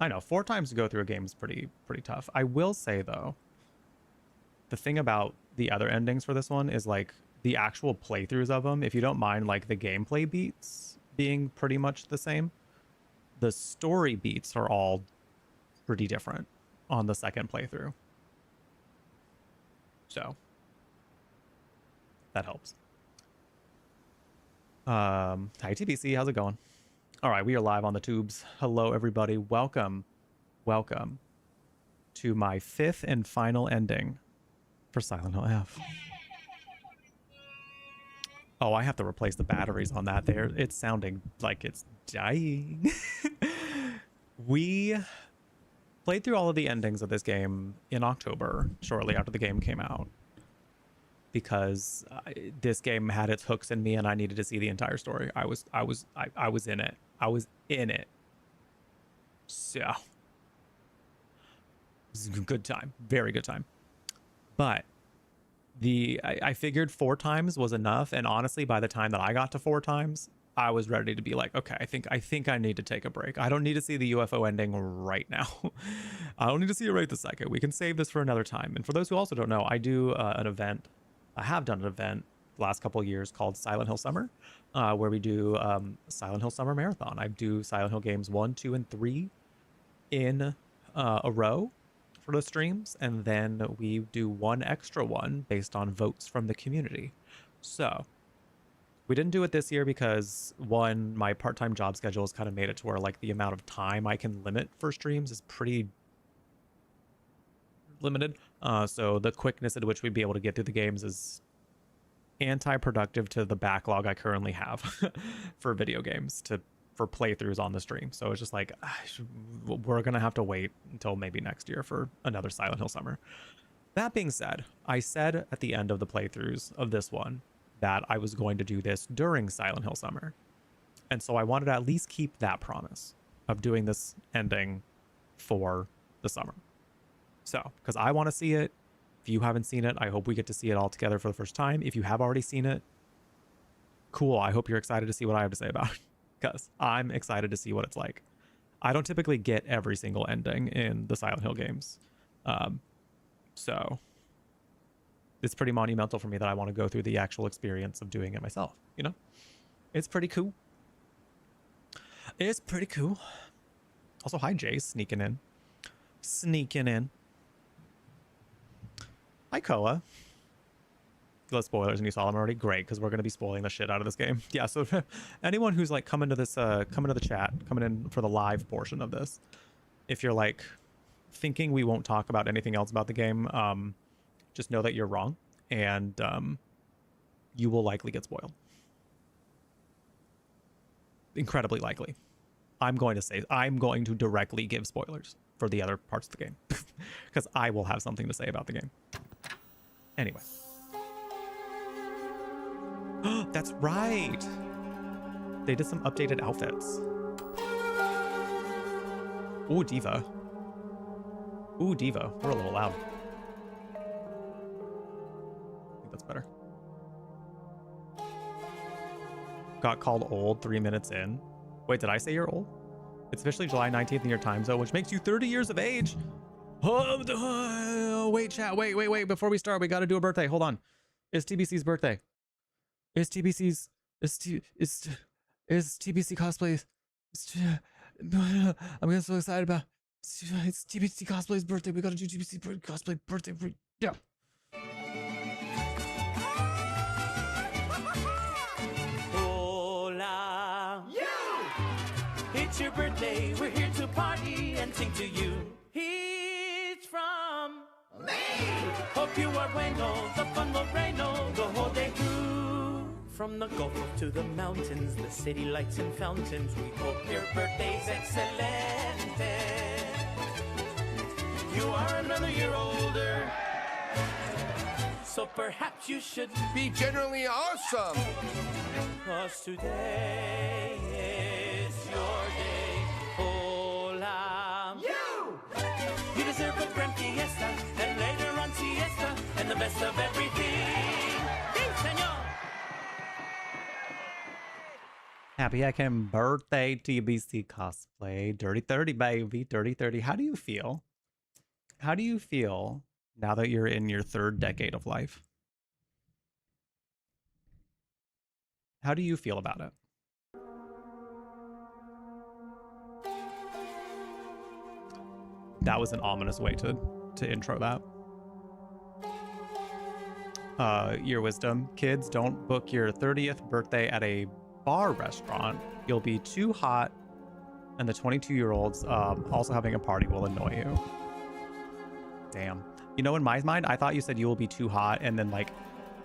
I know 4 times to go through a game is pretty tough. I will say though, the thing about the other endings for this one is like the actual playthroughs of them, if you don't mind like the gameplay beats being pretty much the same, the story beats are all pretty different on the second playthrough. So that helps. Hi TBC, how's it going? All right, we are live on the tubes. Hello everybody, welcome to my 5th and final ending for Silent Hill F. Oh, I have to replace the batteries on that there. It's sounding like it's dying. We played through all of the endings of this game in October, shortly after the game came out, because this game had its hooks in me and I needed to see the entire story. I was in it. I was in it. So it was a good time, very good time. But I figured 4 times was enough, and honestly, by the time that I got to 4 times, I was ready to be like, okay, I think I need to take a break. I don't need to see the UFO ending right now. I don't need to see it right this second. We can save this for another time. And for those who also don't know, I do an event. I have done an event the last couple of years called Silent Hill Summer, where we do Silent Hill Summer Marathon. I do Silent Hill games 1, 2, and 3 in a row for the streams, and then we do one extra one based on votes from the community. So we didn't do it this year because, one, my part-time job schedule has kind of made it to where like the amount of time I can limit for streams is pretty limited. So the quickness at which we'd be able to get through the games is anti-productive to the backlog I currently have for video games for playthroughs on the stream. So it's just like, we're gonna have to wait until maybe next year for another Silent Hill Summer. That being said, I said at the end of the playthroughs of this one that I was going to do this during Silent Hill Summer. And so I wanted to at least keep that promise of doing this ending for the summer. So, because I want to see it. If you haven't seen it, I hope we get to see it all together for the first time. If you have already seen it, cool. I hope you're excited to see what I have to say about it, because I'm excited to see what it's like. I don't typically get every single ending in the Silent Hill games. So it's pretty monumental for me that I want to go through the actual experience of doing it myself, you know? It's pretty cool. It's pretty cool. Also, hi Jay, sneaking in. Hi Koa. You let spoilers and you saw them already? Great, because we're going to be spoiling the shit out of this game. Yeah, so anyone who's like coming to this, coming to the chat, coming in for the live portion of this, if you're like thinking we won't talk about anything else about the game, just know that you're wrong, and you will likely get spoiled. Incredibly likely. I'm going to directly give spoilers for the other parts of the game, because I will have something to say about the game. Anyway. That's right. They did some updated outfits. Ooh, Diva. Ooh, Diva. We're a little loud. I think that's better. Got called old 3 minutes in. Wait, did I say you're old? It's officially July 19th in your time zone, which makes you 30 years of age. Wait, chat. Wait. Before we start, we got to do a birthday. Hold on. It's TBC's birthday. It's TBC cosplays. I'm getting so excited about it's TBC cosplay's birthday. We gotta do TBC cosplay birthday. Yeah. Hola, you! It's your birthday. We're here to party and sing to you. It's from me. Hope you are bueno. The fun will reign the whole day through. From the Gulf to the mountains, the city lights and fountains, we hope your birthday's excellent. You are another year older, so perhaps you should be generally awesome. 'Cause today is your day. Hola. You deserve a grand fiesta, and later on siesta, and the best of everything. Sí, señor. Happy Icon birthday TBC cosplay. Dirty 30, baby. Dirty 30. How do you feel? How do you feel now that you're in your third decade of life? How do you feel about it? That was an ominous way to intro that. Your wisdom. Kids, don't book your 30th birthday at a bar restaurant. You'll be too hot, and the 22-year-olds also having a party will annoy you. Damn. You know, in my mind, I thought you said you will be too hot, and then, like,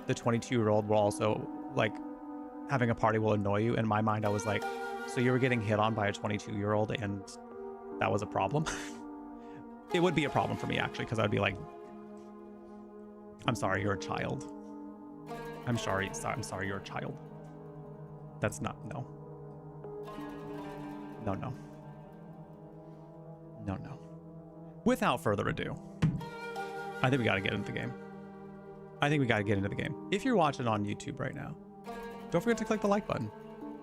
the 22-year-old will also, like, having a party will annoy you. In my mind, I was like, so you were getting hit on by a 22-year-old, and that was a problem? It would be a problem for me, actually, because I'd be like, I'm sorry, you're a child. I'm sorry, you're a child. That's not, no. No. Without further ado, I think we gotta get into the game. If you're watching on YouTube right now, don't forget to click the like button.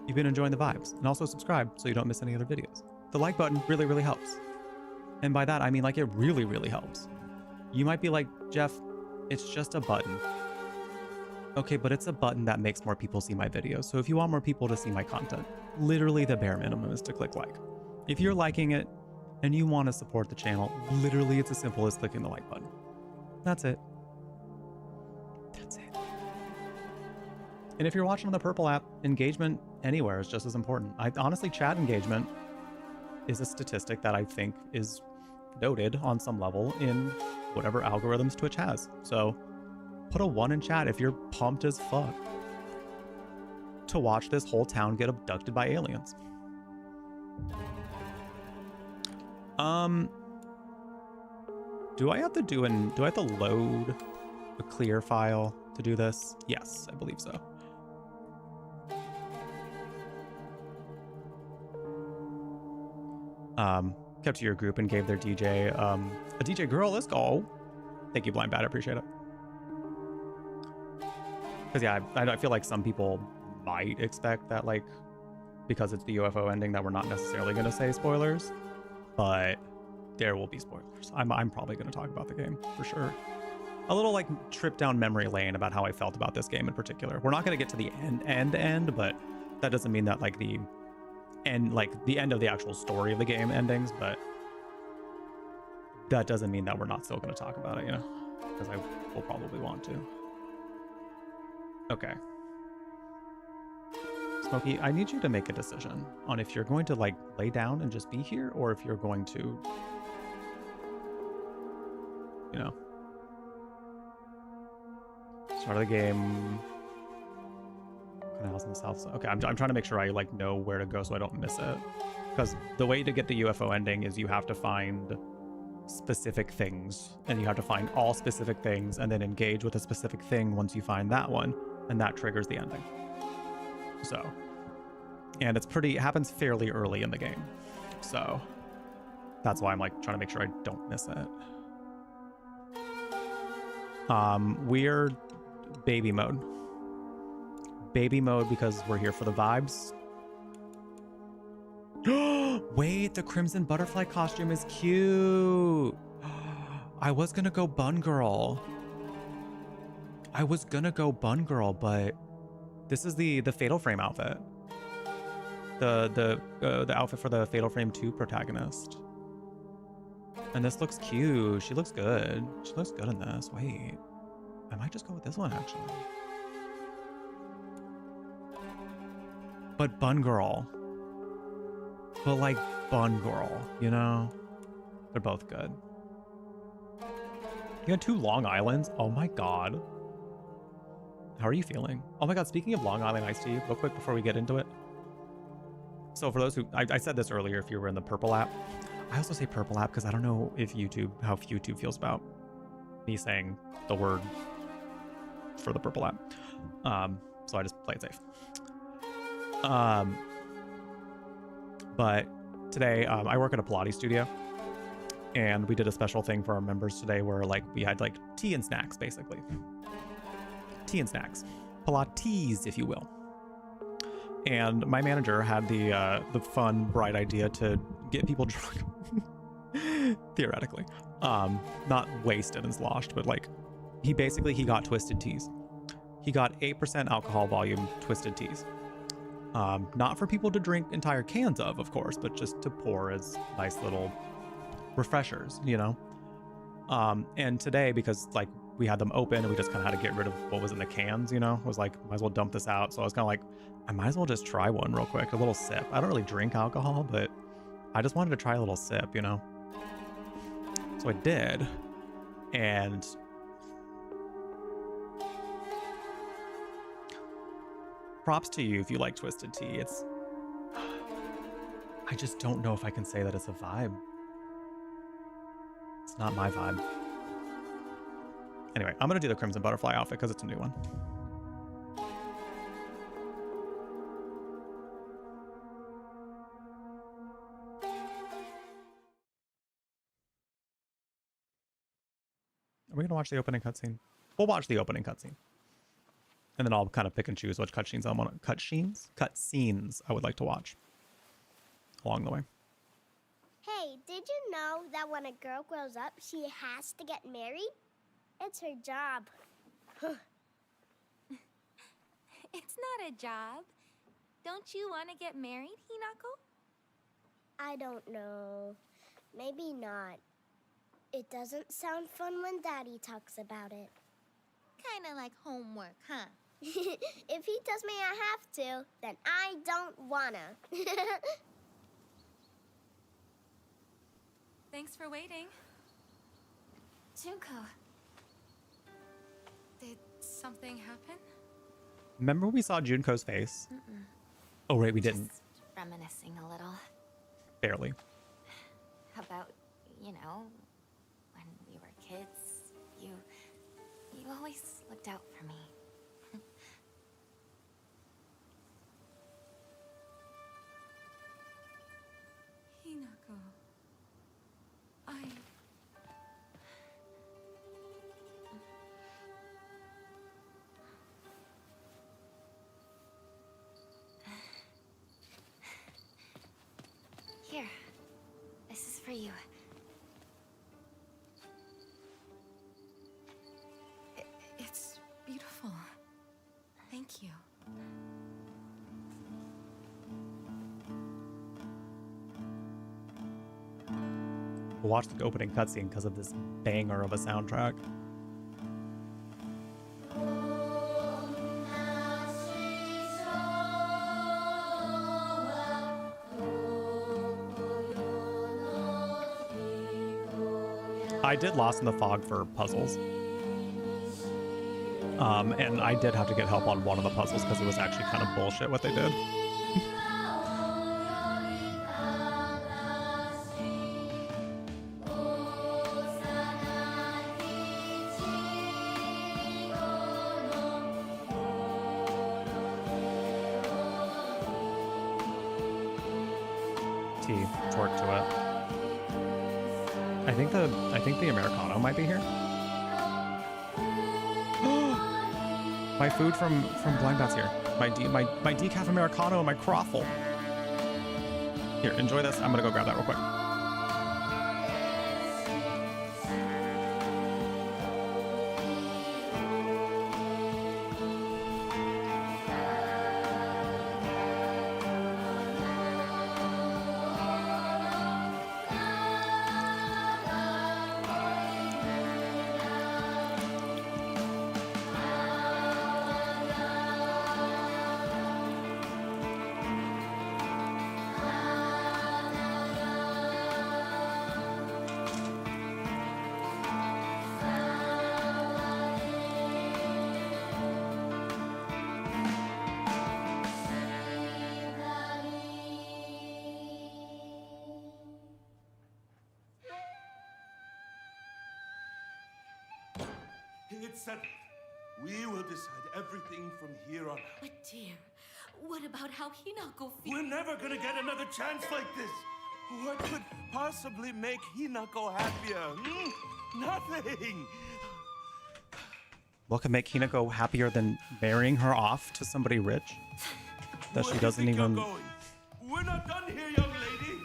You've been enjoying the vibes, and also subscribe so you don't miss any other videos. The like button really, really helps. And by that, I mean, like, it really, really helps. You might be like, Jeff, it's just a button. Okay, but it's a button that makes more people see my videos. So if you want more people to see my content, literally the bare minimum is to click like. If you're liking it and you want to support the channel, literally it's as simple as clicking the like button. That's it. That's it. And if you're watching on the Purple app, engagement anywhere is just as important. Honestly, chat engagement is a statistic that I think is noted on some level in whatever algorithms Twitch has. So put a 1 in chat if you're pumped as fuck to watch this whole town get abducted by aliens. Do I have to load a clear file to do this? Yes, I believe so. Kept to your group and gave their DJ a DJ girl. Let's go. Thank you, Blind Bat. I appreciate it. Because yeah, I feel like some people might expect that, like, because it's the UFO ending, that we're not necessarily going to say spoilers, but there will be spoilers. I'm probably going to talk about the game for sure. A little like trip down memory lane about how I felt about this game in particular. We're not going to get to the end, but that doesn't mean that like the end of the actual story of the game endings, but that doesn't mean that we're not still going to talk about it, you know, because I will probably want to. Okay. Smokey, I need you to make a decision on if you're going to like lay down and just be here, or if you're going to, you know, start of the game. House themselves. Okay, I'm trying to make sure I like know where to go so I don't miss it, because the way to get the UFO ending is you have to find specific things, and you have to find all specific things and then engage with a specific thing once you find that one, and that triggers the ending. So, and it happens fairly early in the game, so that's why I'm like trying to make sure I don't miss it. We're baby mode. Baby mode because we're here for the vibes. Wait, the crimson butterfly costume is cute. I was gonna go bun girl. But this is the Fatal Frame outfit. The outfit for the Fatal Frame 2 protagonist. And this looks cute. She looks good. She looks good in this. Wait, I might just go with this one actually. But bun girl. But like bun girl, you know? They're both good. You got 2 Long Islands? Oh my god. How are you feeling? Oh my god, speaking of Long Island iced tea, real quick before we get into it. So for those who, I said this earlier if you were in the Purple app. I also say Purple app because I don't know if how YouTube feels about me saying the word for the Purple app. So I just play it safe. But today I work at a Pilates studio, and we did a special thing for our members today where like we had like tea and snacks, basically. Tea and snacks. Pilates, if you will. And my manager had the fun, bright idea to get people drunk, theoretically, not wasted and sloshed, but like he got twisted teas. He got 8% alcohol volume twisted teas. Not for people to drink entire cans of course, but just to pour as nice little refreshers, you know? And today, because like we had them open and we just kind of had to get rid of what was in the cans, you know, it was like, might as well dump this out. So I was kind of like, I might as well just try one real quick, a little sip. I don't really drink alcohol, but I just wanted to try a little sip, you know? So I did. And props to you if you like twisted tea. I just don't know if I can say that it's a vibe. It's not my vibe. Anyway, I'm gonna do the Crimson Butterfly outfit because it's a new one. Are we gonna watch the opening cutscene? We'll watch the opening cutscene. And then I'll kind of pick and choose which cutscenes cutscenes I would like to watch along the way. Hey, did you know that when a girl grows up, she has to get married? It's her job. It's not a job. Don't you want to get married, Hinako? I don't know. Maybe not. It doesn't sound fun when Daddy talks about it. Kind of like homework, huh? If he tells me I have to, then I don't wanna. Thanks for waiting. Junko. Did something happen? Remember we saw Junko's face? Oh, right, we didn't. Just reminiscing a little. Barely. About, you know, when we were kids, you always looked out for me. Hinako. Here, this is for you. It's beautiful. Thank you. We'll watch the opening cutscene because of this banger of a soundtrack. I did Lost in the Fog for puzzles. And I did have to get help on one of the puzzles because it was actually kind of bullshit what they did. Torque to it. I think the Americano might be here. My food from Blind Bat's here. My decaf Americano and my croffle. Here, enjoy this. I'm gonna go grab that real quick. It's settled. We will decide everything from here on out. But dear, what about how Hinako feels? We're never gonna get another chance like this. What could possibly make Hinako happier? Nothing. What could make Hinako happier than marrying her off to somebody rich? that Where she do you doesn't think you're even going? We're not done here, young lady.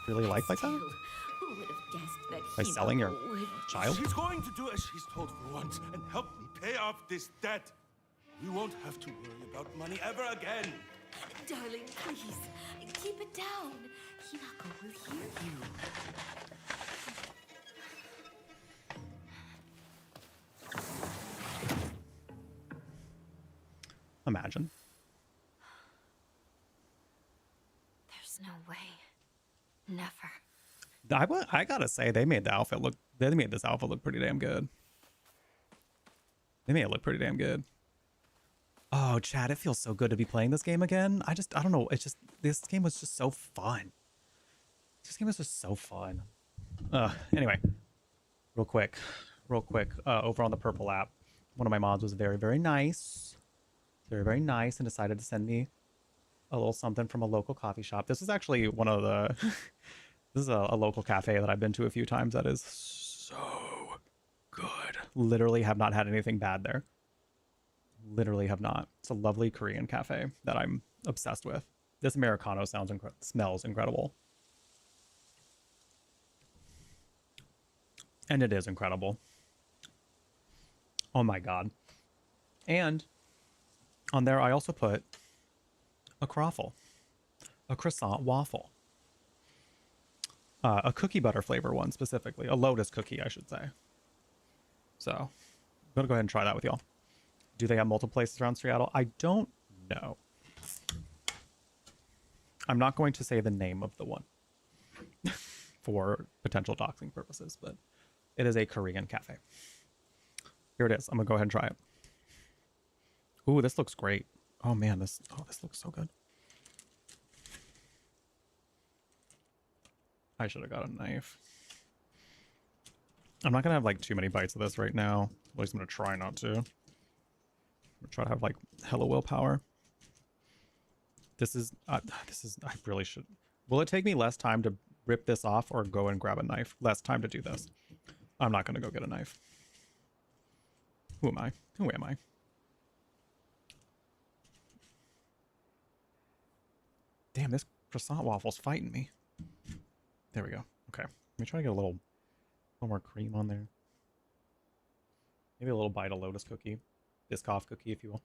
really like that? Who would have guessed that By selling your Hinako would... child? She's going to do as she's told for once and help me pay off this debt. We won't have to worry about money ever again. Darling, please, keep it down. Hinako will hear you. Imagine. There's no way. Never. I gotta say, they made this outfit look pretty damn good. They made it look pretty damn good. Oh, Chad, it feels so good to be playing this game again. I don't know. It's just, this game was just so fun. This game was just so fun. Anyway, real quick, over on the Purple app, one of my mods was very, very nice. Very, very nice, and decided to send me a little something from a local coffee shop. This is actually one of the, this is a local cafe that I've been to a few times that is so good. Literally have not had anything bad there. Literally have not. It's a lovely Korean cafe that I'm obsessed with. This Americano smells incredible. And it is incredible. Oh my God. And on there, I also put a croffle, a croissant waffle, a cookie butter flavor one specifically, a lotus cookie, I should say. So I'm going to go ahead and try that with y'all. Do they have multiple places around Seattle? I don't know. I'm not going to say the name of the one for potential doxing purposes, but it is a Korean cafe. Here it is. I'm going to go ahead and try it. Ooh, this looks great. Oh man, this looks so good. I should have got a knife. I'm not going to have like too many bites of this right now. At least I'm going to try not to. I'm try to have like hella willpower. I really should. Will it take me less time to rip this off or go and grab a knife? Less time to do this. I'm not going to go get a knife. Who am I? Who am I? Damn, this croissant waffle's fighting me. There we go. Okay. Let me try to get a little more cream on there. Maybe a little bite of lotus cookie. Biscoff cookie, if you will.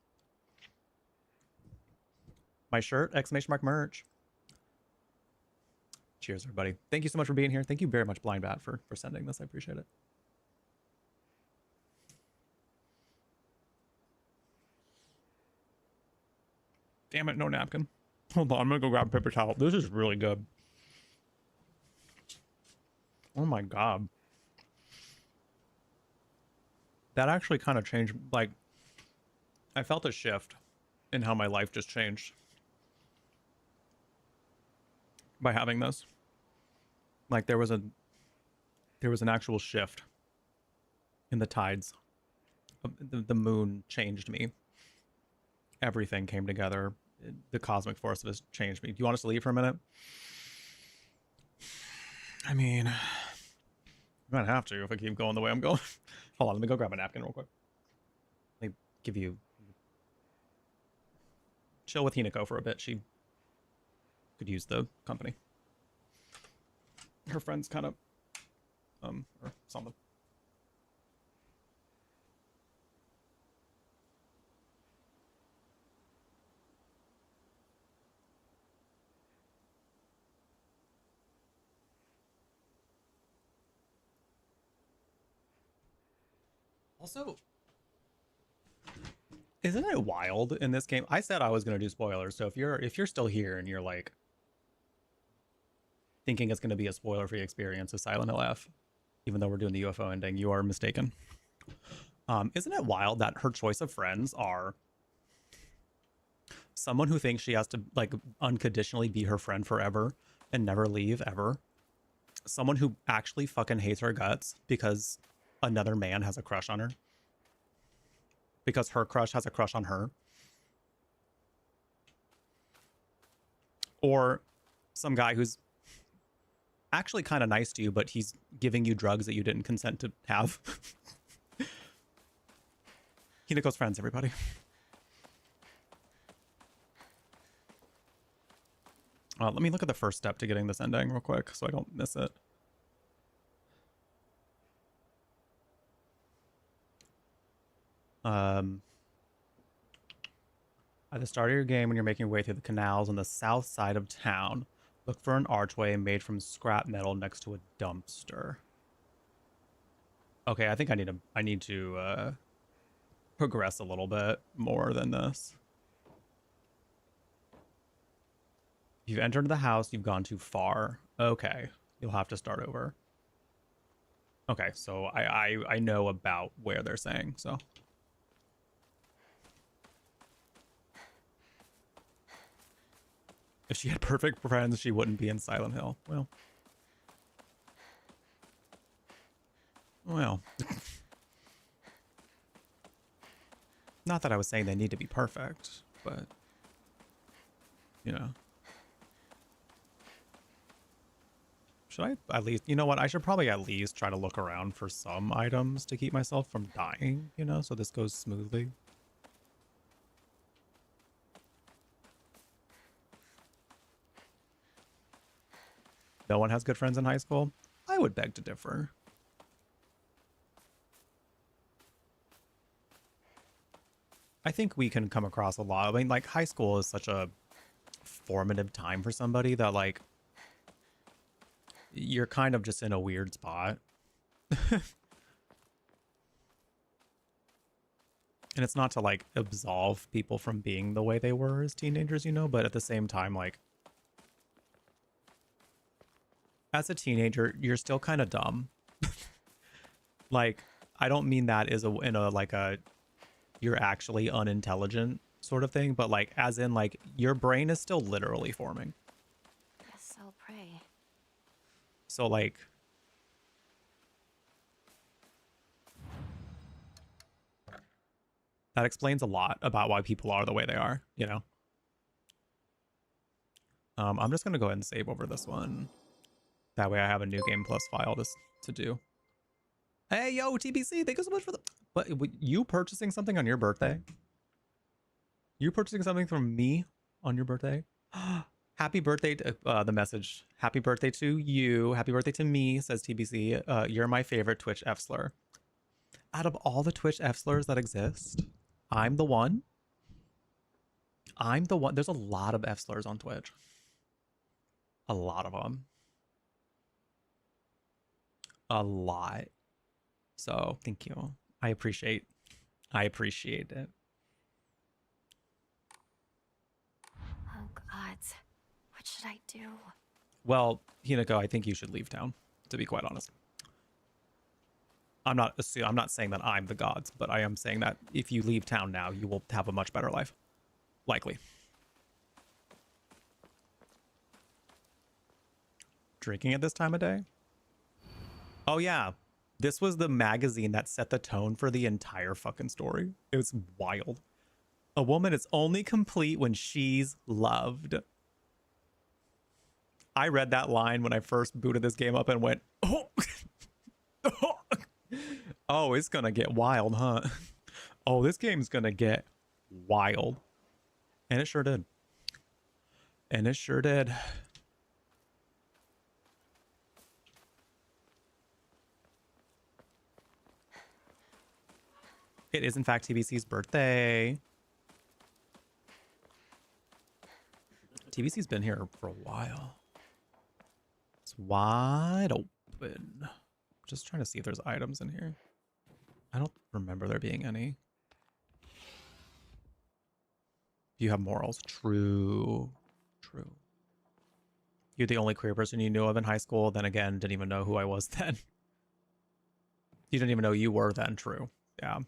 My shirt! Exclamation mark merch. Cheers, everybody. Thank you so much for being here. Thank you very much, Blind Bat, for sending this. I appreciate it. Damn it, no napkin. Hold on, I'm gonna go grab a paper towel. This is really good. Oh my God. That actually kind of changed, like, I felt a shift in how my life just changed by having this. Like there was an actual shift in the tides. The moon changed me. Everything came together. The cosmic force of this changed me. Do you want us to leave for a minute? I mean, I might have to if I keep going the way I'm going. Hold on, let me go grab a napkin real quick. Let me give you... Chill with Hinako for a bit. She could use the company. Her friend's kind of... or something. Also, isn't it wild in this game? I said I was going to do spoilers, so if you're still here and you're like thinking it's going to be a spoiler-free experience of Silent Hill F, even though we're doing the UFO ending, you are mistaken. Isn't it wild that her choice of friends are someone who thinks she has to like unconditionally be her friend forever and never leave ever? Someone who actually fucking hates her guts because another man has a crush on her, because her crush has a crush on her, or some guy who's actually kind of nice to you, but he's giving you drugs that you didn't consent to have. Hinako's friends, everybody. Let me look at the first step to getting this ending real quick so I don't miss it. At the start of your game, when you're making your way through the canals on the south side of town, look for an archway made from scrap metal next to a dumpster. Okay, I think I need to progress a little bit more than this. If you've entered the house, you've gone too far. Okay, you'll have to start over. Okay, so I know about where they're saying, so. If she had perfect friends, she wouldn't be in Silent Hill. Well. Not that I was saying they need to be perfect, but, you know. Should I at least, you know what? I should probably at least try to look around for some items to keep myself from dying, you know, so this goes smoothly. No one has good friends in high school? I would beg to differ. I think we can come across a lot. I mean, like, high school is such a formative time for somebody that, like, you're kind of just in a weird spot. And it's not to, like, absolve people from being the way they were as teenagers, you know, but at the same time, like, as a teenager, you're still kind of dumb. Like, I don't mean that as in a like a you're actually unintelligent sort of thing, but like as in like your brain is still literally forming. Guess I'll pray. So like that explains a lot about why people are the way they are, you know. I'm just gonna go ahead and save over this one. That way I have a new game plus file to do. Hey, yo, TBC, thank you so much for the... But you purchasing something on your birthday? You purchasing something from me on your birthday? Happy birthday to the message. Happy birthday to you. Happy birthday to me, says TBC. You're my favorite Twitch F slur. Out of all the Twitch F slurs that exist, I'm the one. I'm the one. There's a lot of F slurs on Twitch. A lot of them. A lot. So thank you. I appreciate it. Oh, gods. What should I do? Well, Hinako, I think you should leave town, to be quite honest. I'm not saying that I'm the gods, but I am saying that if you leave town now, you will have a much better life. Likely. Drinking at this time of day? Oh yeah. This was the magazine that set the tone for the entire fucking story. It was wild. A woman is only complete when she's loved. I read that line when I first booted this game up and went, oh, oh, it's gonna get wild, huh? Oh, this game's gonna get wild. And it sure did. And it sure did. It is, in fact, TBC's birthday. TBC's been here for a while. It's wide open. Just trying to see if there's items in here. I don't remember there being any. You have morals. True. True. You're the only queer person you knew of in high school. Then again, didn't even know who I was then. You didn't even know you were then. True. Yeah.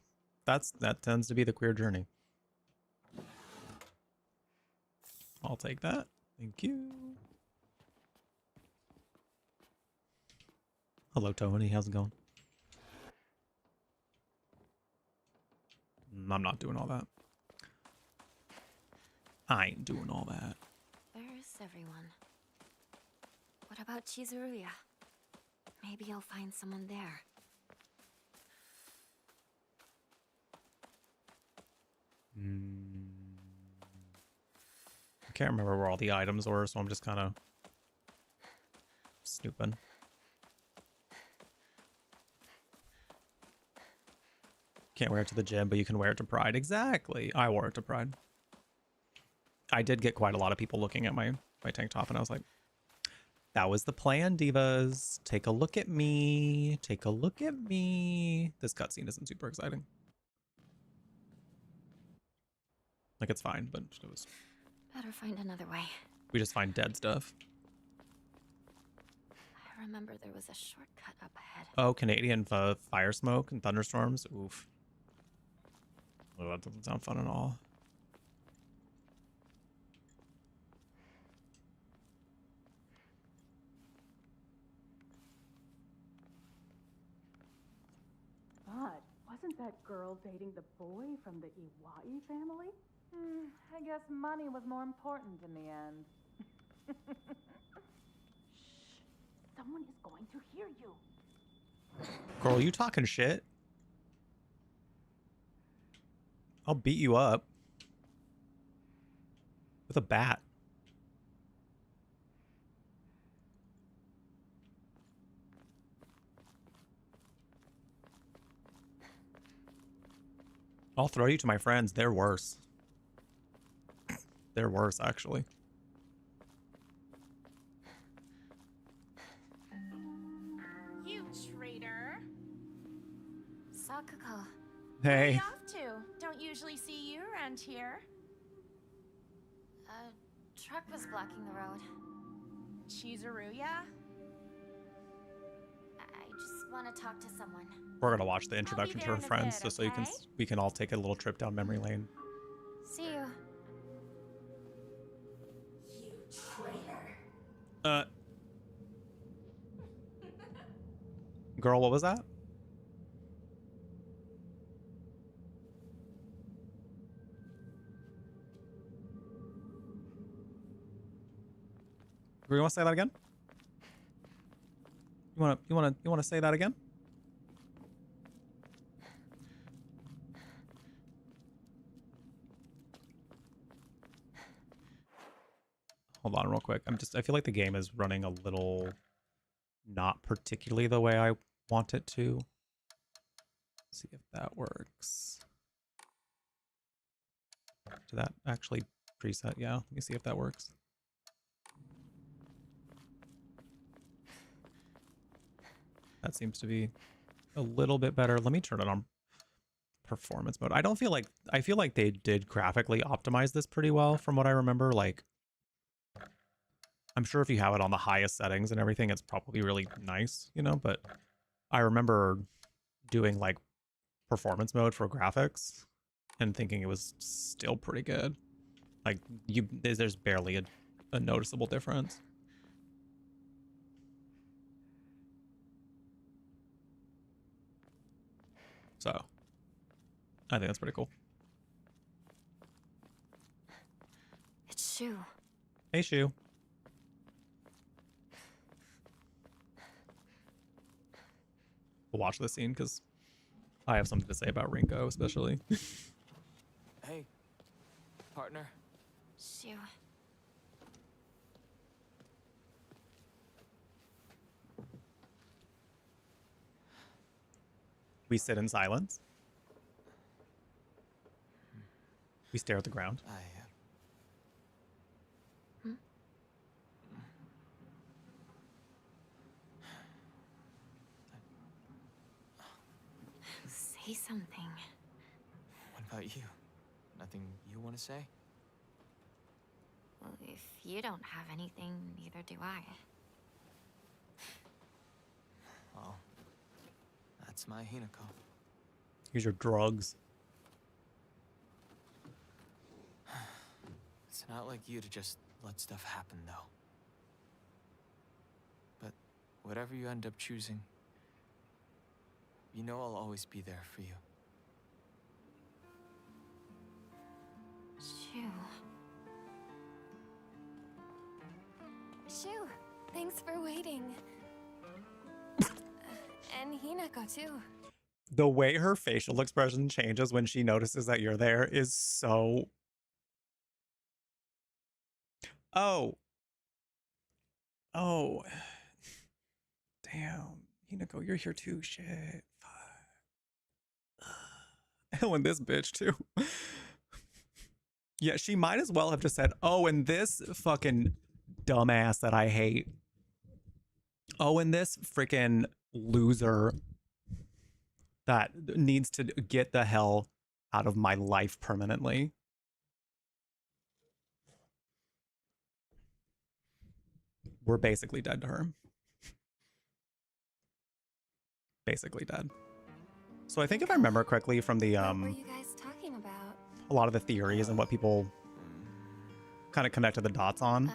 That tends to be the queer journey. I'll take that. Thank you. Hello, Tony. How's it going? I'm not doing all that. I ain't doing all that. Where is everyone? What about Chizuruya? Maybe I'll find someone there. I can't remember where all the items were, so I'm just kind of snooping. Can't wear it to the gym, but you can wear it to Pride. Exactly. I wore it to Pride. I did get quite a lot of people looking at my tank top, and I was like, that was the plan, divas. Take a look at me. Take a look at me. This cutscene isn't super exciting. Like, it's fine, but it was... Better find another way. We just find dead stuff. I remember there was a shortcut up ahead. Oh, Canadian fire smoke and thunderstorms. Oof. Oh, that doesn't sound fun at all. But wasn't that girl dating the boy from the Iwai family? I guess money was more important in the end. Shh. Someone is going to hear you. Girl, you talking shit? I'll beat you up. With a bat. I'll throw you to my friends. They're worse. They're worse, actually. You traitor. Sakuko. Where are Hey. you off to? Don't usually see you around here. A truck was blocking the road. Chizuruya? I just want to talk to someone. We're gonna watch the introduction to there her in a friends, bit, just so okay? we can all take a little trip down memory lane. See you. Girl, what was that? You want to say that again? You want to say that again? Hold on real quick. I feel like the game is running a little not particularly the way I want it to. Let's see if that works. Did that actually preset? Yeah, let me see if that works. That seems to be a little bit better. Let me turn it on performance mode. I feel like they did graphically optimize this pretty well from what I remember. Like, I'm sure if you have it on the highest settings and everything, it's probably really nice, you know, but I remember doing like performance mode for graphics and thinking it was still pretty good. Like there's barely a noticeable difference. So I think that's pretty cool. It's Shu. Hey, Shu. We'll watch this scene because I have something to say about Rinko, especially. Hey, partner. Shu. We sit in silence. We stare at the ground. Say something. What about you? Nothing you want to say? Well, if you don't have anything, neither do I. Well, that's my Hinako. Here's your drugs. It's not like you to just let stuff happen, though. But whatever you end up choosing, you know I'll always be there for you. Shu. Shu, thanks for waiting. And Hinako, too. The way her facial expression changes when she notices that you're there is so Oh. Oh. Damn. Hinako, you're here too. Shit. Oh, and this bitch too. Yeah, she might as well have just said, oh, and this fucking dumbass that I hate. Oh, and this freaking loser that needs to get the hell out of my life permanently. We're basically dead to her. Basically dead. So I think if I remember correctly from the What were you guys talking about? a lot of the theories and what people kind of connected the dots on,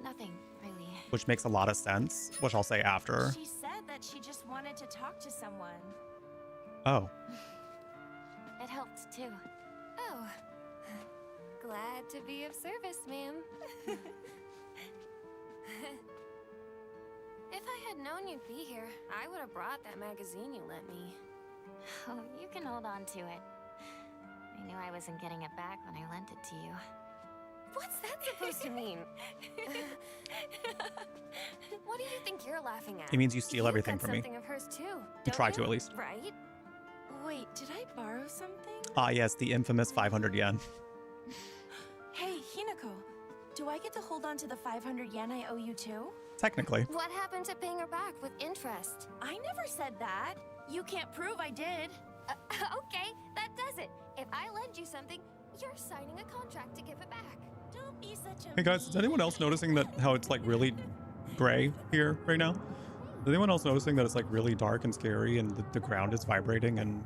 Nothing, really. which makes a lot of sense, which I'll say after. She said that she just wanted to talk to someone. Oh. It helped too. Oh. Glad to be of service, ma'am. If I had known you'd be here, I would have brought that magazine you lent me. Oh, you can hold on to it. I knew I wasn't getting it back when I lent it to you. What's that supposed to mean? What do you think you're laughing at? It means you steal everything You've got from me. something of hers too. You don't try to, at least. Right? Wait, did I borrow something? Ah, yes, the infamous 500 yen. Hey, Hinako, do I get to hold on to the 500 yen I owe you too? Technically. What happened to paying her back with interest? I never said that. You can't prove I did. Okay, that does it. If I lend you something, you're signing a contract to give it back. Don't be such a Hey guys, is anyone else noticing that how it's like really gray here right now? Is anyone else noticing that it's like really dark and scary and the ground is vibrating and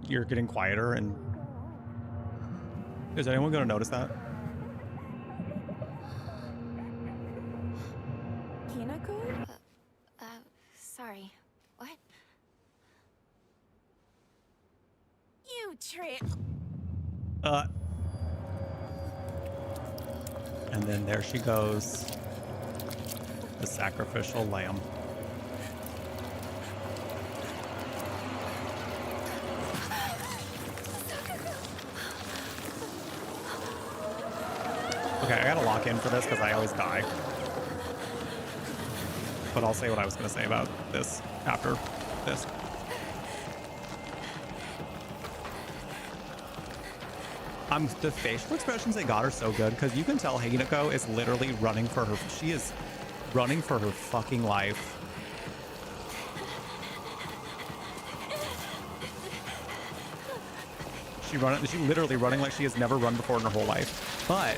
you're getting quieter? And is anyone going to notice that? Hinako? Sorry. What? You trick. And then there she goes. The sacrificial lamb. Okay, I gotta lock in for this because I always die. But I'll say what I was gonna say about this after this. The facial expressions they got are so good because you can tell Hinako is literally running for her. She is running for her fucking life. She's literally running like she has never run before in her whole life. But,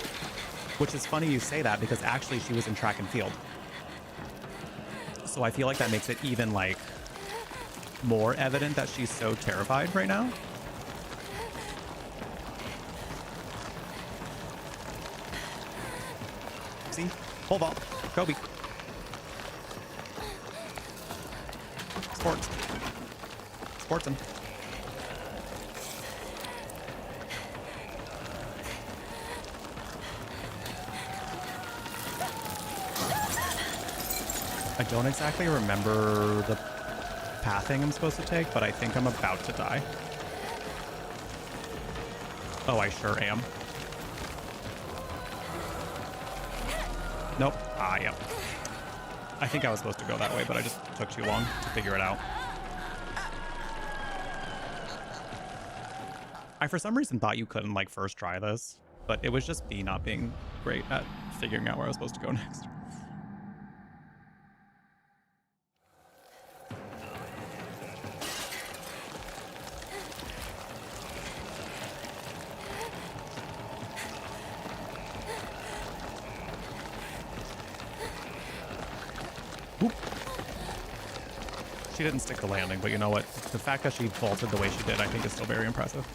which is funny you say that because actually she was in track and field. So I feel like that makes it even like more evident that she's so terrified right now. See? Pole vault. Kobe. Sports. Sportsin'. I don't exactly remember the pathing I'm supposed to take, but I think I'm about to die. Oh, I sure am. Nope. Ah, yep. I think I was supposed to go that way, but I just took too long to figure it out. I, for some reason, thought you couldn't, like, first try this, but it was just me not being great at figuring out where I was supposed to go next. Oop. She didn't stick the landing, but you know what? The fact that she vaulted the way she did, I think is still very impressive.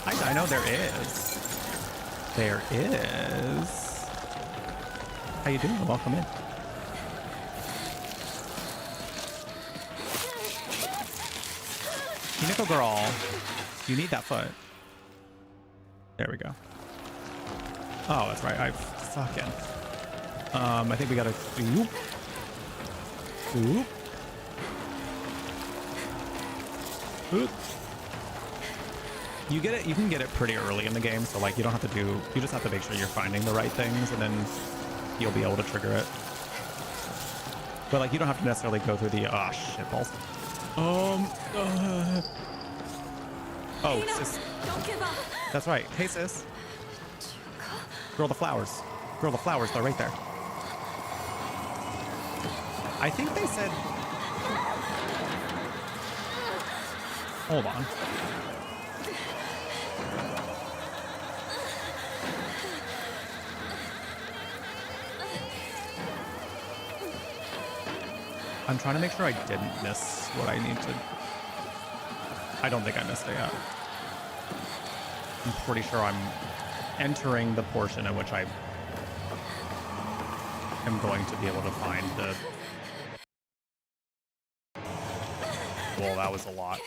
Hi, Dino. There is. There is. How you doing? Welcome in. Hinako girl, you need that foot. There we go. Oh, that's right. I fucking. I think we gotta. Oop. Oop. Oop. You get it. You can get it pretty early in the game, so like you don't have to do. You just have to make sure you're finding the right things, and then you'll be able to trigger it. But like you don't have to necessarily go through the shit balls. Oh, sis. Don't give up. That's right. Hey, sis. Girl, the flowers. Girl, the flowers. They're right there. I think they said. Hold on. I'm trying to make sure I didn't miss what I need to. I don't think I missed it yet. I'm pretty sure I'm entering the portion in which I am going to be able to find the. Well, that was a lot.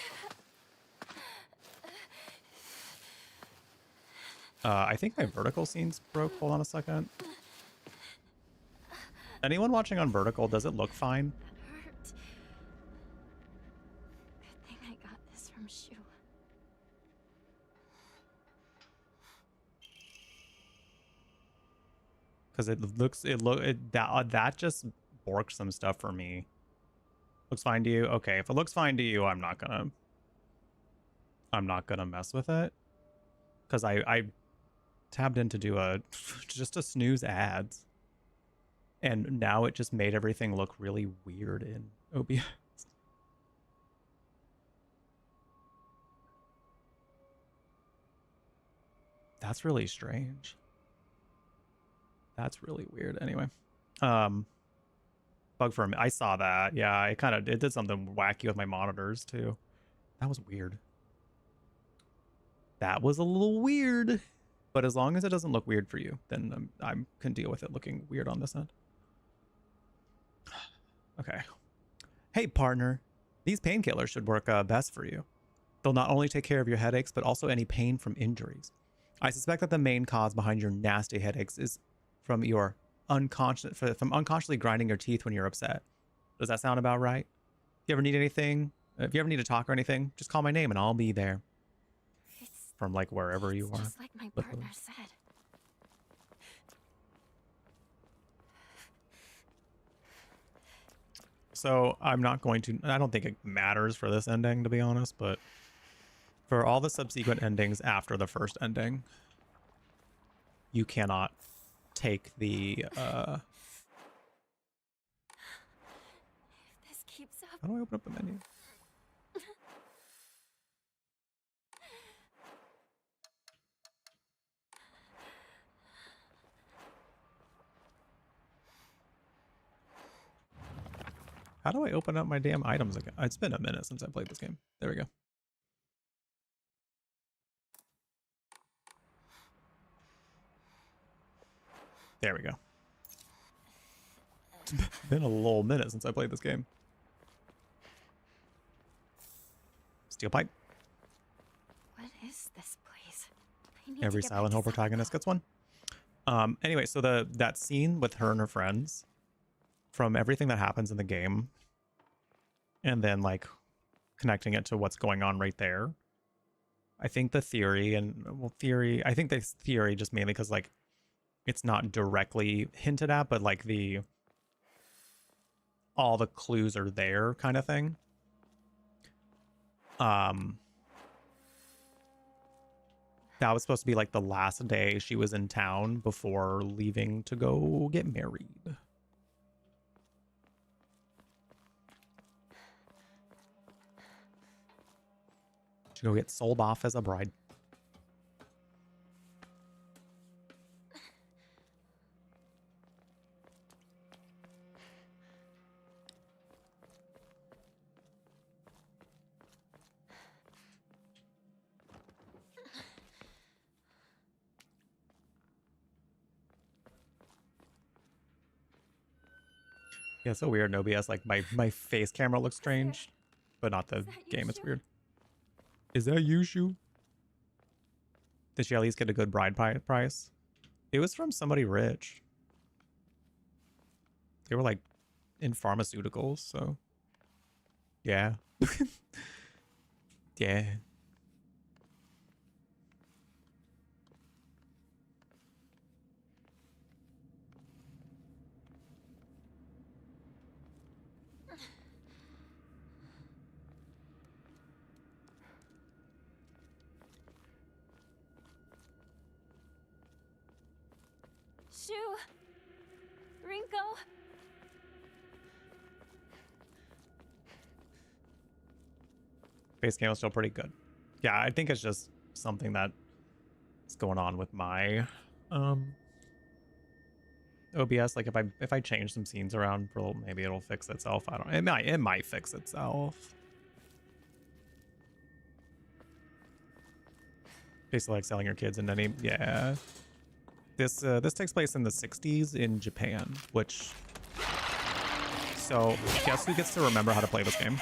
I think my vertical scenes broke. Hold on a second. Anyone watching on vertical, does it look fine? Hurt. Good thing I got this from Shu. Because that just borked some stuff for me. Looks fine to you? Okay, if it looks fine to you, I'm not gonna mess with it. Because I tabbed in to do just a snooze ads. And now it just made everything look really weird in OBS. That's really strange. That's really weird. Anyway. Bug for me. I saw that. Yeah, it did something wacky with my monitors too. That was weird. That was a little weird. But as long as it doesn't look weird for you, then I can deal with it looking weird on this end. Okay. Hey, partner. These painkillers should work best for you. They'll not only take care of your headaches, but also any pain from injuries. I suspect that the main cause behind your nasty headaches is from your unconsciously grinding your teeth when you're upset. Does that sound about right? If you ever need anything, if you ever need to talk or anything, just call my name and I'll be there. From like wherever you are. Just like my partner said. So I'm not going to. I don't think it matters for this ending, to be honest. But for all the subsequent endings after the first ending, you cannot take the. If this keeps up. How do I open up the menu? How do I open up my damn items again? It's been a minute since I played this game. There we go. There we go. It's been a little minute since I played this game. Steel pipe. What is this place? I need Every to get Silent back Hill to protagonist gets one. Anyway, so that scene with her and her friends, from everything that happens in the game, and then like connecting it to what's going on right there. I think the theory I think the theory just mainly because like it's not directly hinted at, but like all the clues are there kind of thing. That was supposed to be like the last day she was in town before leaving to go get married. To go get sold off as a bride. Yeah, it's so weird. OBS, like my face camera looks strange, but not the game. It's weird. Is that you, Shu? Did she at least get a good bride price? It was from somebody rich. They were like in pharmaceuticals, so yeah. Yeah. Shoo! Rinko! Base game is still pretty good. Yeah, I think it's just something that is going on with my OBS. Like if I change some scenes around for a little, maybe it'll fix itself. I don't know. It might fix itself. Basically like selling your kids into any, yeah. This takes place in the 60s in Japan, which, so guess who gets to remember how to play this game?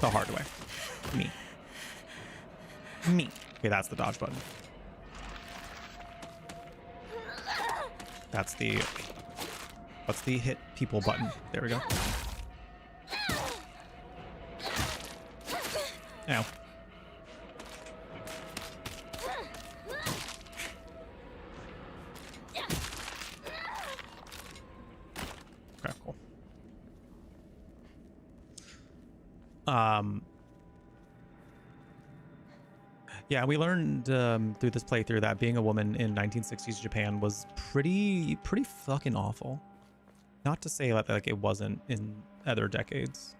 The hard way. Me. Okay, that's the dodge button. That's the, what's the hit people button? There we go. Ow. Okay, cool. Yeah, we learned through this playthrough that being a woman in 1960s Japan was pretty fucking awful. Not to say that like it wasn't in other decades,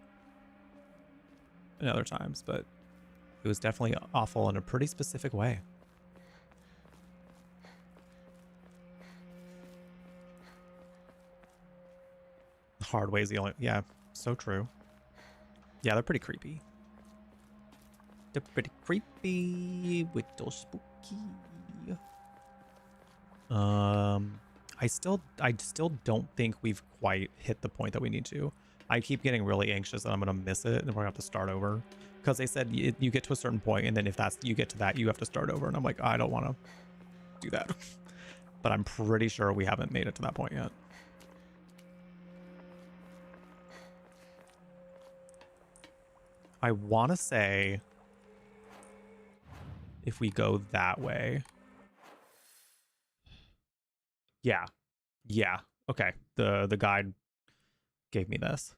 in other times, but it was definitely awful in a pretty specific way. Hard way is the only, yeah, so true. Yeah, they're pretty creepy. They're pretty creepy, little spooky. I still don't think we've quite hit the point that we need to. I keep getting really anxious that I'm gonna miss it and we're gonna have to start over. Because they said you get to a certain point and then if you get to that, you have to start over. And I'm like, I don't want to do that. But I'm pretty sure we haven't made it to that point yet. I want to say if we go that way. Yeah. Okay. The guide gave me this.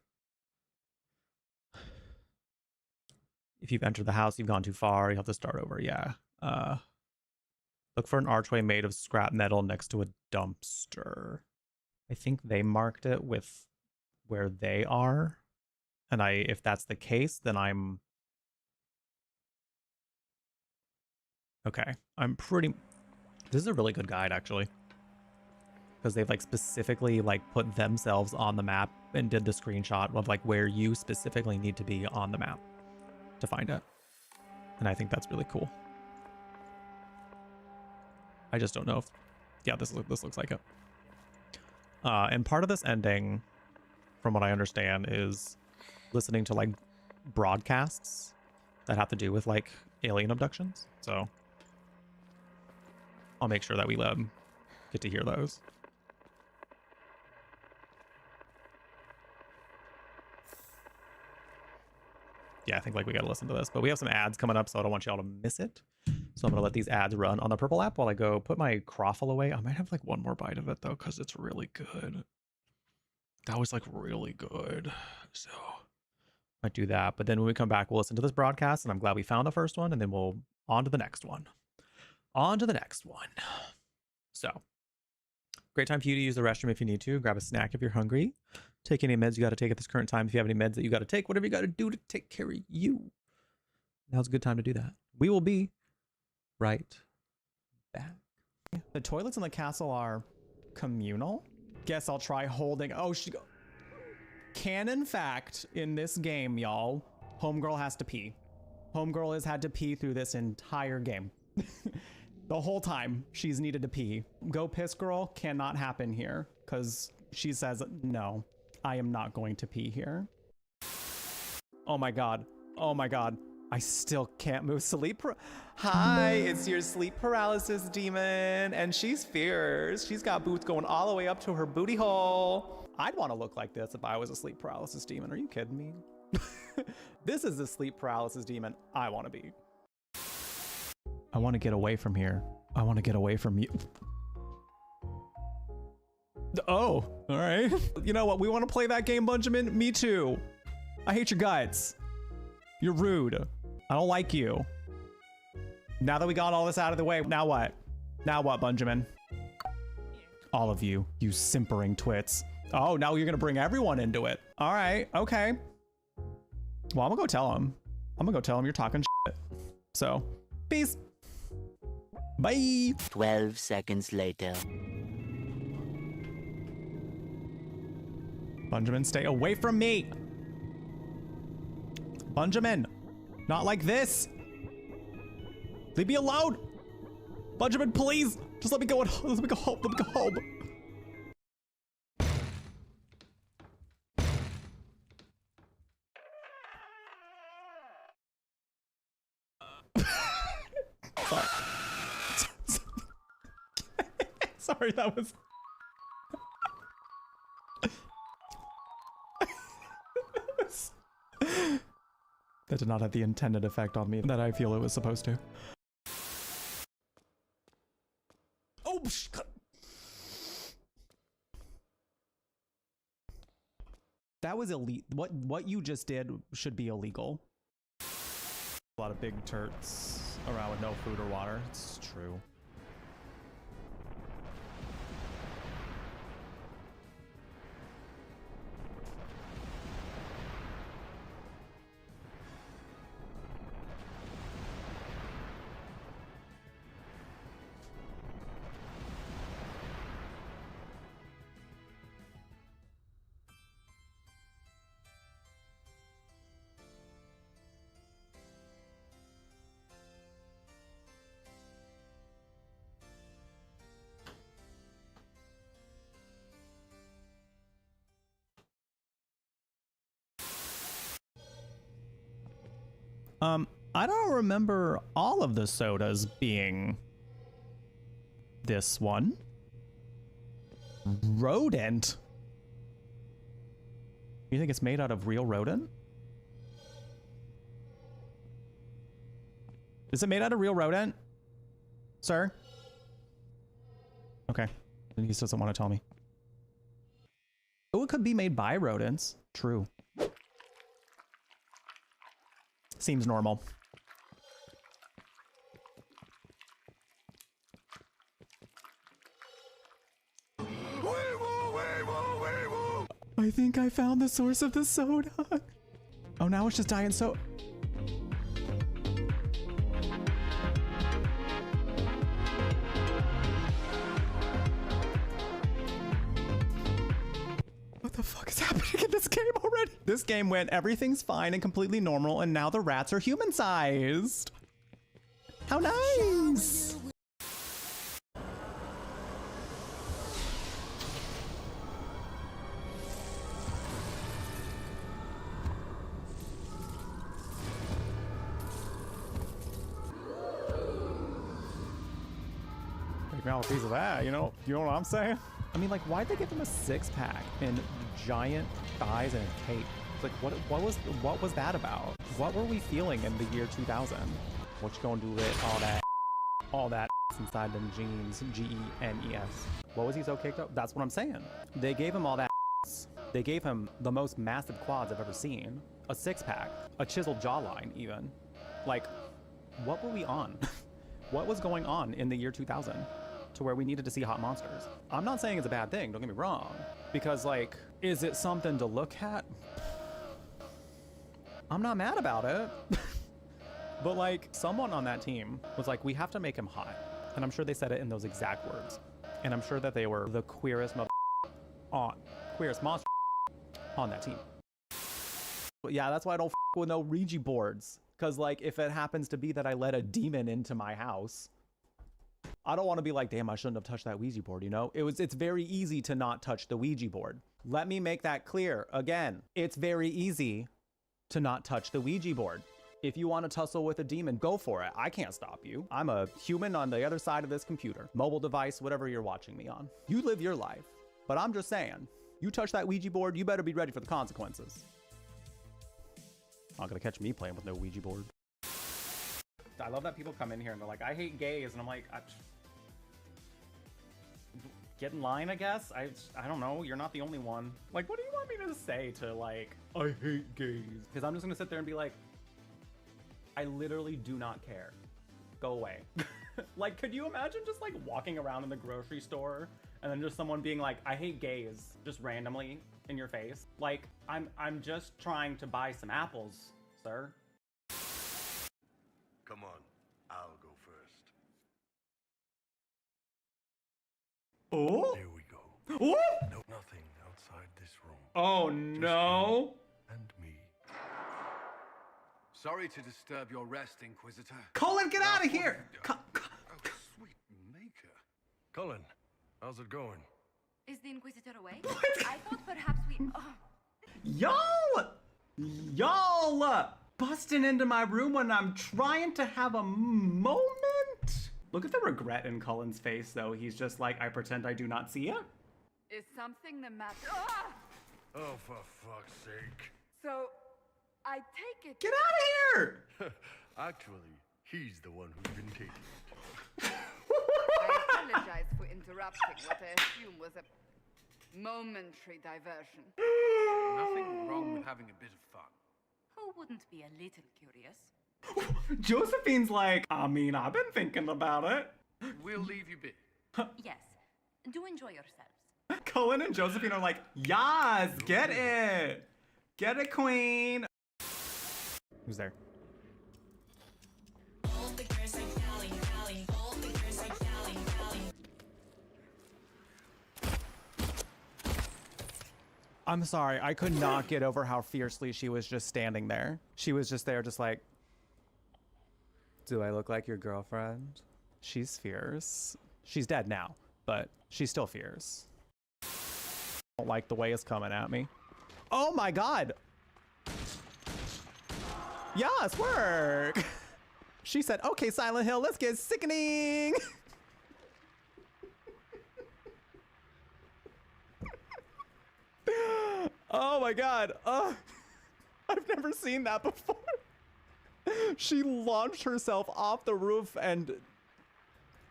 If you've entered the house, you've gone too far, you have to start over. Yeah. Look for an archway made of scrap metal next to a dumpster. I think they marked it with where they are. And if that's the case, then I'm okay. This is a really good guide actually. Because they've like specifically like put themselves on the map and did the screenshot of like where you specifically need to be on the map to find it. And I think that's really cool. I just don't know if, yeah, this looks like it. And part of this ending, from what I understand, is listening to like broadcasts that have to do with like alien abductions. So I'll make sure that we get to hear those. Yeah, I think like we got to listen to this, but we have some ads coming up, so I don't want y'all to miss it. So I'm going to let these ads run on the purple app while I go put my croffle away. I might have like one more bite of it though, because it's really good. That was like really good. So I might do that. But then when we come back, we'll listen to this broadcast, and I'm glad we found the first one, and then we'll on to the next one. On to the next one. So great time for you to use the restroom if you need to. Grab a snack if you're hungry. Take any meds you got to take at this current time. If you have any meds that you got to take, whatever you got to do to take care of you. Now's a good time to do that. We will be right back. The toilets in the castle are communal. Guess I'll try holding. Oh, canon fact in this game, y'all. Homegirl has to pee. Homegirl has had to pee through this entire game. The whole time she's needed to pee. Go piss girl cannot happen here because she says, no, I am not going to pee here. Oh my God. Oh my God. I still can't move. Hi, it's your sleep paralysis demon. And she's fierce. She's got boots going all the way up to her booty hole. I'd want to look like this if I was a sleep paralysis demon. Are you kidding me? This is the sleep paralysis demon I want to be. I want to get away from here. I want to get away from you. Oh, all right. You know what? We want to play that game, Benjamin? Me too. I hate your guts. You're rude. I don't like you. Now that we got all this out of the way, now what? Now what, Benjamin? All of you, you simpering twits. Oh, now you're gonna bring everyone into it. All right, okay. Well, I'm gonna go tell him. I'm gonna go tell him you're talking shit. So, peace. Bye. 12 seconds later. Benjamin, stay away from me. Benjamin, not like this. Leave me alone. Benjamin, please. Just let me go. Let me go home. Let me go home. Sorry. Sorry, that was... That did not have the intended effect on me that I feel it was supposed to. Oh, that was illegal. What you just did should be illegal. A lot of big turts around with no food or water. It's true. I don't remember all of the sodas being this one. Rodent? You think it's made out of real rodent? Is it made out of real rodent? Sir? Okay. He just doesn't want to tell me. Oh, it could be made by rodents. True. Seems normal. I think I found the source of the soda. Oh, now it's just diet soda. What the fuck is happening in this game already? This game went everything's fine and completely normal, and now the rats are human-sized. How nice! Take me out a piece of that, you know what I'm saying? I mean, like, why'd they give him a six-pack and giant thighs and a cape? It's like, what was that about? What were we feeling in the year 2000? What you gonna do with all that inside them jeans? G-E-N-E-S. What was he so kicked up? That's what I'm saying. They gave him all that. They gave him the most massive quads I've ever seen. A six-pack, a chiseled jawline, even. Like, what were we on? What was going on in the year 2000? To where we needed to see hot monsters. I'm not saying it's a bad thing, don't get me wrong. Because, like, is it something to look at? I'm not mad about it. But, like, someone on that team was like, we have to make him hot. And I'm sure they said it in those exact words. And I'm sure that they were the queerest monster on that team. But yeah, that's why I don't with no Ouija boards. Because, like, if it happens to be that I let a demon into my house, I don't want to be like, damn, I shouldn't have touched that Ouija board, you know? It's very easy to not touch the Ouija board. Let me make that clear. Again, it's very easy to not touch the Ouija board. If you want to tussle with a demon, go for it. I can't stop you. I'm a human on the other side of this computer, mobile device, whatever you're watching me on. You live your life. But I'm just saying, you touch that Ouija board, you better be ready for the consequences. Not gonna catch me playing with no Ouija board. I love that people come in here and they're like, I hate gays, and I'm like, get in line, I guess. I don't know. You're not the only one. Like, what do you want me to say to, like, I hate gays? Because I'm just gonna sit there and be like, I literally do not care. Go away. Like, could you imagine just like walking around in the grocery store and then just someone being like, I hate gays, just randomly in your face? Like, I'm just trying to buy some apples, sir. Come on, I'll go first. Oh? Here we go. Oh? No, nothing outside this room. Oh no. And me. Sorry to disturb your rest, Inquisitor. Colin, get out of here! Oh, sweet maker. Colin, how's it going? Is the Inquisitor away? What? I thought perhaps we... Y'all busting into my room when I'm trying to have a moment? Look at the regret in Cullen's face, though. He's just like, I pretend I do not see it. Is something the matter? Oh, for fuck's sake. So, I take it... Get out of here! Actually, he's the one who's been taking it. I apologize for interrupting what I assume was a momentary diversion. Nothing wrong with having a bit of fun. Who wouldn't be a little curious? Josephine's like, I mean, I've been thinking about it. We'll leave you be. Yes. Do enjoy yourselves. Cullen and Josephine are like, yes, get it. Get it, queen. Who's there? I'm sorry, I could not get over how fiercely she was just standing there. She was just there, just like, do I look like your girlfriend? She's fierce. She's dead now, but she's still fierce. Don't like the way it's coming at me. Oh my God. Yes, work. She said, okay, Silent Hill, let's get sickening. Oh my God. I've never seen that before. She launched herself off the roof and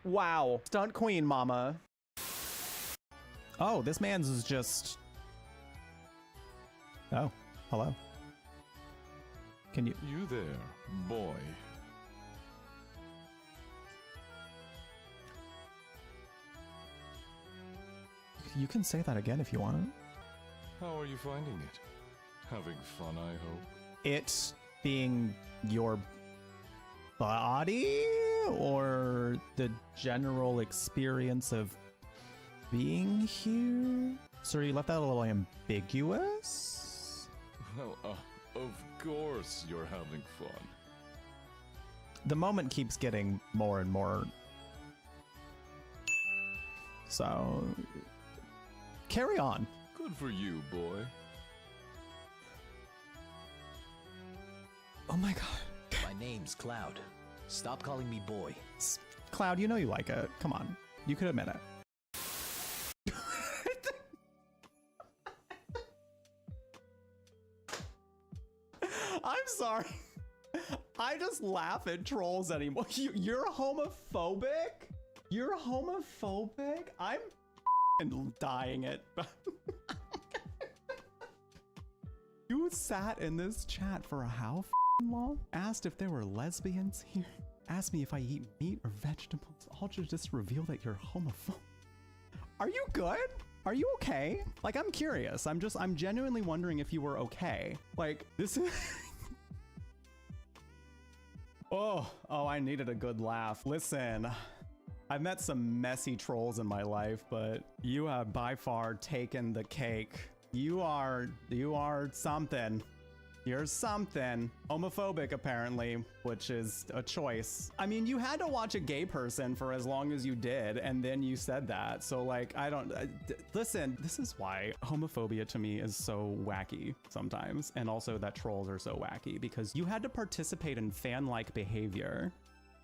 wow. Stunt queen, mama. Oh, this man's is just... Oh, hello. Can you... You there, boy. You can say that again if you want. How are you finding it? Having fun, I hope. It being your body or the general experience of being here? Sir, you left that a little ambiguous? Well, of course you're having fun. The moment keeps getting more and more. So, carry on. Good for you, boy. Oh my God. My name's Cloud. Stop calling me boy. Cloud, you know you like it. Come on. You could admit it. I'm sorry. I just laugh at trolls anymore. You're homophobic? You're homophobic? I'm dying it. You sat in this chat for how long? Asked if there were lesbians here. Asked me if I eat meat or vegetables. All to just reveal that you're homophobic. Are you good? Are you okay? Like, I'm curious. I'm genuinely wondering if you were okay. Like, this is... Oh, I needed a good laugh. Listen, I've met some messy trolls in my life, but you have by far taken the cake. You are something. You're something. Homophobic, apparently, which is a choice. I mean, you had to watch a gay person for as long as you did, and then you said that. So, like, I don't... listen, this is why homophobia to me is so wacky sometimes, and also that trolls are so wacky, because you had to participate in fan-like behavior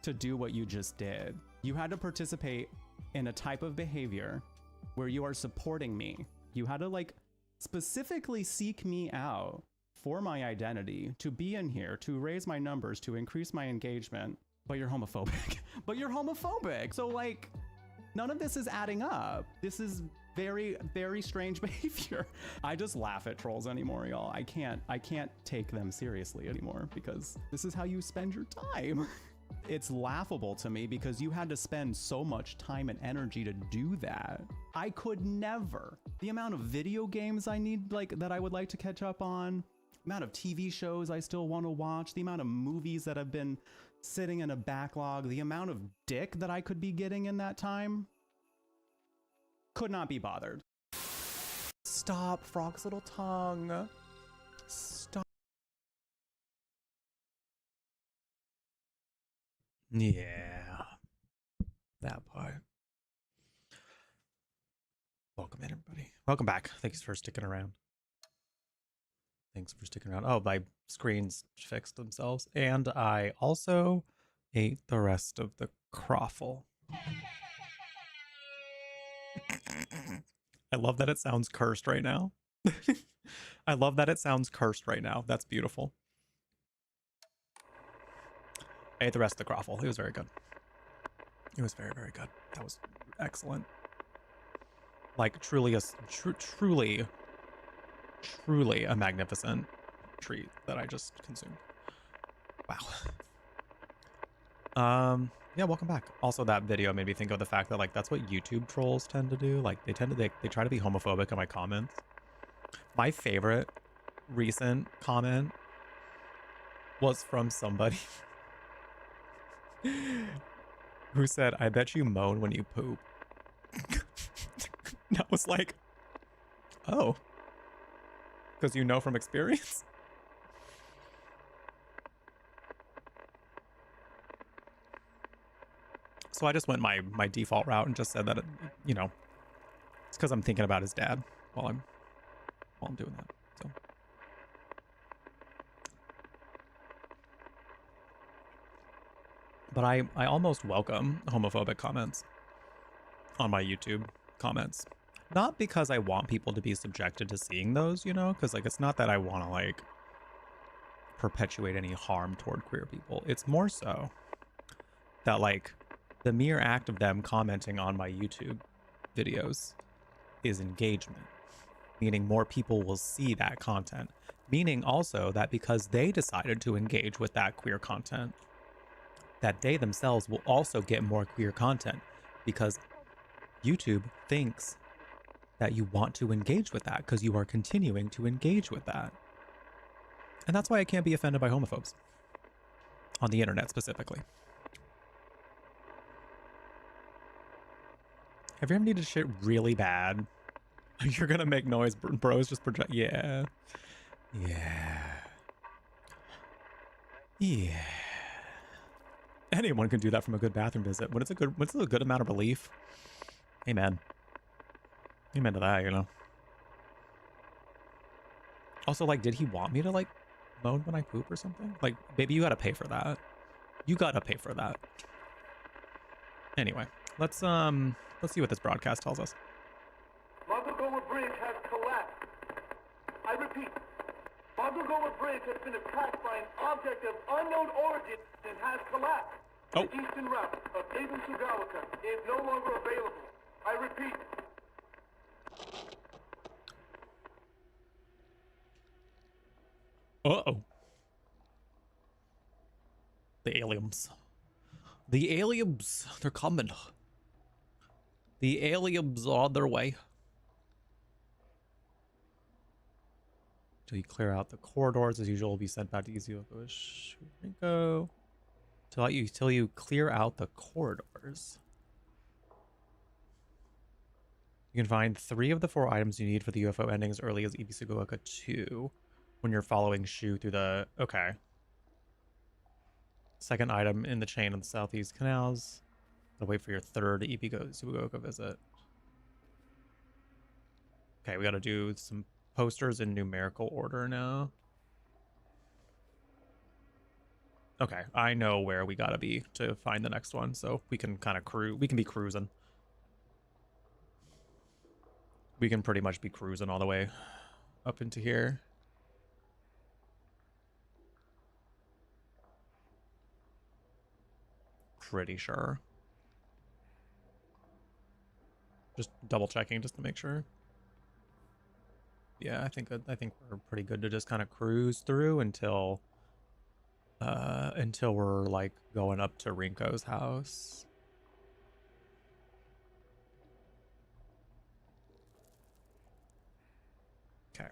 to do what you just did. You had to participate in a type of behavior where you are supporting me. You had to, like, specifically seek me out for my identity, to be in here, to raise my numbers, to increase my engagement, but you're homophobic. But you're homophobic. So like, none of this is adding up. This is very, very strange behavior. I just laugh at trolls anymore, y'all. I can't take them seriously anymore because this is how you spend your time. It's laughable to me because you had to spend so much time and energy to do that. I could never. The amount of video games I need, like, that I would like to catch up on, the amount of TV shows I still want to watch, the amount of movies that have been sitting in a backlog, the amount of dick that I could be getting in that time, could not be bothered. Stop, Frog's little tongue. Stop. Yeah, that part. Welcome in, everybody. Welcome back. Thanks for sticking around. Thanks for sticking around. Oh, my screens fixed themselves. And I also ate the rest of the croffle. I love that it sounds cursed right now. I love that it sounds cursed right now. That's beautiful. I ate the rest of the croffle. It was very good. It was very, very good. That was excellent. Like truly a magnificent treat that I just consumed. Wow. Yeah, welcome back. Also, that video made me think of the fact that like that's what YouTube trolls tend to do. Like they try to be homophobic in my comments. My favorite recent comment was from somebody who said, "I bet you moan when you poop." And I was like, oh, because you know from experience? So I just went my default route and just said that, you know, it's because I'm thinking about his dad while I'm doing that. So. But I almost welcome homophobic comments on my YouTube comments. Not because I want people to be subjected to seeing those, you know, because like it's not that I want to like perpetuate any harm toward queer people. It's more so that like the mere act of them commenting on my YouTube videos is engagement, meaning more people will see that content, meaning also that because they decided to engage with that queer content, that they themselves will also get more queer content because YouTube thinks that you want to engage with that because you are continuing to engage with that. And that's why I can't be offended by homophobes on the internet specifically. Have you ever needed shit really bad? You're gonna make noise, bros. Just project. Yeah. Yeah. Yeah. Anyone can do that from a good bathroom visit. When it's a good amount of relief. Amen. Amen to that, you know. Also, like, did he want me to like moan when I poop or something? Like, baby, you gotta pay for that. You gotta pay for that. Anyway, let's see what this broadcast tells us. Montgomery Bridge has collapsed. I repeat, Montgomery Bridge has been attacked by an object of unknown origin and has collapsed. Oh. The eastern route of Aiden Sugawaka is no longer available. I repeat. Uh-oh. The aliens. The aliens. They're coming. The aliens are on their way. Till you clear out the corridors, as usual, will be sent back to Easy Bush. Go. Till you clear out the corridors. You can find 3 of the 4 items you need for the UFO ending as early as Ibisugaoka 2 when you're following Shu through the... Okay. Second item in the chain of the southeast canals. Gotta wait for your 3rd Ibisugaoka visit. Okay, we gotta do some posters in numerical order now. Okay, I know where we gotta be to find the next one, so we can kind of we can be cruising. We can pretty much be cruising all the way up into here. pretty sure. Just double checking just to make sure. Yeah, I think we're pretty good to just kind of cruise through until we're like going up to Rinko's house. Okay.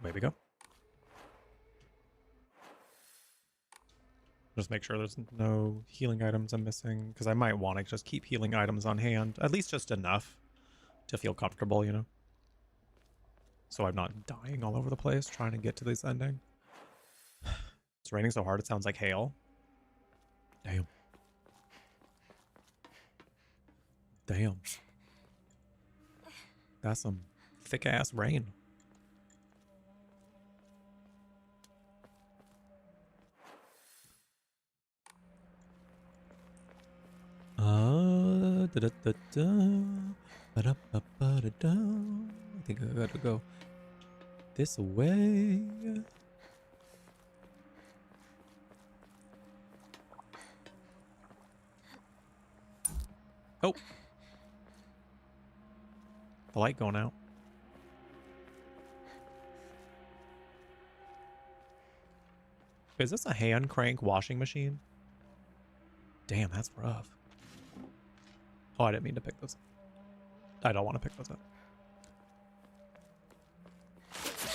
Away we go. Just make sure there's no healing items I'm missing, because I might want to just keep healing items on hand, at least just enough to feel comfortable, you know? So I'm not dying all over the place trying to get to this ending. It's raining so hard it sounds like hail. Damn. Damn. That's some thick ass rain. I think I gotta go this way. Oh. The light going out. Is this a hand crank washing machine? Damn, that's rough. Oh, I didn't mean to pick those. I don't want to pick those up.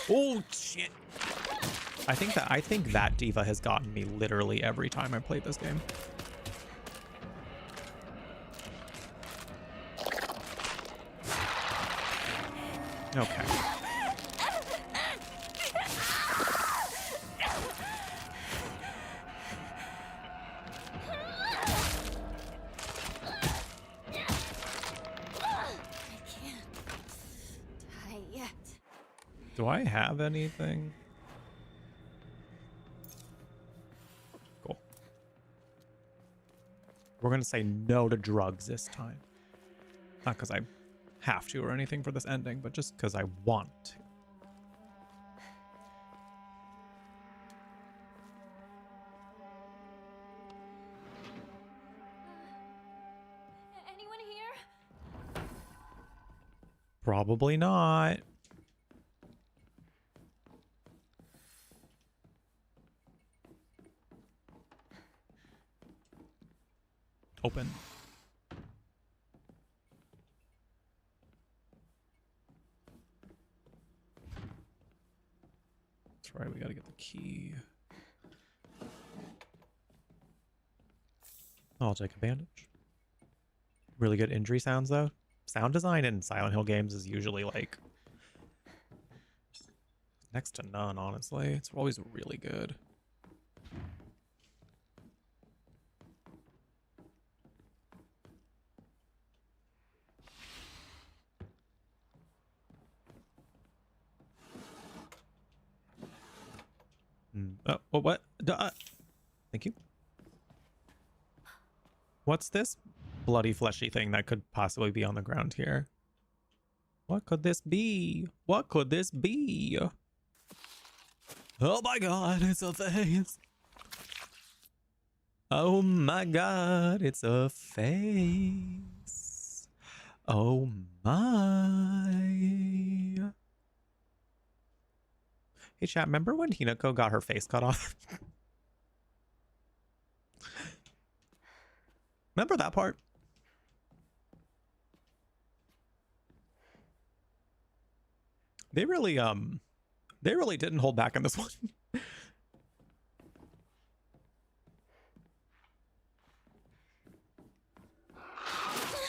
Oh shit. I think that diva has gotten me literally every time I played this game. Okay. Do I have anything? Cool. We're gonna say no to drugs this time. Not because I have to or anything for this ending, but just because I want to. Anyone here? Probably not. Open. That's right, we gotta get the key. I'll take a bandage. Really good injury sounds though. Sound design in Silent Hill games is usually like next to none, honestly. It's always really good. Oh, what? Thank you. What's this bloody fleshy thing that could possibly be on the ground here? What could this be? What could this be? Oh my god, it's a face. Oh my god, it's a face. Oh my. Hey chat, remember when Hinako got her face cut off? Remember that part? They really didn't hold back on this one.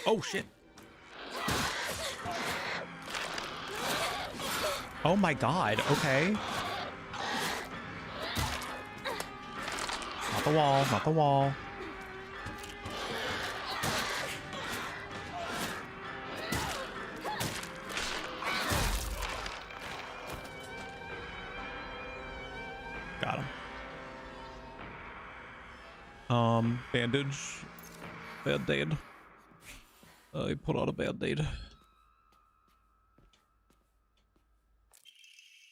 Oh shit. Oh my god, okay. Not the wall, not the wall. Got him. Bandage. Band-aid. I put on a band-aid.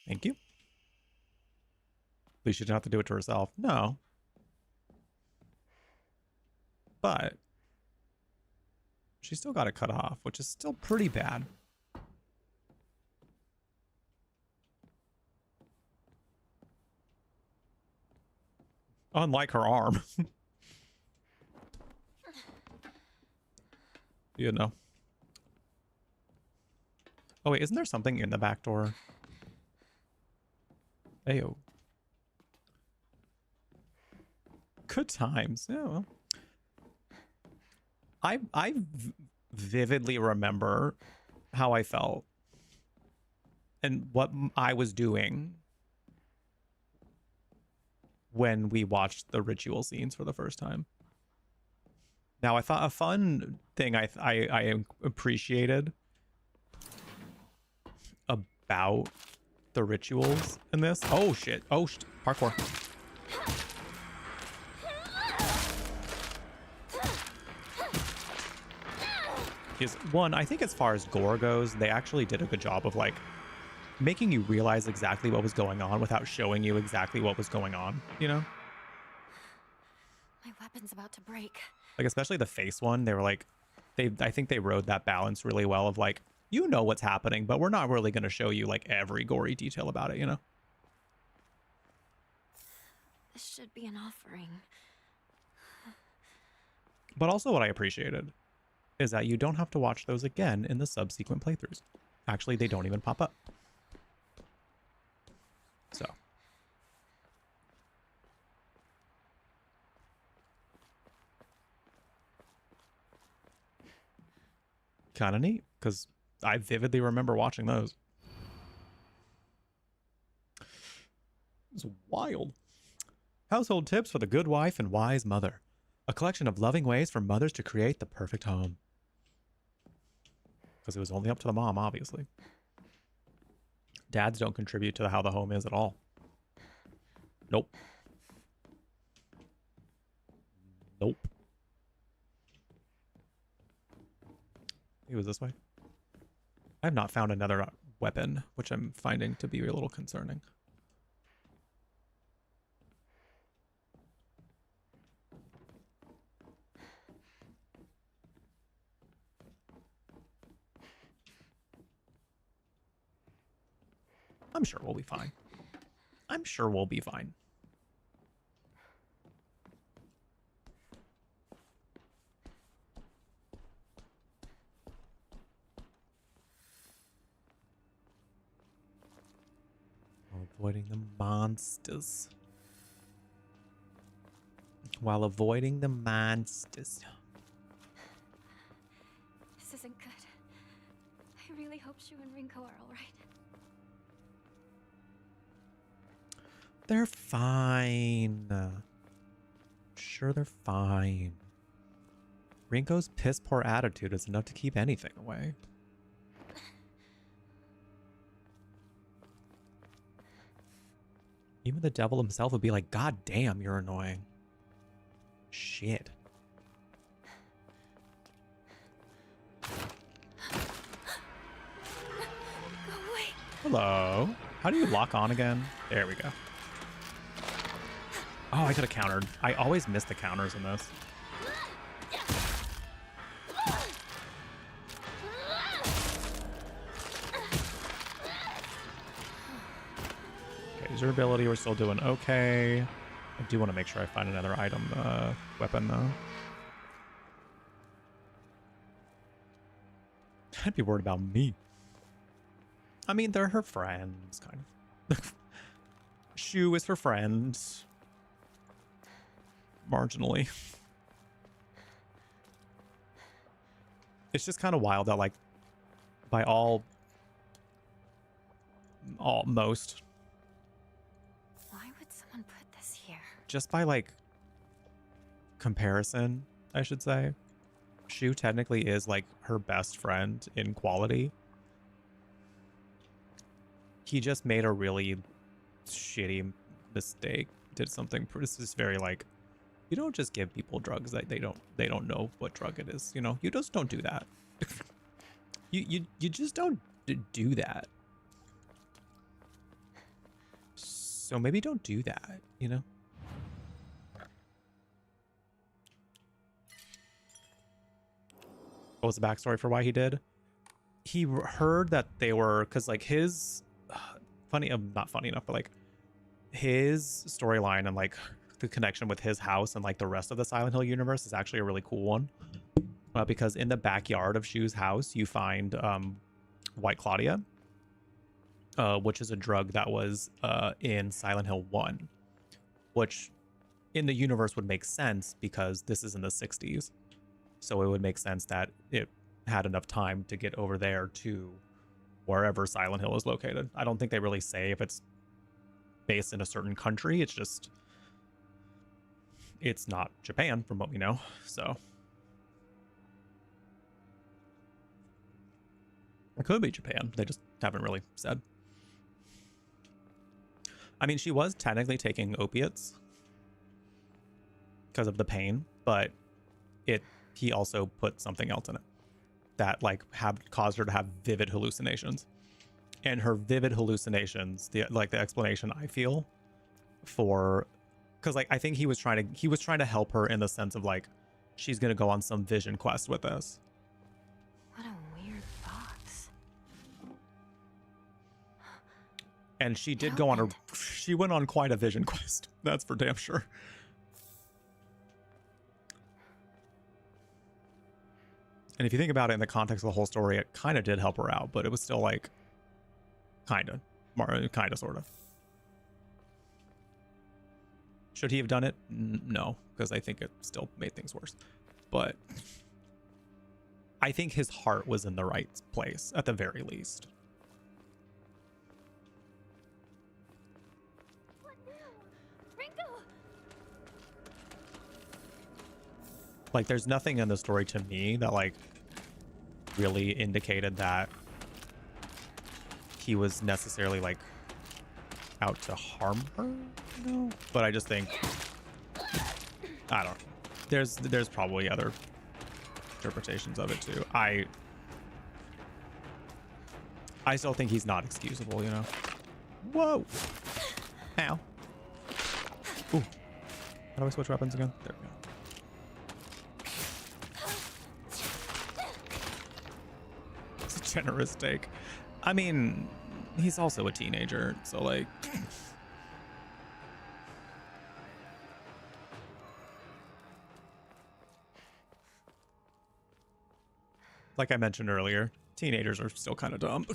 Thank you. At least she didn't have to do it to herself. No. But she still got it cut off, which is still pretty bad. Unlike her arm. You know. Oh wait, isn't there something in the back door? Ayo. Good times. Yeah, well. I vividly remember how I felt and what I was doing when we watched the ritual scenes for the first time. Now, I thought a fun thing I appreciated about the rituals in this. Oh shit! Oh shit! Parkour. Is one, I think as far as gore goes, they actually did a good job of like making you realize exactly what was going on without showing you exactly what was going on, you know? My weapon's about to break. Like especially the face one, they were like, I think they rode that balance really well of like, you know what's happening, but we're not really going to show you like every gory detail about it, you know? This should be an offering. But also what I appreciated is that you don't have to watch those again in the subsequent playthroughs. Actually, they don't even pop up. So. Kind of neat, because I vividly remember watching those. It's wild. Household tips for the good wife and wise mother. A collection of loving ways for mothers to create the perfect home. Because it was only up to the mom, obviously. Dads don't contribute to how the home is at all. Nope. Nope. It was this way. I have not found another weapon, which I'm finding to be a little concerning. I'm sure we'll be fine. I'm sure we'll be fine. Avoiding the monsters. While avoiding the monsters. This isn't good. I really hope Shu and Rinko are all right. They're fine. Sure, they're fine. Rinko's piss poor attitude is enough to keep anything away. Even the devil himself would be like, God damn, you're annoying. Shit. Go away. Hello. How do you lock on again? There we go. Oh, I could have countered. I always miss the counters in this. Okay, durability, we're still doing okay. I do want to make sure I find another item, weapon though. I'd be worried about me. I mean, they're her friends, kind of. Shu is her friend. Marginally. It's just kind of wild that, like, by most. Why would someone put this here? Just by, like, comparison, I should say. Shu technically is, like, her best friend in quality. He just made a really shitty mistake. Did something. This is very, like, you don't just give people drugs that they don't know what drug it is. You know, you just don't do that. you just don't do that. So maybe don't do that, you know? What was the backstory for why he did? He heard that they were, because like his not funny enough, but like his storyline and like the connection with his house and like the rest of the Silent Hill universe is actually a really cool one. Because in the backyard of Shu's house, you find White Claudia, which is a drug that was in Silent Hill 1, which in the universe would make sense because this is in the 60s. So it would make sense that it had enough time to get over there to wherever Silent Hill is located. I don't think they really say if it's based in a certain country. It's just, it's not Japan from what we know. So it could be Japan. They just haven't really said. I mean, she was technically taking opiates because of the pain, but he also put something else in it that like caused her to have vivid hallucinations. And her vivid hallucinations, the explanation I feel for, because like I think he was trying to help her in the sense of like she's gonna go on some vision quest with this. What a weird box. And she did go on she went on quite a vision quest. That's for damn sure. And if you think about it in the context of the whole story, it kind of did help her out, but it was still like kind of, sort of. Should he have done it? No, because I think it still made things worse. But I think his heart was in the right place at the very least. What now? Ringo! Like, there's nothing in the story to me that like really indicated that he was necessarily like out to harm her, you know? But I just think, I don't know. There's probably other interpretations of it too. I still think he's not excusable, you know? Whoa! Ow. Ooh. How do I switch weapons again? There we go. Generous take. I mean, he's also a teenager, so like like I mentioned earlier, teenagers are still kind of dumb.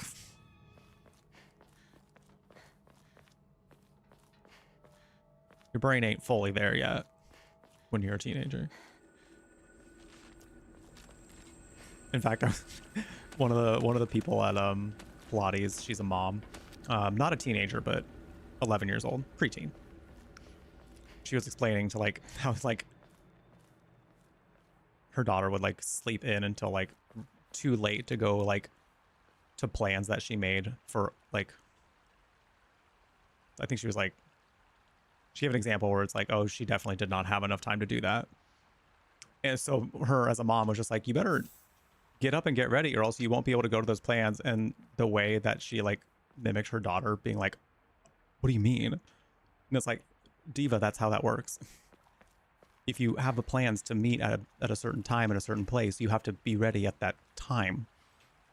Your brain ain't fully there yet when you're a teenager. In fact, one of the people at Pilates, she's a mom, not a teenager, but 11 years old, preteen. She was explaining to like how it's like her daughter would like sleep in until like too late to go like to plans that she made for like, I think she was like, she gave an example where it's like, oh, she definitely did not have enough time to do that. And so her as a mom was just like, you better get up and get ready or else you won't be able to go to those plans. And the way that she like mimicked her daughter being like, what do you mean? And it's like, Diva, that's how that works. If you have the plans to meet at a certain time in a certain place, you have to be ready at that time,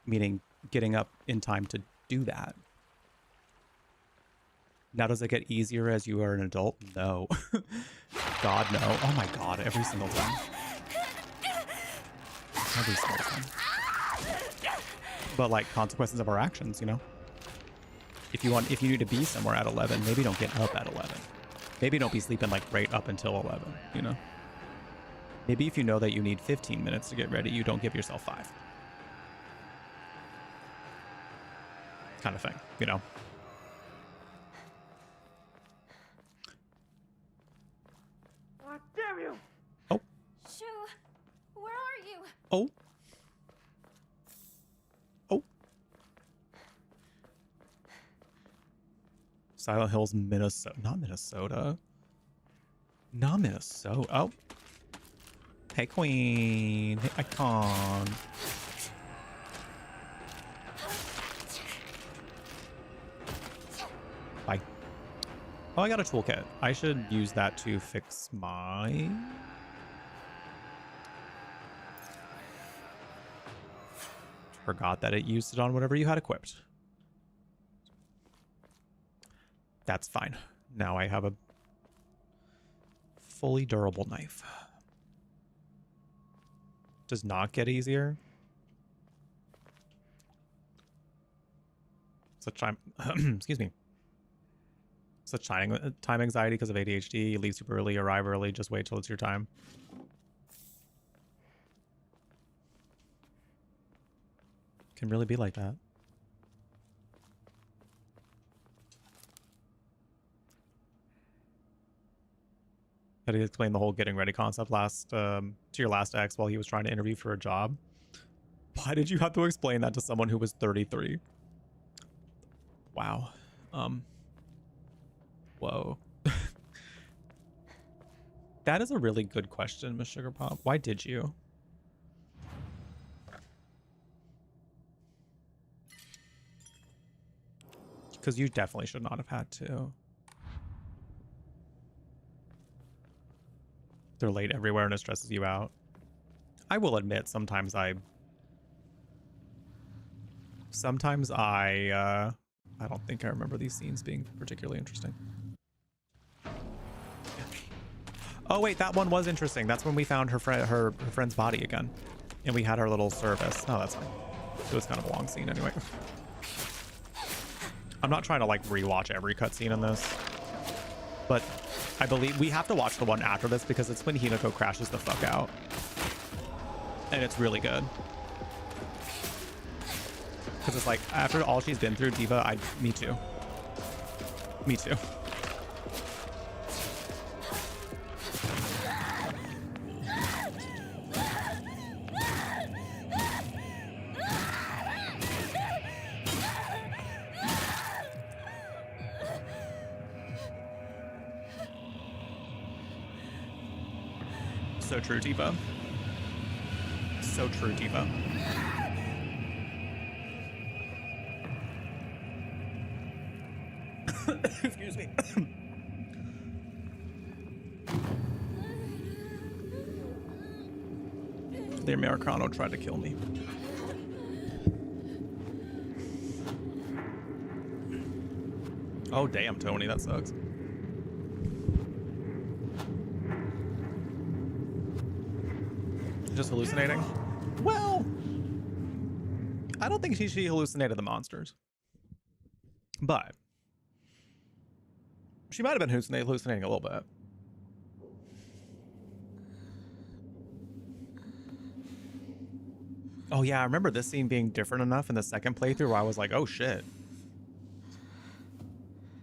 meaning getting up in time to do that. Now, does it get easier as you are an adult? No. God, no. Oh my God, every single time. Every single time. But like consequences of our actions, you know? If you need to be somewhere at 11, maybe don't get up at 11. Maybe don't be sleeping like right up until 11, you know? Maybe if you know that you need 15 minutes to get ready, you don't give yourself 5. Kind of thing, you know? God damn you! Oh. Shu, where are you? Oh. Oh. Silent Hills, Minnesota. Not Minnesota. Not Minnesota. Oh. Hey, Queen. Hey, Icon. Bye. Oh, I got a toolkit. I should use that to fix my... Forgot that it used it on whatever you had equipped. That's fine. Now I have a fully durable knife. Does not get easier. Such time, excuse me. Such time anxiety because of ADHD. You leave super early, arrive early, just wait till it's your time. Can really be like that. Had to explain the whole getting ready concept to your last ex while he was trying to interview for a job. Why did you have to explain that to someone who was 33? Wow. Whoa. That is a really good question, Miss Sugar Pop. Why did you? Because you definitely should not have had to. They're late everywhere and it stresses you out. I will admit, sometimes I don't think I remember these scenes being particularly interesting. Oh wait, that one was interesting. That's when we found her friend's body again, and we had our little service. Oh, that's fine. It was kind of a long scene anyway. I'm not trying to like rewatch every cutscene in this, but I believe we have to watch the one after this because it's when Hinako crashes the fuck out, and it's really good. Because it's like, after all she's been through, Diva, me too. Me too. So true, Diva. So true, Diva. Excuse me. The Americano tried to kill me. Oh, damn, Tony, that sucks. Just hallucinating? Well, I don't think she hallucinated the monsters. But she might have been hallucinating a little bit. Oh yeah, I remember this scene being different enough in the second playthrough where I was like, oh shit.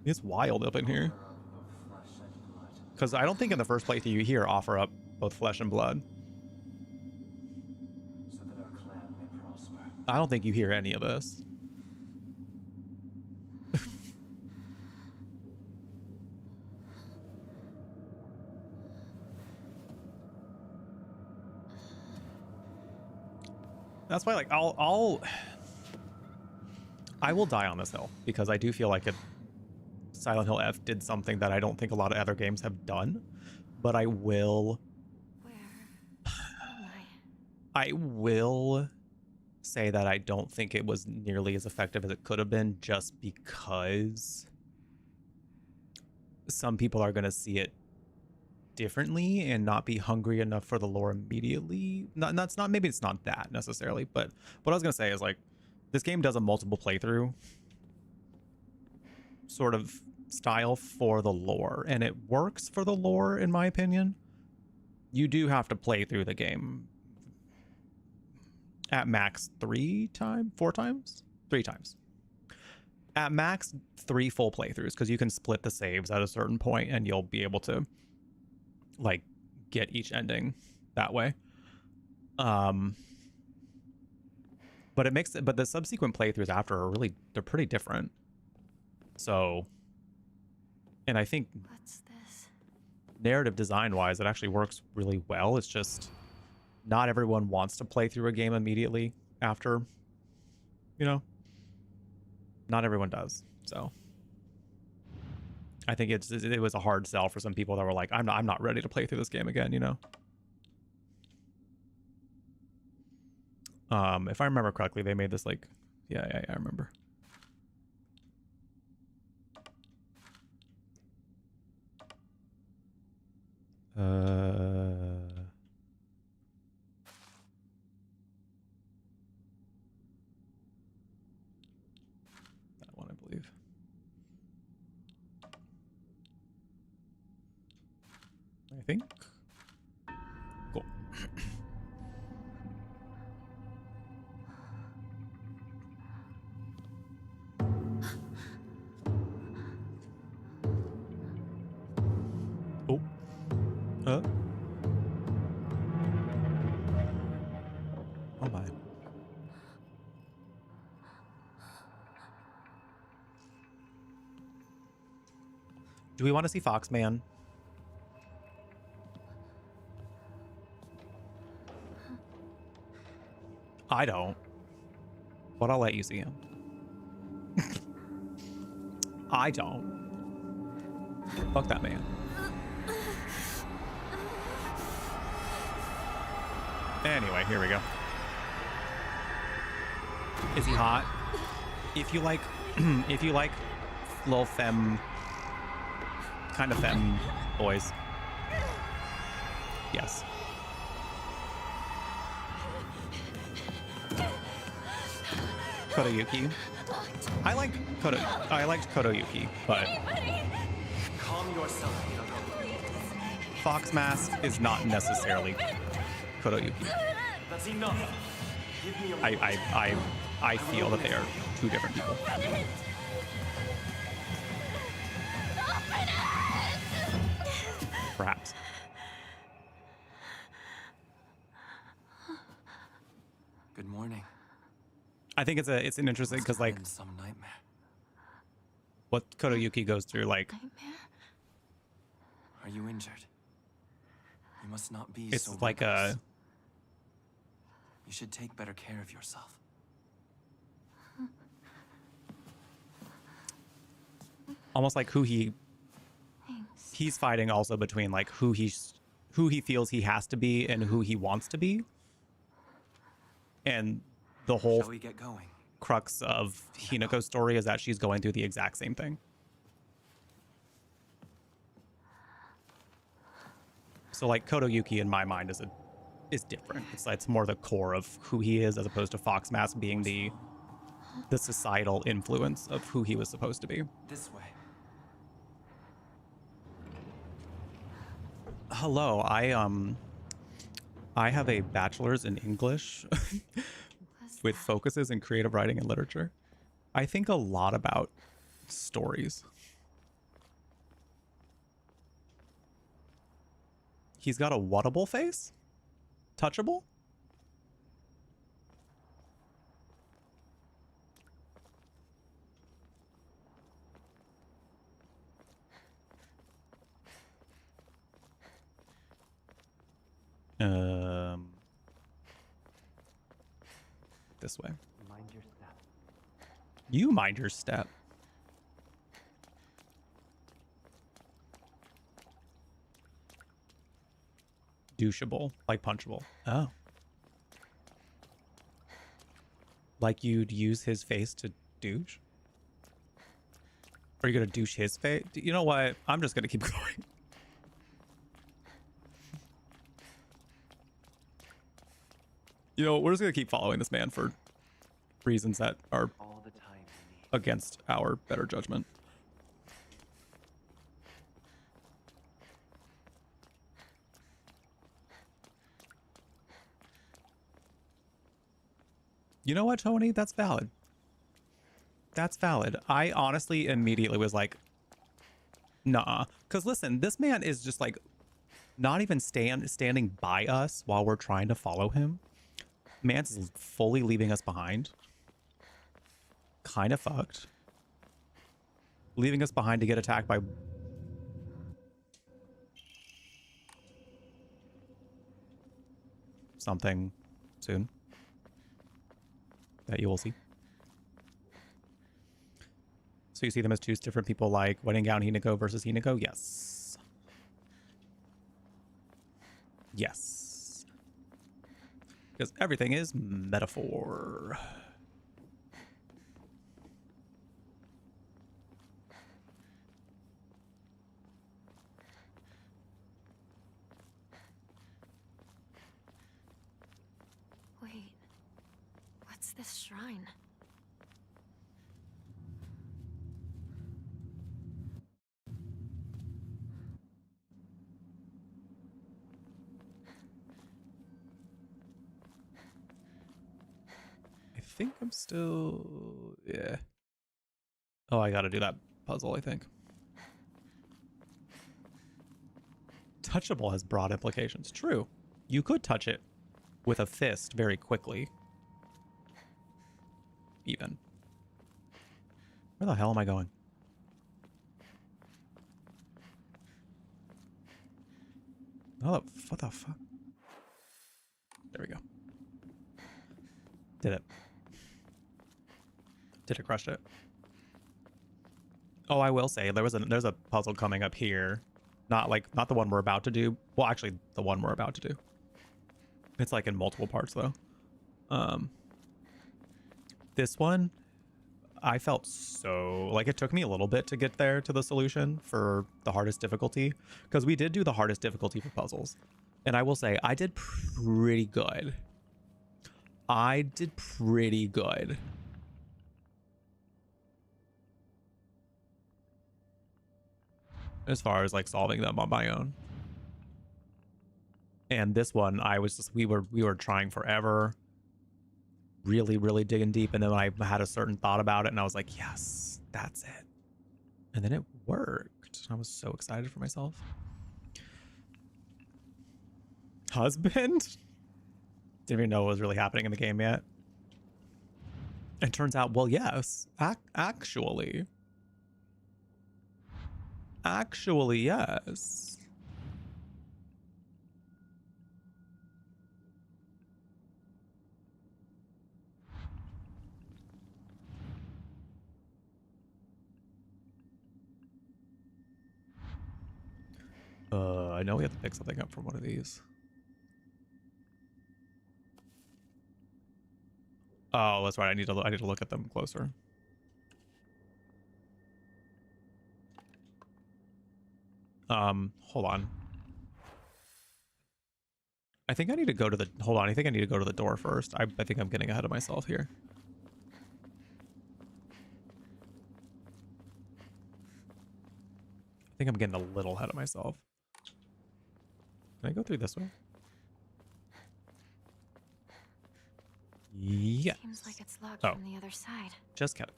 It's wild up in here. Because I don't think in the first playthrough you hear offer up both flesh and blood. So that our clan may prosper. I don't think you hear any of this. That's why, like, I will die on this hill because I do feel like Silent Hill F did something that I don't think a lot of other games have done, but I will. I will say that I don't think it was nearly as effective as it could have been, just because some people are going to see it differently and not be hungry enough for the lore immediately. Maybe it's not that necessarily, but what I was gonna say is, like, this game does a multiple playthrough sort of style for the lore, and it works for the lore in my opinion. You do have to play through the game at max 3 times, 4 times, 3 times. At max 3 full playthroughs, because you can split the saves at a certain point and you'll be able to like get each ending that way. But the subsequent playthroughs after are they're pretty different. So, and I think what's this? Narrative design wise, it actually works really well. It's just not everyone wants to play through a game immediately after, you know, not everyone does. So I think it was a hard sell for some people that were like, I'm not ready to play through this game again, you know. If I remember correctly, they made this like, yeah, I remember. That one, I believe. I think. Cool. Oh. Oh my. Do we want to see Foxman? I don't. But I'll let you see him. I don't. Fuck that man. Anyway, here we go. Is he hot? If you like, if you like little femme, kind of femme boys, yes. Kotoyuki. I liked Kotoyuki, but Calm yourself. Fox Mask is not necessarily Kotoyuki. That's enough. Give me a I feel that they are two different people. Perhaps. Good morning. I think it's an interesting because like Some nightmare. what Kotoyuki goes through, like Are you injured? You must not be it's so like reckless. You should take better care of yourself. almost like who he's fighting also between like who he feels he has to be and who he wants to be, and the whole Shall we get going? crux of Hinako's story is that she's going through the exact same thing. So like Kotoyuki in my mind is different. It's more the core of who he is as opposed to Fox Mask being the societal influence of who he was supposed to be. This way. Hello, I have a bachelor's in English with focuses in creative writing and literature. I think a lot about stories. He's got a whatable face? Touchable? This way. Mind your step. You mind your step. Douchable, like punchable. Oh. Like you'd use his face to douche? Are you gonna douche his face? You know what? I'm just gonna keep going. You know, we're just gonna keep following this man for reasons that are All the time you need. against our better judgment. You know what, Tony? That's valid. That's valid. I honestly immediately was like, nah. Because listen, this man is just like not even standing by us while we're trying to follow him. Man's fully leaving us behind. Kind of fucked. Leaving us behind to get attacked by... something soon. That you will see. So you see them as two different people, like Wedding Gown Hinako versus Hinako? Yes. Yes. Because everything is metaphor. Wait, what's this shrine? I think I'm still... Yeah. Oh, I gotta do that puzzle, I think. Touchable has broad implications. True. You could touch it with a fist very quickly. Even. Where the hell am I going? Oh, what the fuck? There we go. Did it. Did it crush it? Oh, I will say there's a puzzle coming up here. Not the one we're about to do. Well, actually the one we're about to do. It's like in multiple parts though. This one I felt so like it took me a little bit to get there to the solution for the hardest difficulty, because we did do the hardest difficulty for puzzles. And I will say I did pretty good. I did pretty good. As far as like solving them on my own. And this one I was just we were trying forever. Really digging deep, and then I had a certain thought about it and I was like, yes, that's it. And then it worked. I was so excited for myself. Husband? Didn't even know what was really happening in the game yet. It turns out, well, yes, actually, yes. I know we have to pick something up from one of these. Oh, that's right. I need to look at them closer. Hold on. I think I need to go to the hold on. I think I need to go to the door first. I think I'm getting ahead of myself here. I think I'm getting a little ahead of myself. Can I go through this way? Yeah. Seems like it's locked Oh. from the other side. Just kidding.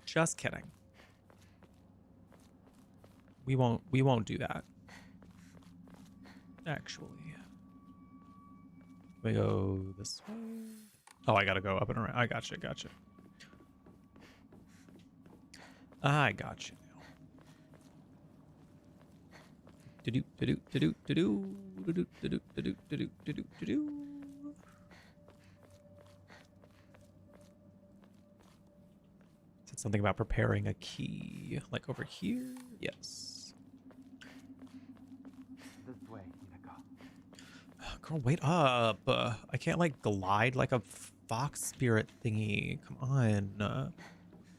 Just kidding. We won't do that. Actually. We go this way. Oh, I gotta go up and around. I gotcha. I got you. Said something about preparing a key, like over here. Yes. This way, Hinako. Girl, wait up. I can't like glide like a fox spirit thingy. Come on.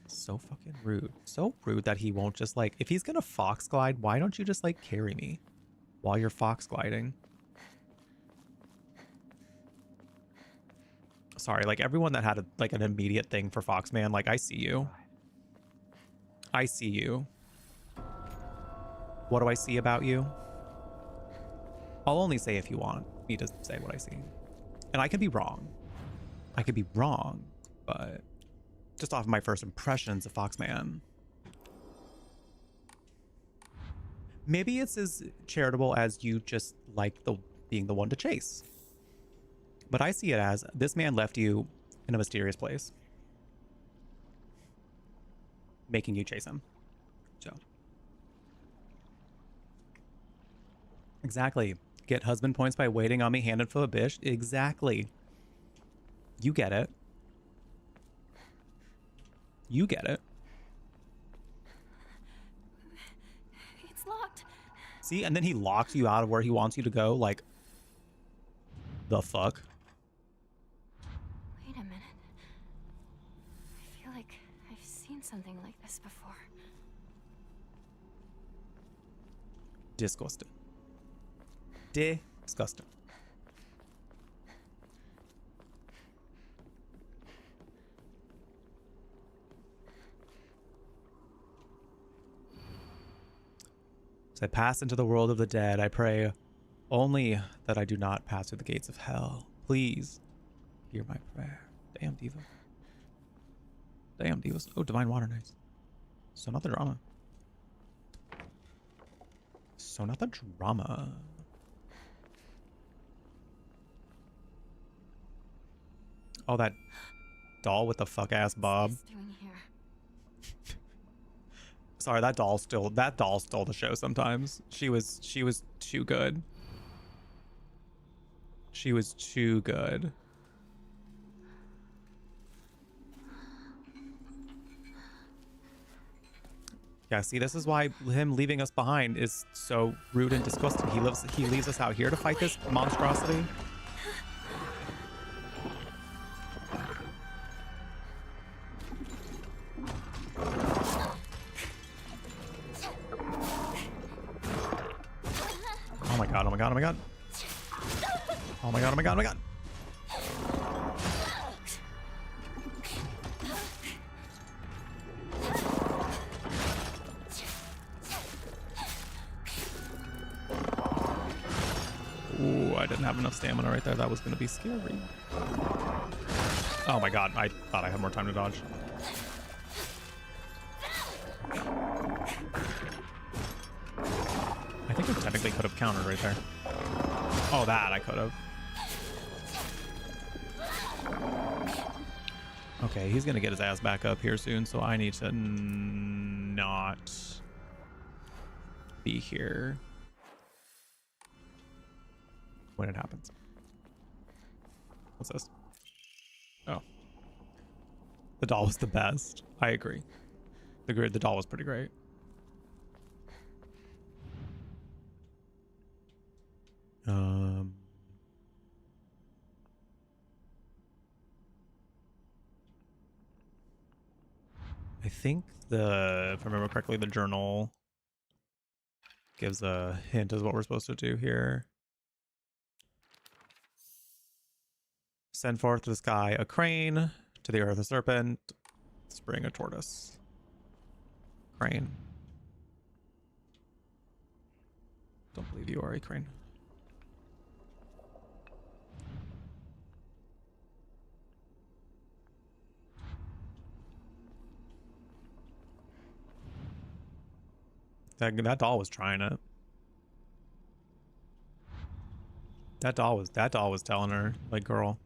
So fucking rude. So rude that he won't just like, if he's gonna fox glide, why don't you just like carry me while you're fox gliding? Sorry, like everyone that had like an immediate thing for Foxman, like I see you. I see you. What do I see about you? I'll only say if you want me to say what I see. And I could be wrong. I could be wrong, but just off of my first impressions of Foxman. Maybe it's as charitable as you just like being the one to chase. But I see it as this man left you in a mysterious place, making you chase him. So exactly. Get husband points by waiting on me hand and foot, bitch. Exactly. You get it. You get it. See, and then he locks you out of where he wants you to go. Like, the fuck? Wait a minute. I feel like I've seen something like this before. Disgusting. Disgusting. As I pass into the world of the dead, I pray only that I do not pass through the gates of hell. Please hear my prayer. Damn, Diva. Damn, Divas. Oh, divine water, nice. So not the drama. So not the drama. Oh, that doll with the fuck ass bob. What's this doing here? Sorry, that doll stole the show sometimes. She was too good. She was too good. Yeah, see, this is why him leaving us behind is so rude and disgusting. He leaves us out here to fight this monstrosity. Oh my god, oh my god, oh my god. Oh my god, oh my god, oh my god. Ooh, I didn't have enough stamina right there. That was going to be scary. Oh my god, I thought I had more time to dodge. I think I technically could have countered right there. Oh, that I could have. Okay, he's going to get his ass back up here soon, so I need to not be here when it happens. What's this? Oh. The doll was the best. I agree. The doll was pretty great. I think if I remember correctly, the journal gives a hint as what we're supposed to do here. Send forth to the sky a crane, to the earth a serpent, spring a tortoise. Crane. Don't believe you are a crane. That doll was trying it. That doll was telling her, like, girl.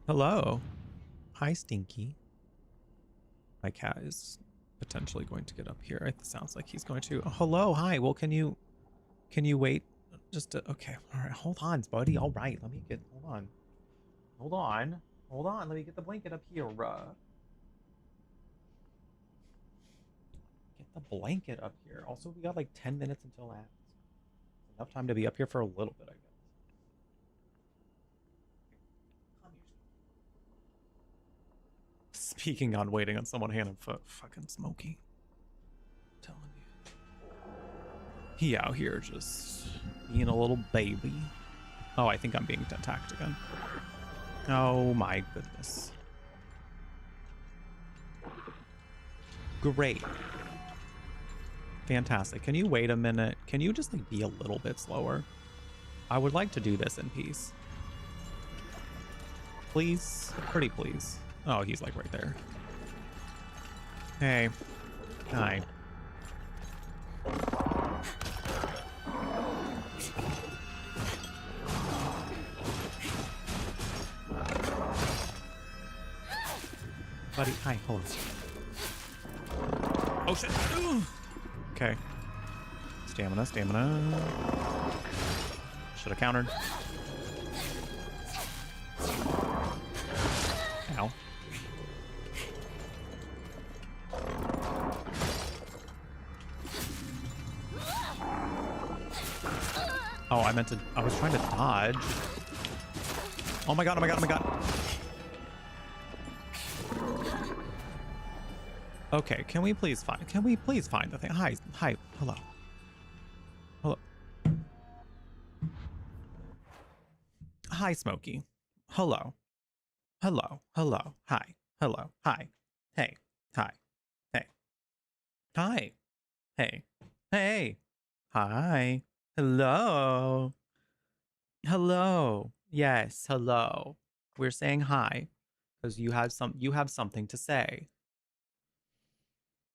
Hello. Hi, Stinky. My cat is potentially going to get up here. It sounds like he's going to. Oh, hello. Hi. Well, can you wait just okay. All right. Hold on, buddy. All right. Let me get, hold on. Let me get the blanket up here. Get the blanket up here. Also, we got like 10 minutes until that. Enough time to be up here for a little bit, I guess. Speaking on waiting on someone hand and foot, fucking Smokey. I'm telling you. He out here just being a little baby. Oh, I think I'm being attacked again. Oh my goodness. Great. Fantastic. Can you wait a minute? Can you just like be a little bit slower? I would like to do this in peace. Please? Pretty please. Oh, he's like right there. Hey. Hi. Buddy, hi, hold on. Oh shit. Okay. Stamina. Should have countered. Ow. Oh, I meant to. I was trying to dodge. Oh my god, oh my god, oh my god. Okay, can we please find the thing? Hi, hello. Hello. Hi, Smokey. Hello. Hello. Hi. Hello. Hi. Hey. Hi. Hey. Hi. Hey. Hey. Hi. Hello. Hello. Yes, hello. We're saying hi because you have something to say.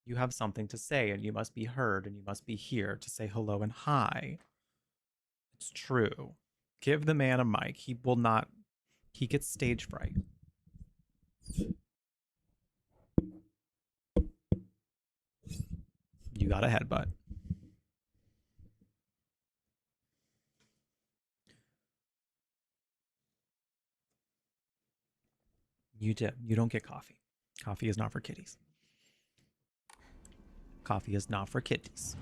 You have something to say and you must be heard and you must be here to say hello and hi. It's true. Give the man a mic. He will not. He gets stage fright. You got a headbutt. You did. You don't get coffee. Coffee is not for kitties. Coffee is not for kitties.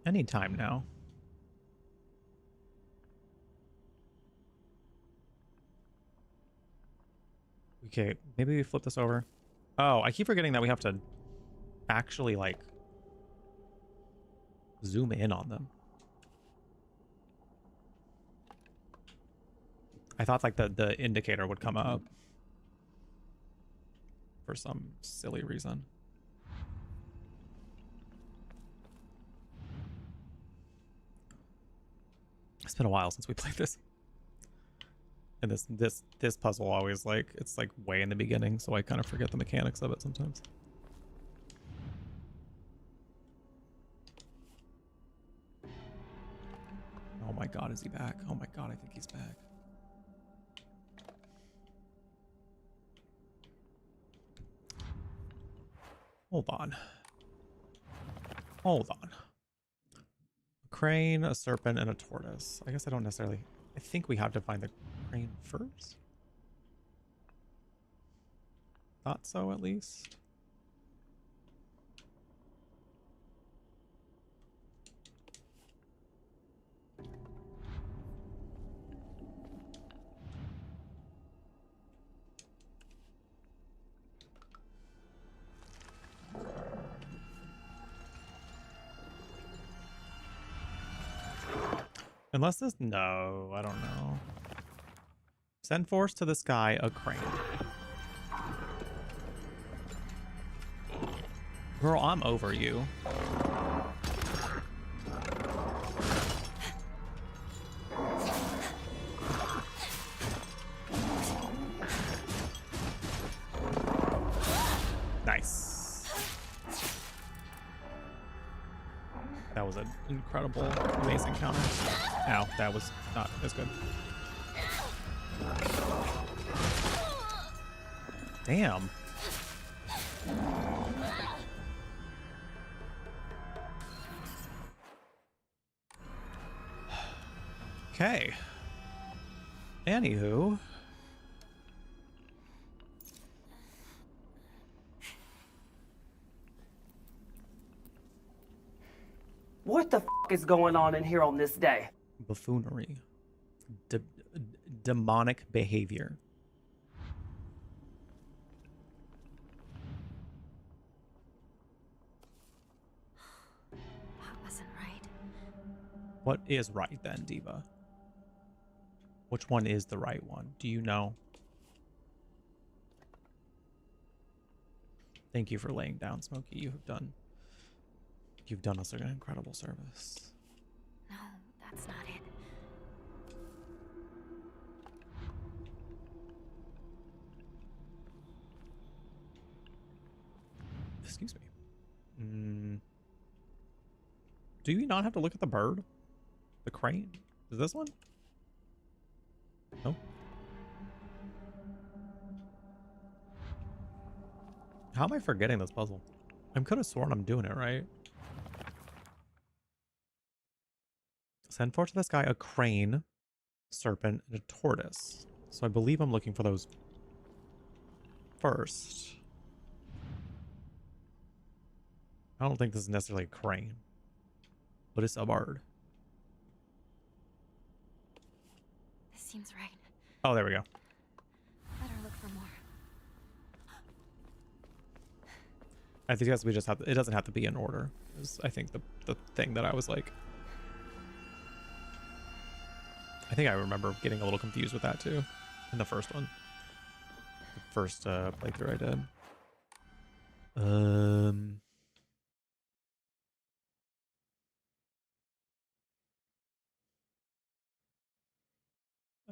Anytime now. Okay, maybe we flip this over. Oh, I keep forgetting that we have to actually, like, zoom in on them. I thought, like, the indicator would come up for some silly reason. It's been a while since we played this. And this puzzle always, like, it's like way in the beginning, so I kind of forget the mechanics of it sometimes. Oh my god, is he back? Oh my god, I think he's back. Hold on. Hold on. A crane, a serpent, and a tortoise. I guess I don't necessarily... I think we have to find the crane first? Thought so, at least. Unless this... No, I don't know. Send force to the sky a crane. Girl, I'm over you. Nice. That was an incredible, amazing counter. Ow, that was not as good. Damn. Okay. Anywho. What the f is going on in here on this day? Buffoonery. Demonic behavior. That wasn't right. What is right then, Diva? Which one is the right one? Do you know? Thank you for laying down, Smokey. You've done us an incredible service. No, that's not it. Excuse me. Do you not have to look at the bird? The crane? Is this one? No. How am I forgetting this puzzle? I could have sworn I'm doing it right. Send forth to the sky a crane, serpent, and a tortoise. So I believe I'm looking for those first. I don't think this is necessarily a crane, but it's a bird. This seems right. Oh, there we go. Better look for more. I think we just have to, it doesn't have to be in order. Is I think the thing that I was like, I think I remember getting a little confused with that too in the first one. The first playthrough I did.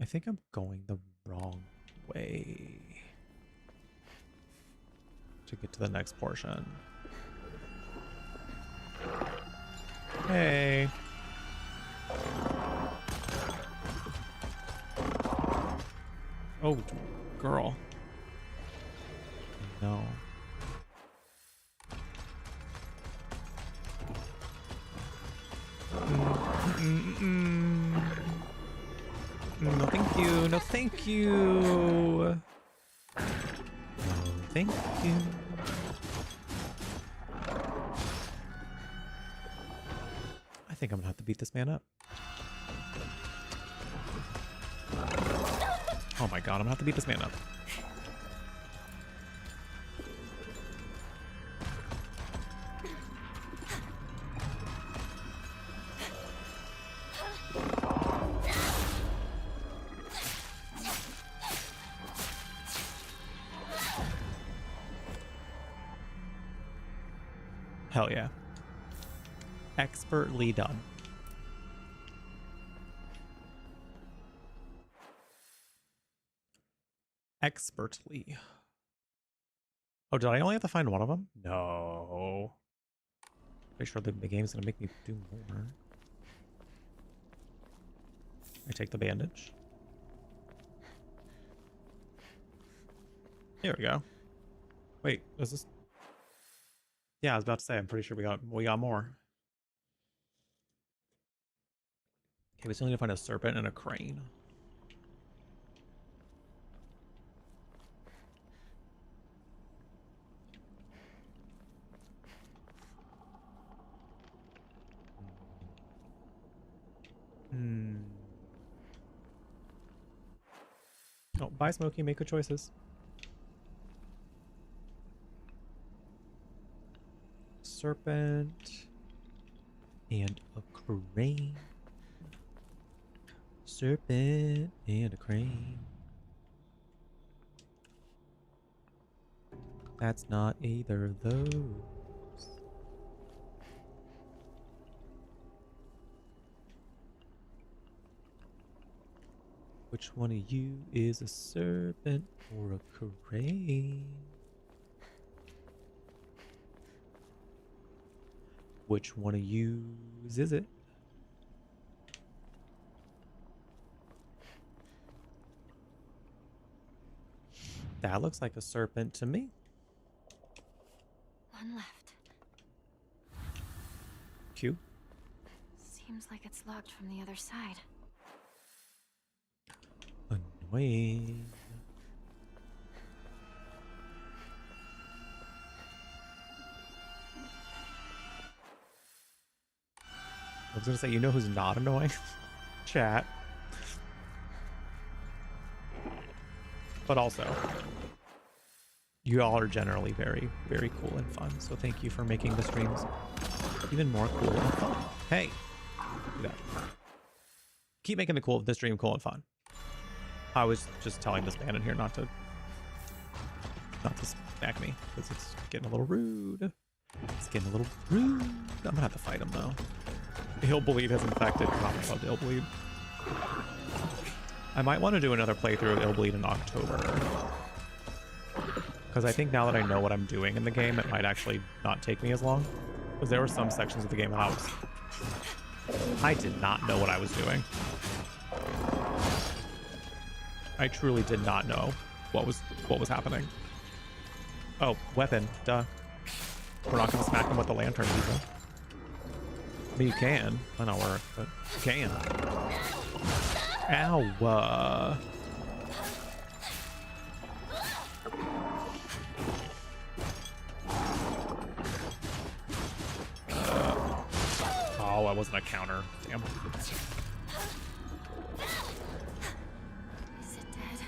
I think I'm going the wrong way to get to the next portion. Hey. Oh, girl. No. No, thank you. No, thank you. No, thank you. I think I'm gonna have to beat this man up. Oh my god, I'm gonna have to beat this man up. Hell yeah. Expertly done. Expertly. Oh, did I only have to find one of them? No. Pretty sure the game's gonna make me do more. I take the bandage. Here we go. Wait, is this? Yeah, I was about to say, I'm pretty sure we got more. Okay, we still need to find a serpent and a crane. Oh, bye, Smokey. Make good choices. Serpent and a crane. Serpent and a crane. That's not either of those. Which one of you is a serpent or a crane? Which one of you is it? That looks like a serpent to me. One left. Q. Seems like it's locked from the other side. Annoying. I was gonna say, you know who's not annoying? Chat. But also, you all are generally very, very cool and fun. So thank you for making the streams even more cool and fun. Hey, do that. Keep making the stream cool and fun. I was just telling this man in here not to smack me because it's getting a little rude. It's getting a little rude. I'm gonna have to fight him though. Hill Bleed has infected. God, I love Hill Bleed. I might want to do another playthrough of Hill Bleed in October. Because I think now that I know what I'm doing in the game, it might actually not take me as long. Because there were some sections of the game that I did not know what I was doing. I truly did not know what was happening. Oh, weapon, duh. We're not gonna smack him with the lantern either. I mean, you can. Might not work, but you can. Ow. I wasn't a counter. Damn. Is it dead?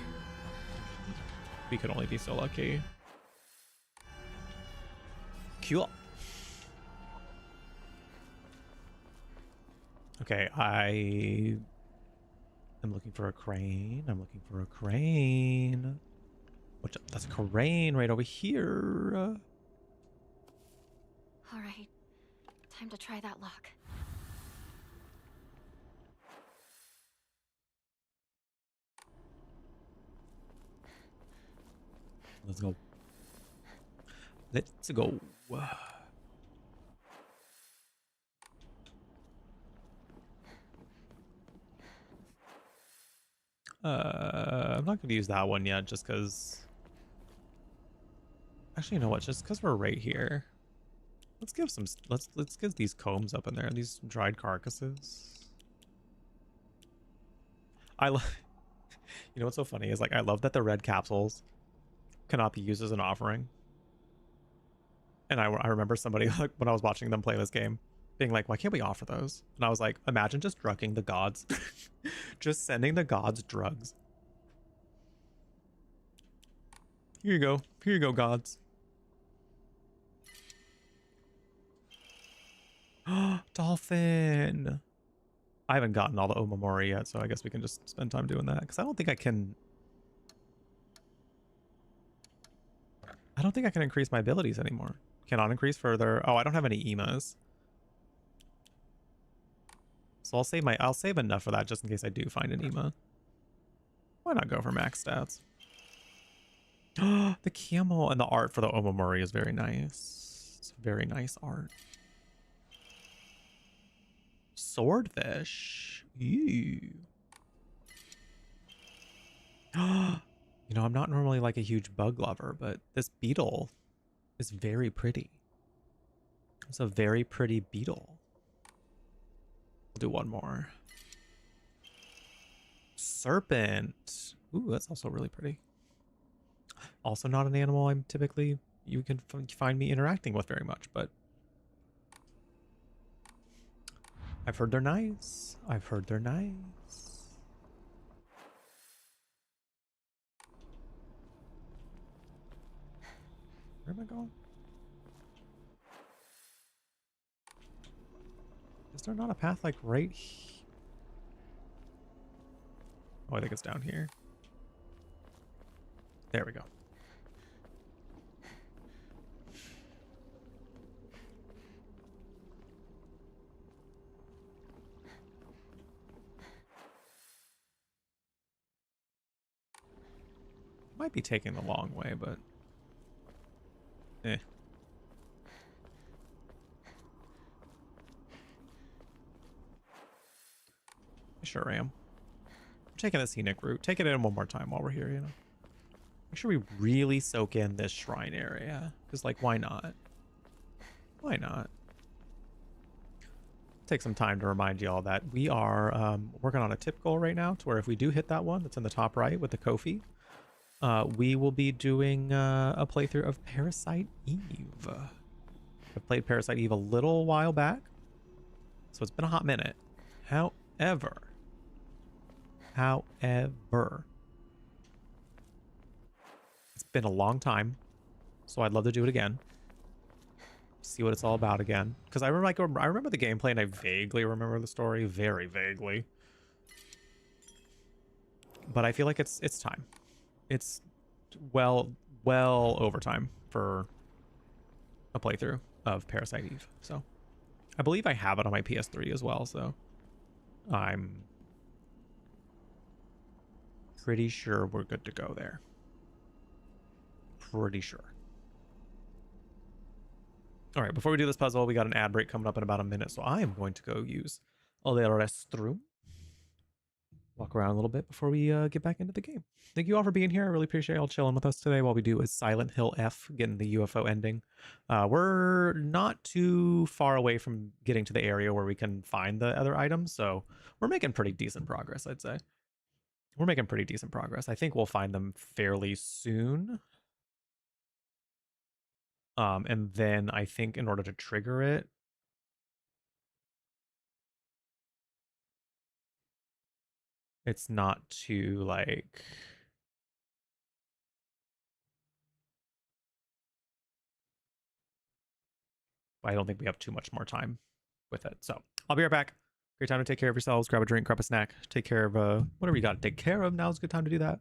We could only be so lucky. Cool. Okay, I am looking for a crane. I'm looking for a crane. That's a crane right over here. All right, time to try that lock. Let's go. Let's go. I'm not gonna use that one yet, just because. Actually, you know what? Just because we're right here, let's give some. Let's get these combs up in there. These dried carcasses. I love. You know what's so funny is like I love that the red capsules cannot be used as an offering. And I remember somebody like when I was watching them play this game being like, why can't we offer those? And I was like, imagine just drugging the gods. Just sending the gods drugs. Here you go. Here you go, gods. Dolphin. I haven't gotten all the Omamori yet, so I guess we can just spend time doing that. Because I don't think I can increase my abilities anymore. Cannot increase further. Oh, I don't have any EMAs. So I'll save enough for that just in case I do find an EMA. Why not go for max stats? The camel and the art for the Omamori is very nice. It's very nice art. Swordfish. Ew. You know, I'm not normally like a huge bug lover, but this beetle is very pretty. It's a very pretty beetle. We'll do one more. Serpent. Ooh, that's also really pretty. Also not an animal I'm typically, you can find me interacting with very much, but I've heard they're nice. I've heard they're nice. Where am I going? Is there not a path like right here? Oh, I think it's down here. There we go. Might be taking the long way, but eh. I sure am. I'm taking the scenic route. Take it in one more time while we're here, you know. Make sure we really soak in this shrine area. Because, like, why not? Why not? Take some time to remind you all that we are working on a tip goal right now to where if we do hit that one that's in the top right with the Kofi, we will be doing a playthrough of Parasite Eve. I've played Parasite Eve a little while back, so it's been a hot minute. However, it's been a long time, so I'd love to do it again. See what it's all about again. Because I remember the gameplay and I vaguely remember the story, very vaguely. But I feel like it's time. It's well over time for a playthrough of Parasite Eve. So I believe I have it on my PS3 as well, so I'm pretty sure we're good to go there. Pretty sure. All right, before we do this puzzle, we got an ad break coming up in about a minute, so I am going to go use a little restroom. Walk around a little bit before we get back into the game. Thank you all for being here. I really appreciate y'all chilling with us today while we do a Silent Hill F, getting the UFO ending. We're not too far away from getting to the area where we can find the other items, so we're making pretty decent progress, I'd say. We're making pretty decent progress. I think we'll find them fairly soon. And then I think in order to trigger it, it's not too like I don't think we have too much more time with it. So I'll be right back. Great time to take care of yourselves. Grab a drink, grab a snack, take care of whatever you got to take care of. Now's a good time to do that.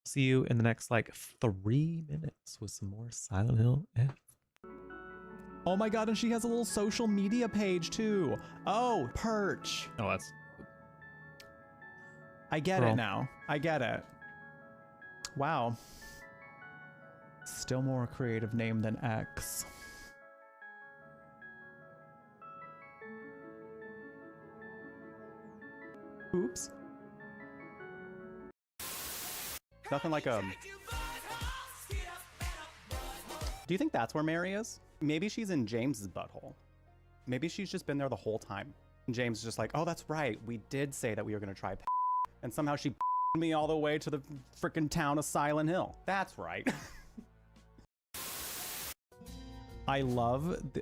See you in the next like 3 minutes with some more Silent Hill F. Oh my god, and she has a little social media page too. Oh, Perch. Oh, that's... I get it now. I get it. Wow. Still more creative name than X. Oops. Nothing like Do you think that's where Mary is? Maybe she's in James's butthole. Maybe she's just been there the whole time. And James is just like, oh, that's right. We did say that we were going to try. And somehow she me all the way to the freaking town of Silent Hill. That's right. I love the...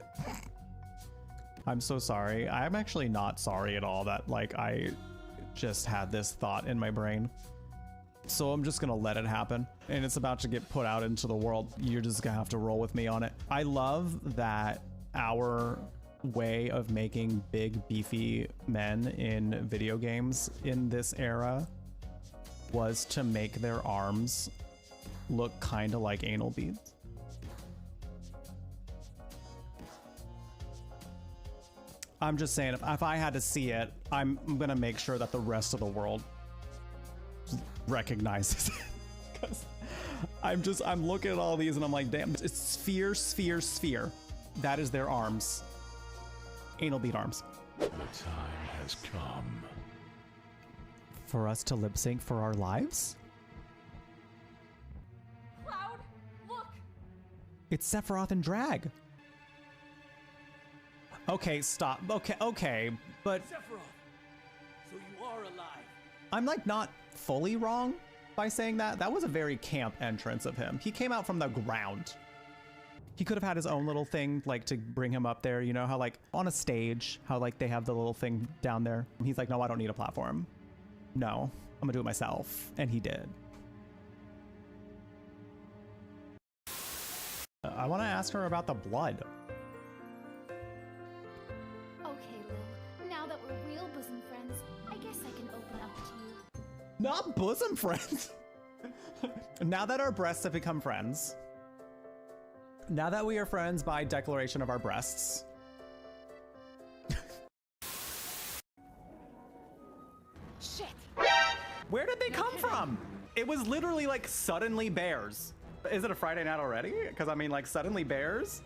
I'm so sorry. I'm actually not sorry at all that like I just had this thought in my brain. So I'm just gonna let it happen. And it's about to get put out into the world. You're just gonna have to roll with me on it. I love that our way of making big beefy men in video games in this era was to make their arms look kind of like anal beads. I'm just saying, if I had to see it, I'm gonna make sure that the rest of the world recognizes it. Because I'm looking at all these and I'm like, damn, it's sphere, sphere, sphere. That is their arms. Anal bead arms. The time has come. For us to lip sync for our lives? Cloud, look! It's Sephiroth and Drag. Okay, stop. Okay, but... Sephiroth, so you are alive. I'm like not fully wrong by saying that. That was a very camp entrance of him. He came out from the ground. He could have had his own little thing like to bring him up there. You know how like on a stage, how like they have the little thing down there. He's like, no, I don't need a platform. No, I'm gonna do it myself. And he did. I want to ask her about the blood. Okay, Lil. Now that we're real bosom friends, I guess I can open up to you. Not bosom friends. Now that our breasts have become friends. Now that we are friends by declaration of our breasts. Shit. Where did they come from? It was literally like suddenly bears. Is it a Friday night already? Because I mean like suddenly bears?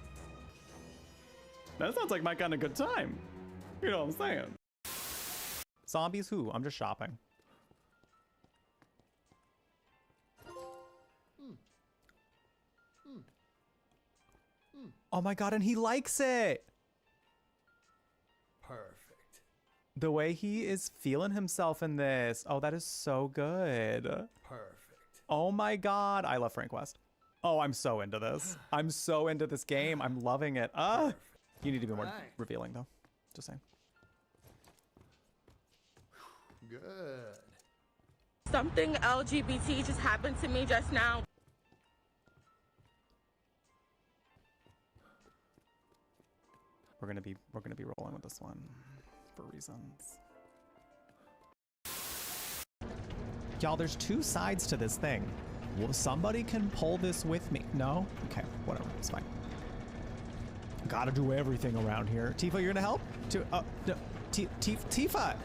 That sounds like my kind of good time. You know what I'm saying? Zombies who? I'm just shopping. Oh my god, and he likes it! Perfect. The way he is feeling himself in this. Oh, that is so good. Perfect. Oh my god. I love Frank West. Oh, I'm so into this. I'm so into this game. I'm loving it. You need to be more revealing though. Just saying. Good. Something LGBT just happened to me just now. We're gonna be rolling with this one for reasons. Y'all, there's two sides to this thing. Well, somebody can pull this with me. No? Okay, whatever. It's fine. Gotta do everything around here. Tifa, you're gonna help? No. Tifa!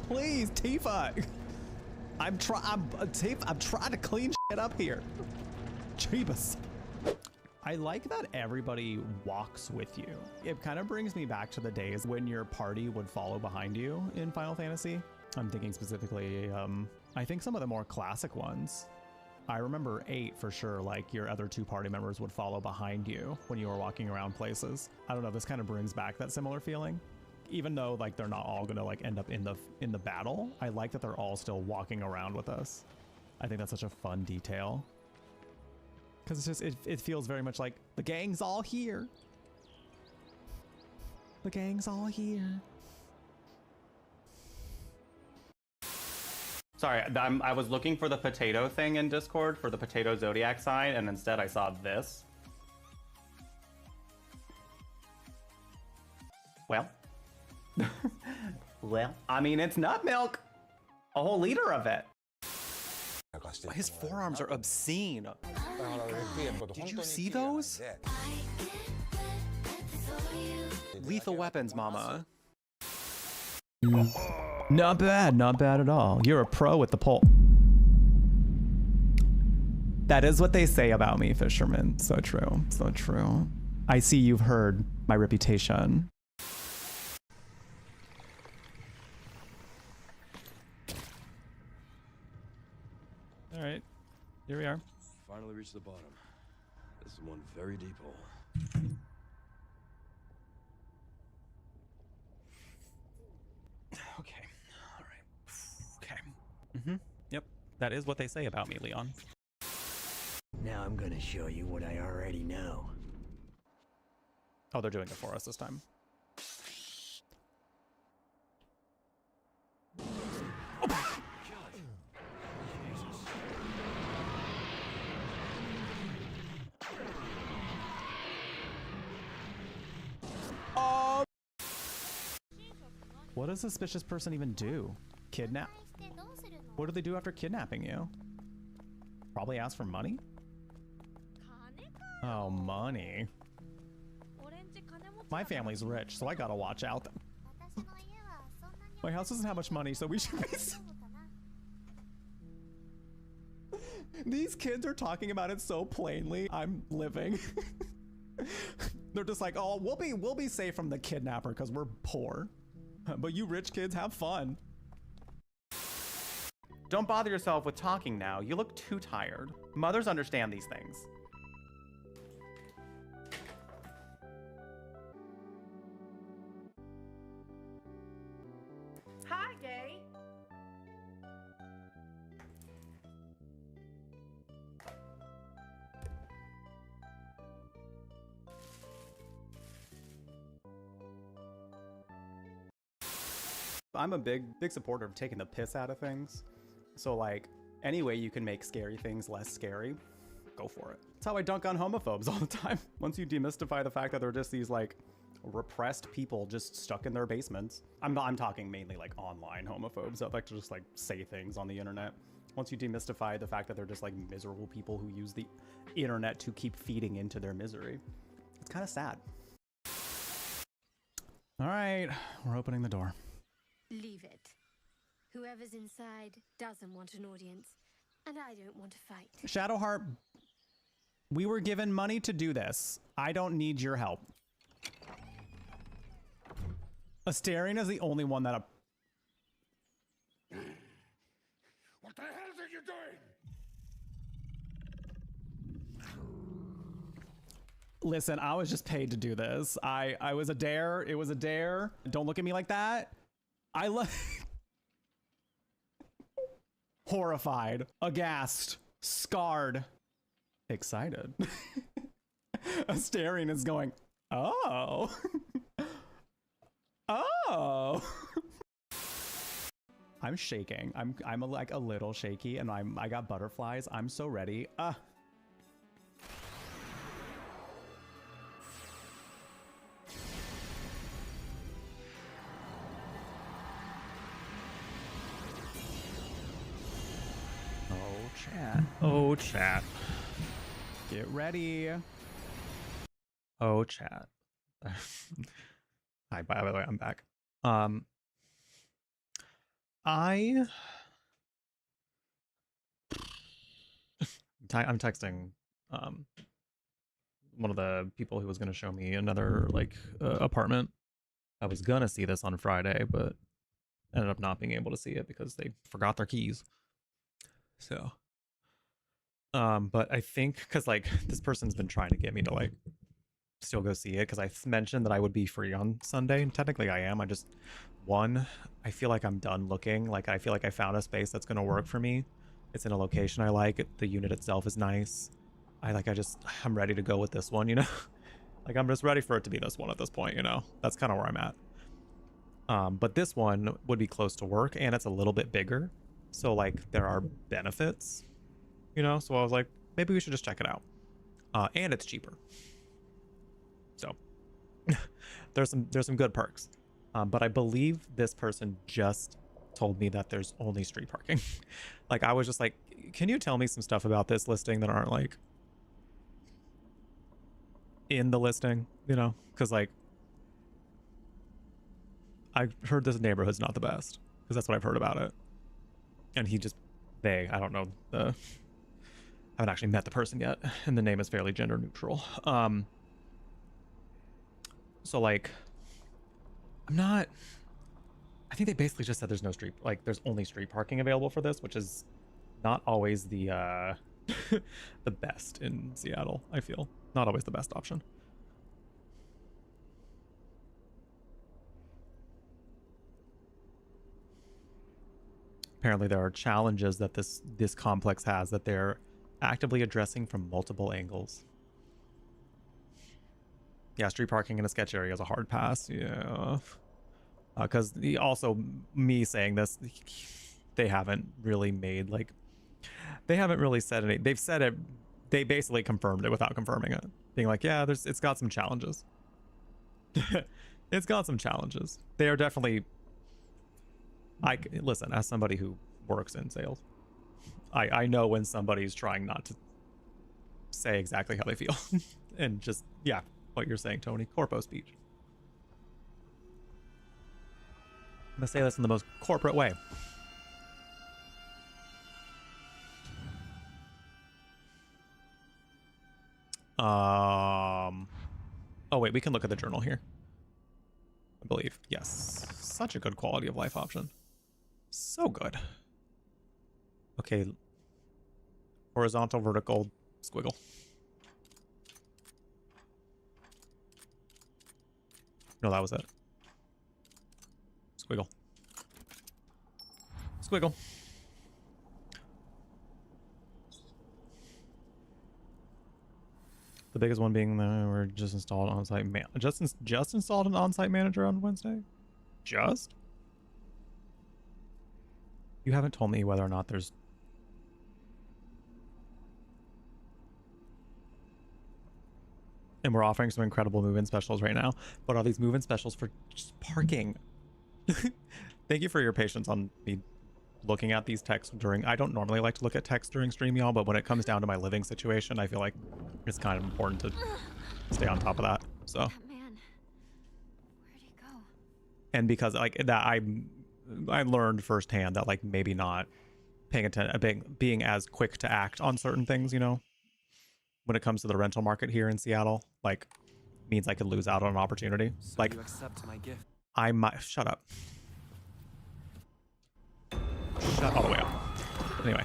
Please, Tifa! I'm trying to clean shit up here. Jeebus. I like that everybody walks with you. It kind of brings me back to the days when your party would follow behind you in Final Fantasy. I'm thinking specifically, I think some of the more classic ones. I remember 8 for sure, like your other 2 party members would follow behind you when you were walking around places. I don't know, this kind of brings back that similar feeling. Even though like they're not all gonna like end up in the battle, I like that they're all still walking around with us. I think that's such a fun detail. Because it's just, it feels very much like the gang's all here. The gang's all here. Sorry, I was looking for the potato thing in Discord for the potato zodiac sign, and instead I saw this. Well. Well, I mean, it's nut milk. A whole liter of it. His forearms are obscene. Did you see those? Lethal weapons, mama. Not bad at all. You're a pro with the pole. That is what they say about me, fisherman. So true, so true. I see you've heard my reputation. All right, here we are. Finally reached the bottom. This is one very deep hole. Okay, all right. Okay. Yep, that is what they say about me, Leon. Now I'm gonna show you what I already know. Oh, they're doing it for us this time. What does a suspicious person even do? Kidnap? What do they do after kidnapping you? Probably ask for money? Oh, money. My family's rich, so I gotta watch out. My house doesn't have much money, so we should be... These kids are talking about it so plainly. I'm living. They're just like, oh, we'll be safe from the kidnapper because we're poor. But you rich kids, have fun. Don't bother yourself with talking now. You look too tired. Mothers understand these things. Hi, gay. I'm a big supporter of taking the piss out of things. So like, any way you can make scary things less scary, go for it. That's how I dunk on homophobes all the time. Once you demystify the fact that they're just these like repressed people just stuck in their basements. I'm talking mainly like online homophobes that like to just like say things on the internet. Once you demystify the fact that they're just like miserable people who use the internet to keep feeding into their misery, it's kind of sad. All right, we're opening the door. Leave it. Whoever's inside doesn't want an audience, and I don't want to fight. Shadowheart, we were given money to do this. I don't need your help. Asterion is the only one that... What the hell are you doing? Listen, I was just paid to do this. I was a dare. It was a dare. Don't look at me like that. I love... Horrified, aghast, scarred, excited. Asterion is going, oh. Oh. I'm shaking. I'm like a little shaky, and I got butterflies. I'm so ready. Chat. Oh, chat. Get ready. Oh, chat. Hi, by the way, I'm back. I'm texting one of the people who was going to show me another like apartment. I was gonna see this on Friday, but ended up not being able to see it because they forgot their keys. So but I think because like this person's been trying to get me to like still go see it because I mentioned that I would be free on Sunday, and technically I am. I just I feel like I'm done looking. Like I feel like I found a space that's gonna work for me. It's in a location I like. The unit itself is nice. I'm ready to go with this one, you know. Like I'm just ready for it to be this one at this point, you know. That's kind of where I'm at. But this one would be close to work, and it's a little bit bigger. So like there are benefits, you know? So I was like, maybe we should just check it out. And it's cheaper. So there's some good perks. But I believe this person just told me that there's only street parking. Like I was just like, can you tell me some stuff about this listing that aren't like in the listing, you know? Because like I've heard this neighborhood's not the best, because that's what I've heard about it. And I don't know, I haven't actually met the person yet, and the name is fairly gender neutral. So like, I think they basically just said there's no street, like there's only street parking available for this, which is not always the the best in Seattle, I feel. Not always the best option. Apparently there are challenges that this complex has that they're actively addressing from multiple angles. Yeah, street parking in a sketch area is a hard pass. Yeah. Because also me saying this, they haven't really made like, they haven't really said any, they've said it, they basically confirmed it without confirming it. Being like, yeah, it's got some challenges. It's got some challenges. They are definitely, listen, as somebody who works in sales, I know when somebody's trying not to say exactly how they feel. And just, yeah, what you're saying, Tony, corpo speech. I'm gonna say this in the most corporate way. Oh wait, we can look at the journal here. I believe, yes. Such a good quality of life option. So good. Okay. Horizontal, vertical, squiggle. No, that was it. Squiggle. Squiggle. The biggest one being that we're just installed on-site just installed an on-site manager on Wednesday. Just? You haven't told me whether or not there's. And we're offering some incredible move-in specials right now. But are these move-in specials for just parking? Thank you for your patience on me looking at these texts during. I don't normally like to look at text during stream, y'all, but when it comes down to my living situation, I feel like it's kind of important to stay on top of that. So. That man, where'd he go? And because like that, I learned firsthand that like maybe not paying attention, being as quick to act on certain things, you know, when it comes to the rental market here in Seattle, like means I could lose out on an opportunity. So like you accept my gift. I might shut up. Shut all the way up. Anyway,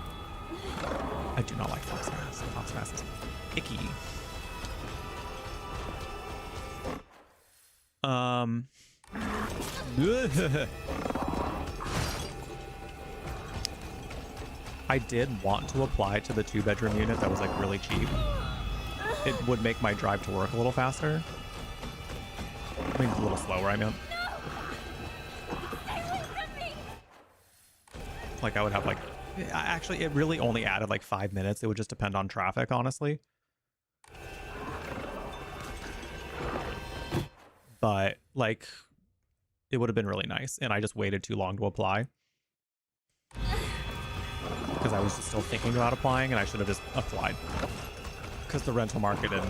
I do not like fox mass. Fox mass is icky. I did want to apply to the 2-bedroom unit that was like really cheap. It would make my drive to work a little faster. I mean, a little slower, I mean. Like I would have like, actually it really only added like 5 minutes. It would just depend on traffic, honestly. But like, it would have been really nice. And I just waited too long to apply. Because I was still thinking about applying and I should have just applied. Because the rental market in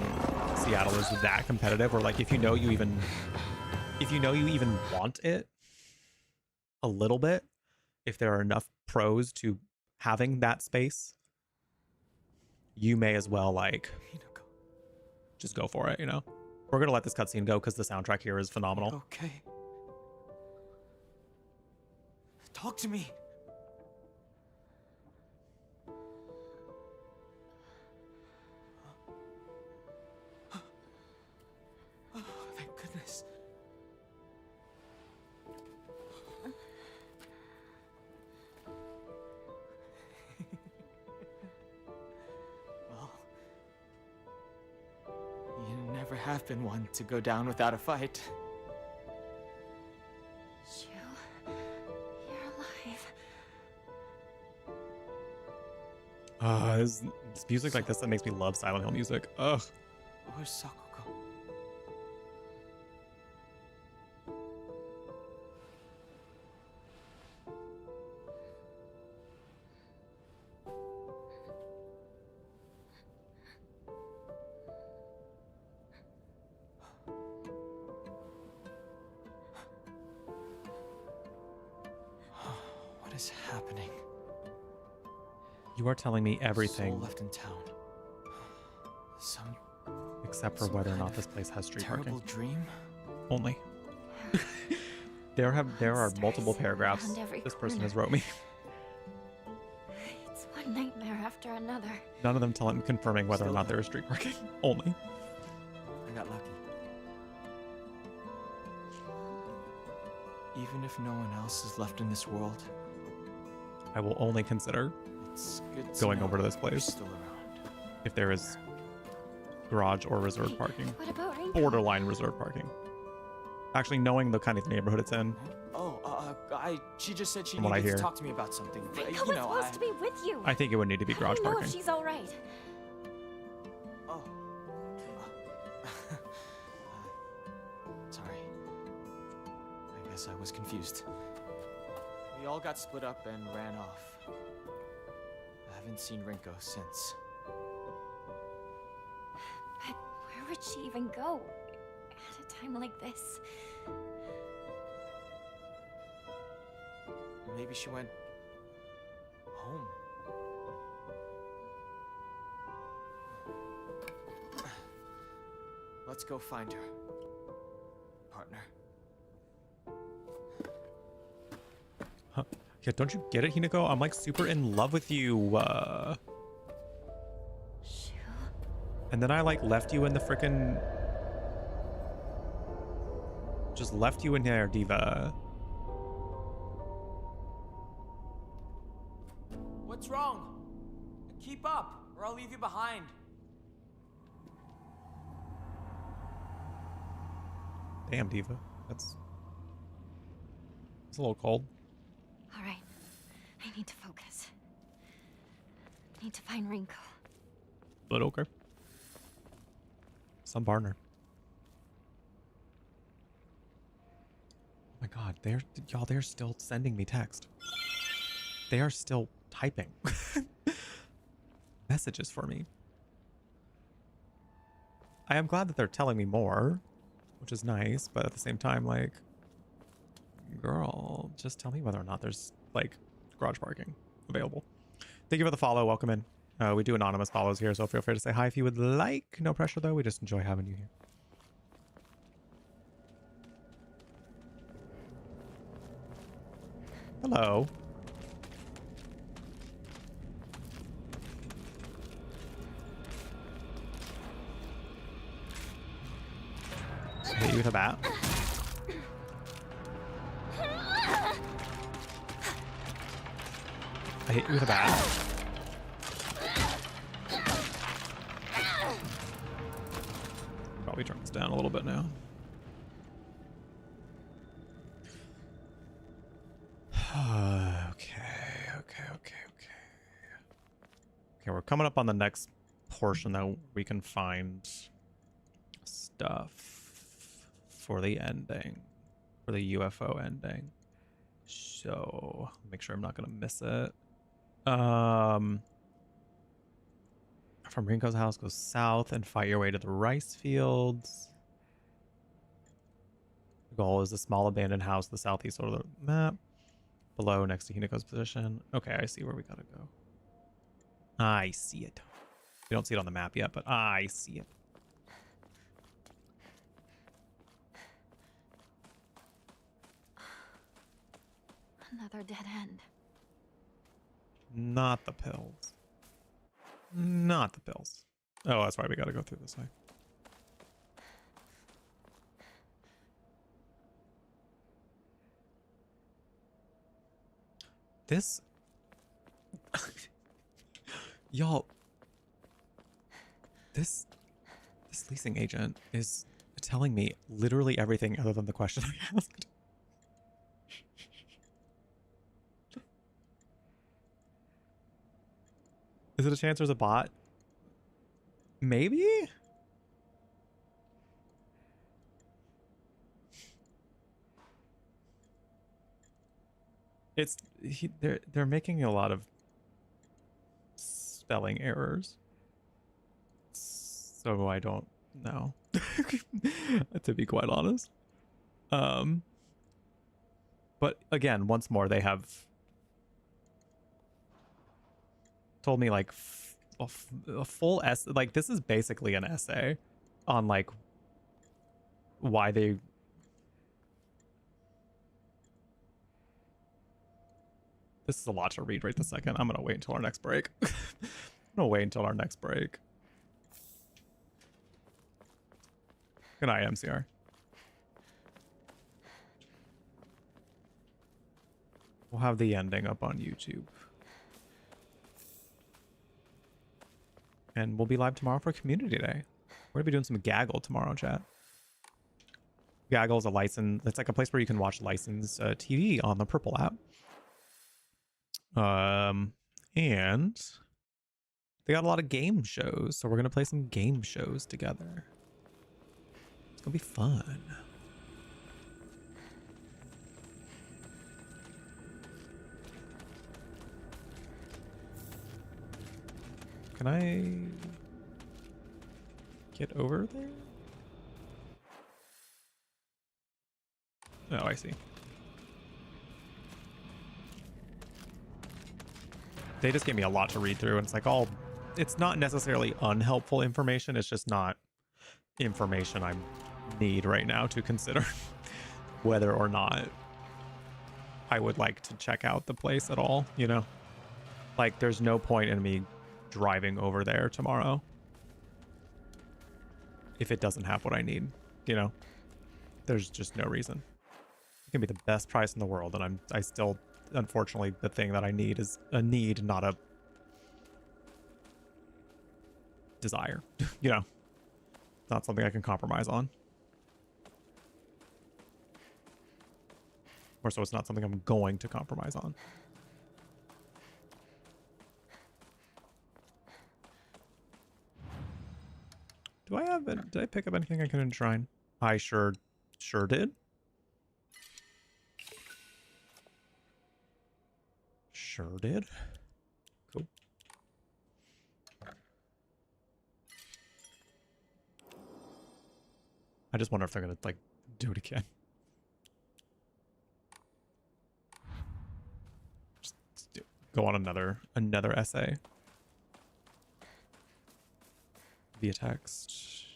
Seattle is that competitive where like, if you know you even want it a little bit, if there are enough pros to having that space, you may as well like just go for it, you know? We're gonna let this cutscene go because the soundtrack here is phenomenal. Okay. Talk to me. Oh, thank goodness. Well, you never have been one to go down without a fight. You're alive. This music like this that makes me love Silent Hill music. Ugh. Where's Sakuko? What is happening? You are telling me everything. Soul left in town. Some except for whether or not this place has street terrible parking. dream? Only. there are multiple paragraphs this person has wrote me. It's one nightmare after another. None of them confirming whether or not there is street parking. Only. I got lucky. Even if no one else is left in this world, I will only consider it's good going know over to this you're place still around. if there is garage or reserved parking. What about Rinko? Borderline reserved parking. Actually, knowing the kind of neighborhood it's in. Oh, she just said she From what I needed hear. to talk to me about something. But, Rinko you was know, supposed to be with you. I think it would need to be garage I don't know parking. if she's all right. Oh. Sorry. I guess I was confused. We all got split up and ran off. I haven't seen Rinko since. But where would she even go at a time like this? Maybe she went home. Let's go find her, partner. Huh. Yeah, don't you get it, Hinako? I'm like super in love with you. And then I like left you in the frickin'... Just left you in there, Diva. What's wrong? Keep up, or I'll leave you behind. Damn, Diva. That's... It's a little cold. All right. I need to focus. I need to find Rinko. But okay. Some partner. Oh my god, they're still sending me text. They are still typing messages for me. I am glad that they're telling me more, which is nice, but at the same time, like, girl, just tell me whether or not there's like garage parking available. Thank you for the follow. Welcome in. We do anonymous follows here, so feel free to say hi if you would like. No pressure though. We just enjoy having you here. Hello. Hit you with a bat. I hit you with a bat. Probably turn this down a little bit now. Okay, we're coming up on the next portion that we can find stuff for the ending, for the UFO ending. So make sure I'm not gonna miss it. From Rinko's house, go south and fight your way to the rice fields. The goal is a small abandoned house, the southeast of the map. Below, next to Hinako's position. Okay, I see where we gotta go. I see it. We don't see it on the map yet, but I see it. Another dead end. Not the pills. Not the pills. Oh, that's why we gotta go through this way. This... Y'all... This leasing agent is telling me literally everything other than the question I asked. Is it a chance there's a bot? Maybe? They're making a lot of spelling errors. So I don't know. To be quite honest. But again, once more, they have told me like a full like this is basically an essay on like why they this is a lot to read right this second. I'm gonna wait until our next break. I'm gonna wait until our next break. Good night, MCR. We'll have the ending up on YouTube. And we'll be live tomorrow for Community Day. We're gonna be doing some Gaggle tomorrow, chat. Gaggle is a license. It's like a place where you can watch licensed TV on the Purple app. And they got a lot of game shows, so we're gonna play some game shows together. It's gonna be fun. Can I get over there? Oh, I see. They just gave me a lot to read through, and it's like it's not necessarily unhelpful information, it's just not information I need right now to consider whether or not I would like to check out the place at all, you know? Like, there's no point in me driving over there tomorrow if it doesn't have what I need, you know? There's just no reason. It can be the best price in the world, and I still, unfortunately, the thing that I need is a need, not a desire. You know, not something I can compromise on. Or so it's not something I'm going to compromise on. Did I pick up anything I can enshrine? I sure did. Sure did. Cool. I just wonder if they're gonna like do it again. Just go on another essay via text.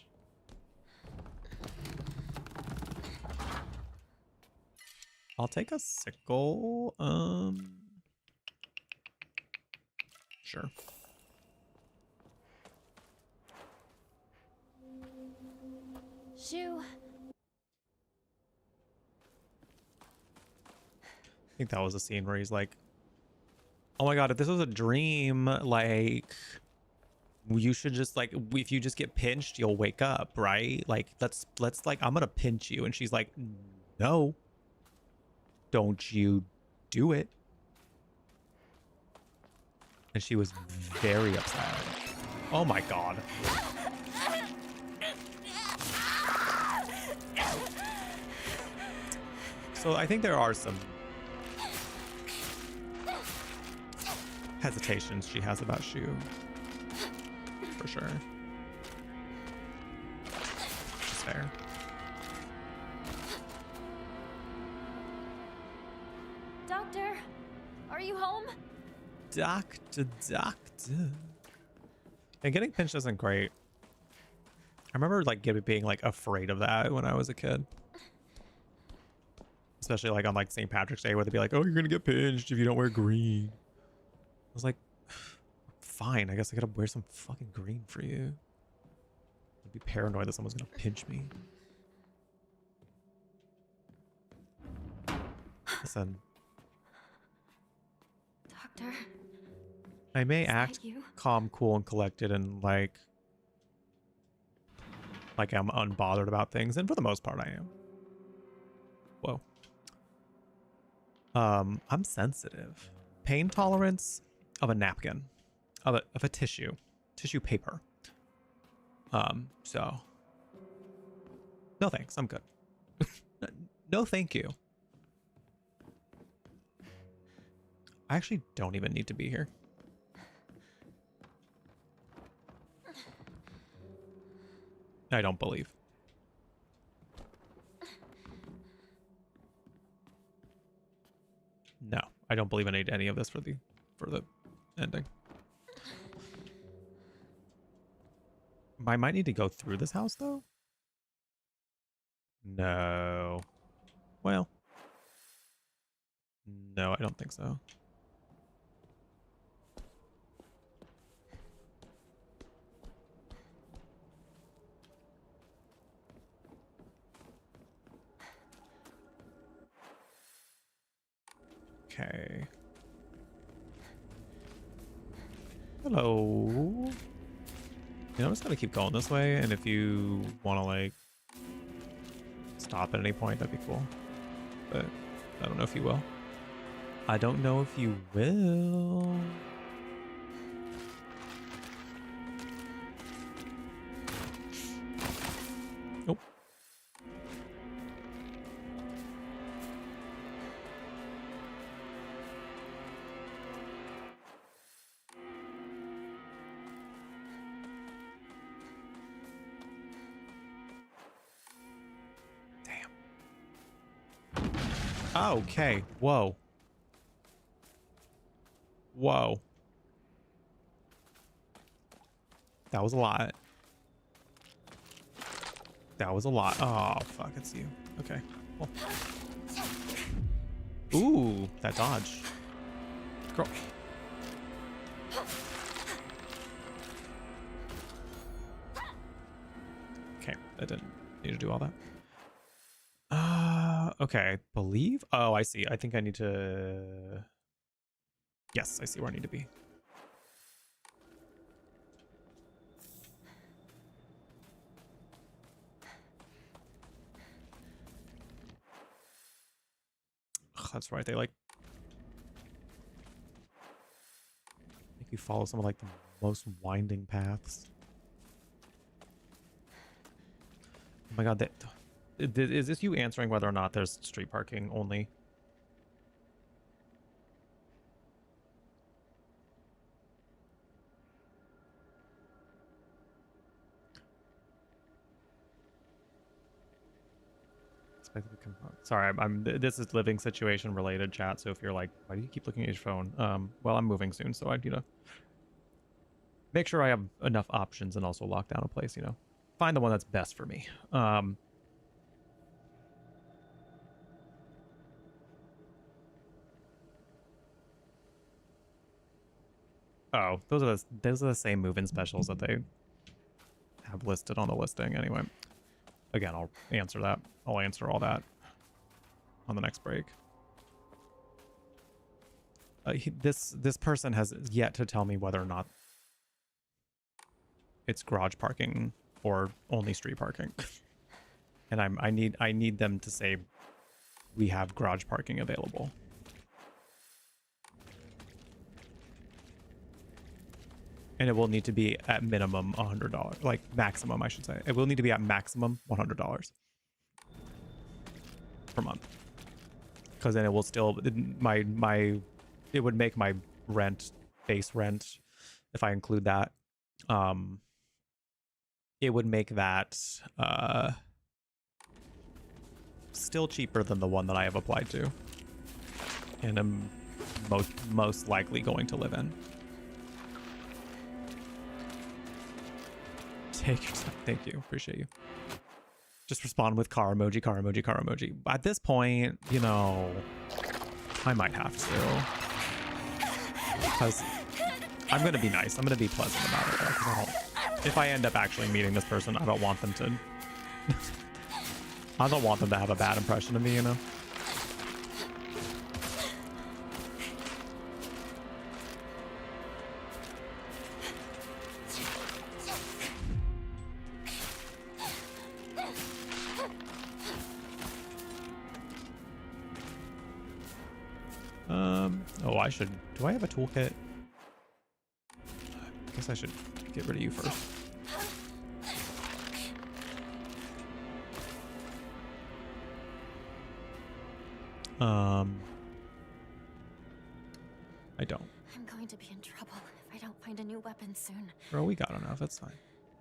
I'll take a sickle. Sure. Shoo. I think that was a scene where he's like, oh my god, if this was a dream, like, you should just, like, if you just get pinched, you'll wake up, right? Like, let's like, I'm gonna pinch you. And she's like, no, don't you do it. And she was very upset. Oh my god. So I think there are some hesitations she has about Shu. For sure. It's fair. Doctor, are you home? Doctor. And getting pinched isn't great. I remember like being like afraid of that when I was a kid. Especially like on like St. Patrick's Day where they'd be like, oh, you're gonna get pinched if you don't wear green. I was like, fine, I guess I gotta wear some fucking green for you. I'd be paranoid that someone's gonna pinch me. Listen. Doctor. I may act calm, cool, and collected and like I'm unbothered about things, and for the most part I am. Whoa. I'm sensitive. Pain tolerance of a napkin. of a tissue paper. So no thanks, I'm good. No thank you. I actually don't even need to be here. I don't believe. No, I don't believe I need any of this for the ending. I might need to go through this house though. No. Well. No, I don't think so. Okay. Hello. You know, I'm just gonna keep going this way, and if you want to like stop at any point, that'd be cool. But I don't know if you will. I don't know if you will. Nope. Okay. Whoa. Whoa. That was a lot. That was a lot. Oh, fuck. It's you. Okay. Cool. Ooh, that dodge. Girl. Okay. I didn't need to do all that. Okay, believe. Oh, I see. I think I need to. Yes, I see where I need to be. Ugh, that's right. They like make you follow some of like the most winding paths. Oh my god, is this you answering whether or not there's street parking only? Sorry, this is living situation related chat. So if you're like, why do you keep looking at your phone? Well, I'm moving soon, so I need to make sure I have enough options and also lock down a place. You know, find the one that's best for me. Oh, those are the same move-in specials that they have listed on the listing. Anyway, again, I'll answer that. I'll answer all that on the next break. This person has yet to tell me whether or not it's garage parking or only street parking. And I need them to say we have garage parking available. And it will need to be at minimum $100, like maximum, I should say. It will need to be at maximum $100 per month. Because then it will still it would make my base rent, if I include that, it would make that still cheaper than the one that I have applied to, and I'm most likely going to live in. Take your time. Thank you. Appreciate you. Just respond with car emoji, car emoji, car emoji. At this point, you know, I might have to. Because I'm going to be nice. I'm going to be pleasant about it. If I end up actually meeting this person, I don't want them to... I don't want them to have a bad impression of me, you know? Oh, I should... Do I have a toolkit? I guess I should get rid of you first. I don't. I'm going to be in trouble if I don't find a new weapon soon. Girl, we got enough. It's fine.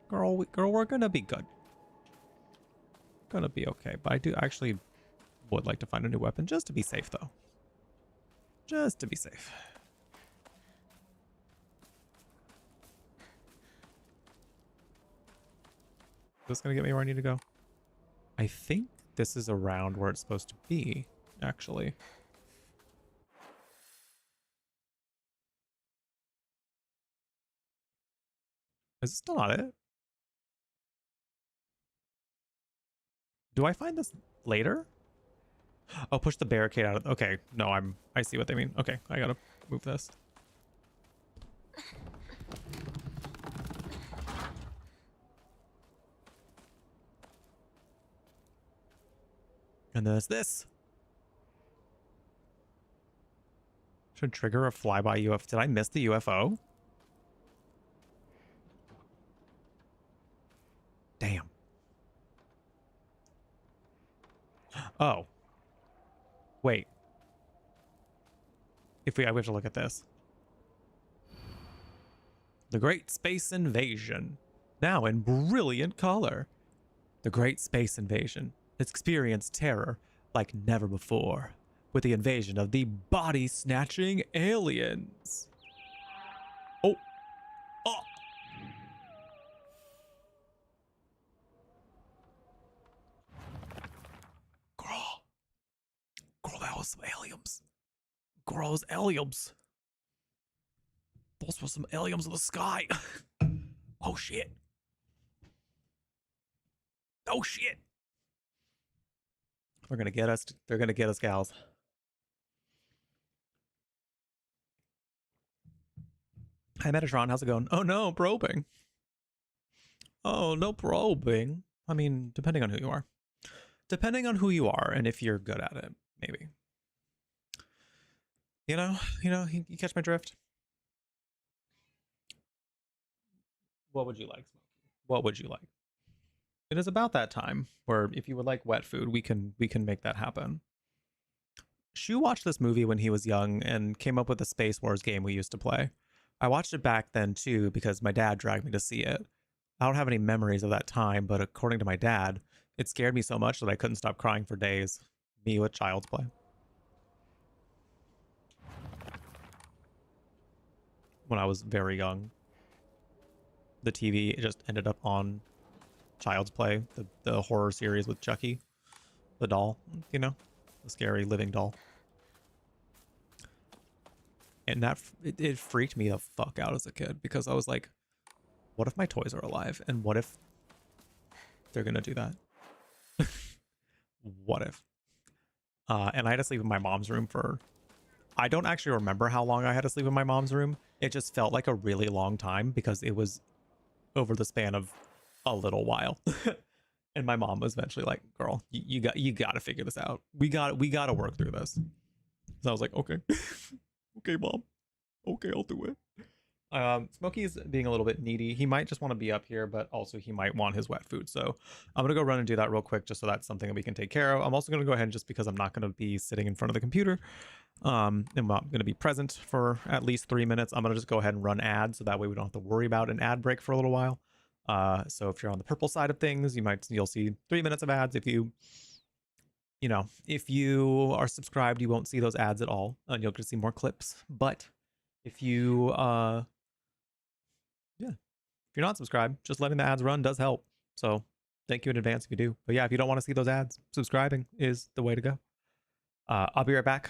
Girl, we're gonna be good. Gonna be okay. But I do actually would like to find a new weapon just to be safe, though. Just to be safe. Is this gonna get me where I need to go? I think this is around where it's supposed to be, actually. Is it still not it? Do I find this later? Oh, push the barricade out of... Okay, no, I see what they mean. Okay, I gotta move this. And then it's this. Should trigger a flyby UFO. Did I miss the UFO? Damn. Oh. Wait. I have to look at this. The Great Space Invasion. Now in brilliant color. The Great Space Invasion. It's experienced terror like never before. With the invasion of the body-snatching aliens. Oh. Oh. Girl, that was some aliens. Girl, those aliens. Those were some aliens in the sky. Oh, shit. Oh, shit. They're gonna get us. They're gonna get us, gals. Hi, Metatron. How's it going? Oh, no, probing. Oh, no probing. I mean, depending on who you are. Depending on who you are and if you're good at it, maybe. You you catch my drift? What would you like, Smokey? What would you like? It is about that time where if you would like wet food, we can make that happen. Shu watched this movie when he was young and came up with a Space Wars game we used to play. I watched it back then too because my dad dragged me to see it. I don't have any memories of that time, but according to my dad, it scared me so much that I couldn't stop crying for days. Me with Child's Play. When I was very young, the TV just ended up on Child's Play, the horror series with Chucky, the doll, the scary living doll. And it freaked me the fuck out as a kid because I was like, what if my toys are alive? And what if they're gonna do that? What if? And I had to sleep in my mom's room for... I don't actually remember how long I had to sleep in my mom's room. It just felt like a really long time because it was over the span of a little while. And my mom was eventually like, girl, you got to figure this out. We got to work through this. So I was like, okay. Okay, Mom. Okay, I'll do it. Smokey is being a little bit needy. He might just want to be up here, but also he might want his wet food. So I'm going to go run and do that real quick just so that's something that we can take care of. I'm also going to go ahead and just because I'm not going to be sitting in front of the computer, I'm not going to be present for at least 3 minutes. I'm going to just go ahead and run ads so that way we don't have to worry about an ad break for a little while. So if you're on the purple side of things, you'll see 3 minutes of ads. If you are subscribed, you won't see those ads at all and you'll just see more clips. But if you, if you're not subscribed, just letting the ads run does help. So thank you in advance if you do. But yeah, if you don't want to see those ads, subscribing is the way to go. I'll be right back.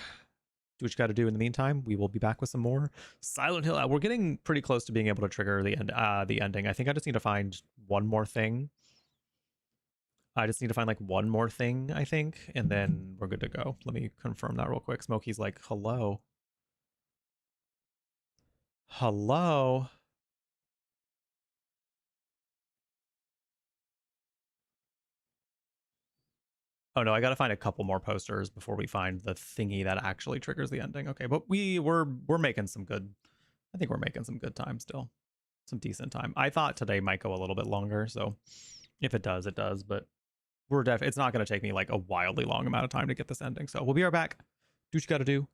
Do what you got to do in the meantime. We will be back with some more Silent Hill. We're getting pretty close to being able to trigger the ending. I think I just need to find one more thing. I just need to find like one more thing, I think, and then we're good to go. Let me confirm that real quick. Smokey's like, hello. Hello. Oh no, I gotta find a couple more posters before we find the thingy that actually triggers the ending. Okay, but we're making some good. I think we're making some good time still. some decent time. I thought today might go a little bit longer, so if it does, it does. But it's not going to take me like a wildly long amount of time to get this ending. So we'll be right back. Do what you got to do.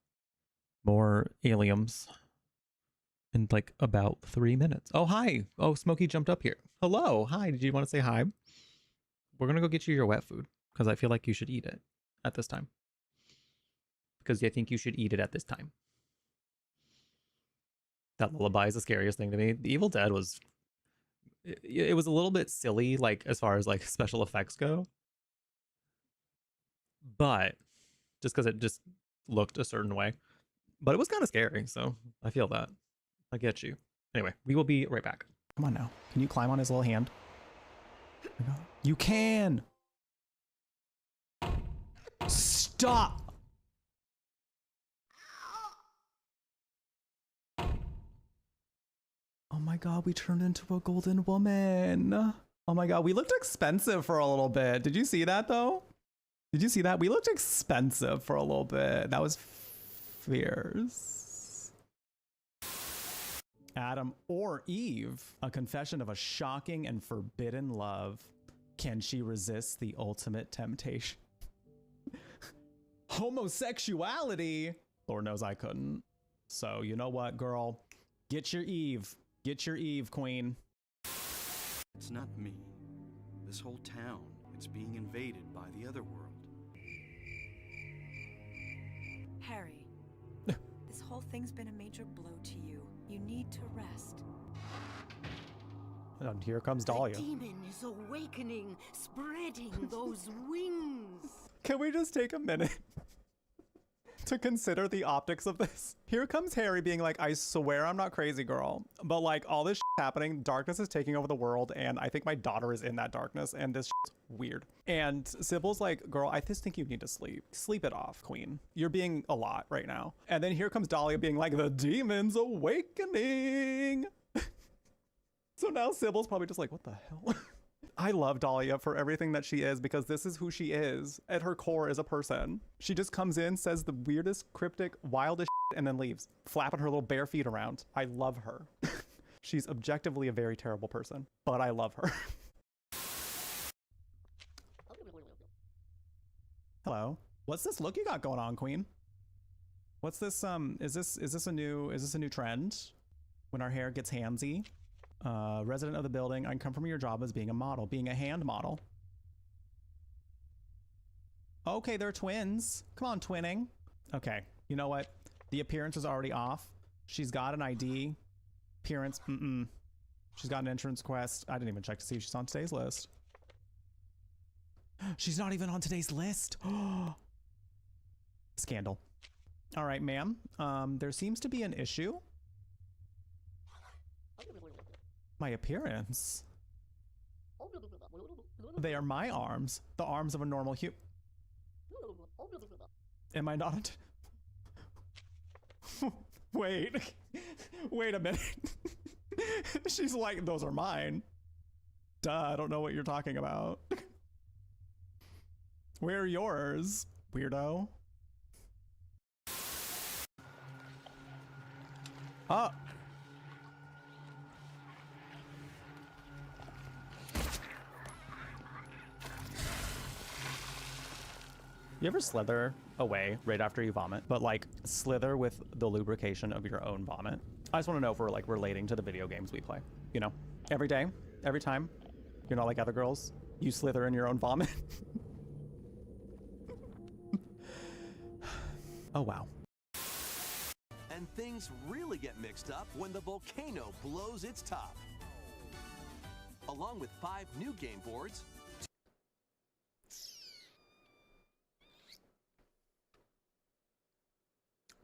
More aliens in like about 3 minutes. Oh, hi. Oh, Smokey jumped up here. Hello. Hi. Did you want to say hi? We're going to go get you your wet food because I feel like you should eat it at this time. Because I think you should eat it at this time. That lullaby is the scariest thing to me. The Evil Dead was... It was a little bit silly, like, as far as, like, special effects go. But, just because it just looked a certain way. But it was kind of scary, so I feel that. I get you. Anyway, we will be right back. Come on now. Can you climb on his little hand? You can! Stop! Oh my god, we turned into a golden woman. Oh my god, we looked expensive for a little bit. Did you see that though? Did you see that? We looked expensive for a little bit. That was fierce. Adam or Eve, a confession of a shocking and forbidden love. Can she resist the ultimate temptation? Homosexuality? Lord knows I couldn't. So you know what, girl? Get your Eve. Get your Eve, queen. It's not me. This whole town, it's being invaded by the other world. Harry, this whole thing's been a major blow to you. You need to rest. And here comes Dahlia. The demon is awakening, spreading those wings. Can we just take a minute to consider the optics of this? Here comes Harry being like, I swear I'm not crazy, girl. But like all this happening, darkness is taking over the world, and I think my daughter is in that darkness, and this weird. And Sybil's like, girl, I just think you need to sleep. Sleep it off, queen. You're being a lot right now. And then here comes Dahlia being like, the demon's awakening. So now Sybil's probably just like, what the hell? I love Dahlia for everything that she is, because this is who she is at her core as a person. She just comes in, says the weirdest, cryptic, wildest shit, and then leaves, flapping her little bare feet around. I love her. She's objectively a very terrible person, but I love her. Hello. What's this look you got going on, queen? What's this, is this a new trend? When our hair gets handsy? Resident of the building, I can come from your job as being a model, being a hand model. Okay, they're twins. Come on, twinning. Okay, you know what? The appearance is already off. She's got an ID. Appearance, She's got an entrance quest. I didn't even check to see if she's on today's list. She's not even on today's list. Scandal. All right, ma'am. There seems to be an issue. My appearance. They are my arms. The arms of a normal human. Am I not? Wait. Wait a minute. She's like, those are mine. Duh, I don't know what you're talking about. Where are yours, weirdo? Oh. You ever slither away right after you vomit, but like slither with the lubrication of your own vomit? I just want to know if we're like relating to the video games we play, you know? Every day, every time, you're not like other girls, you slither in your own vomit. Oh, wow. And things really get mixed up when the volcano blows its top. Along with 5 new game boards,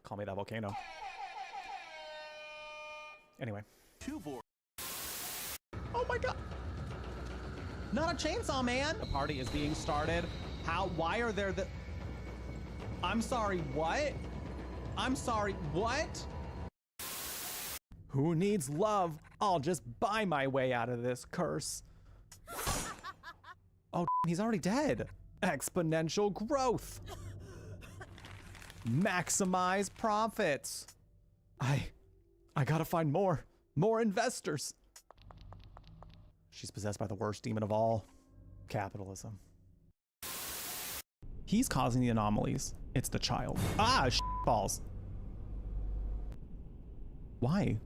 Call me that volcano. Anyway. 2 boards. Oh my god! Not a chainsaw, man! The party is being started. Why are there I'm sorry, what? I'm sorry, what? Who needs love? I'll just buy my way out of this curse. Oh, he's already dead. Exponential growth. Maximize profits. I gotta find more investors. She's possessed by the worst demon of all, capitalism. He's causing the anomalies. It's the child. Ah, balls. Why?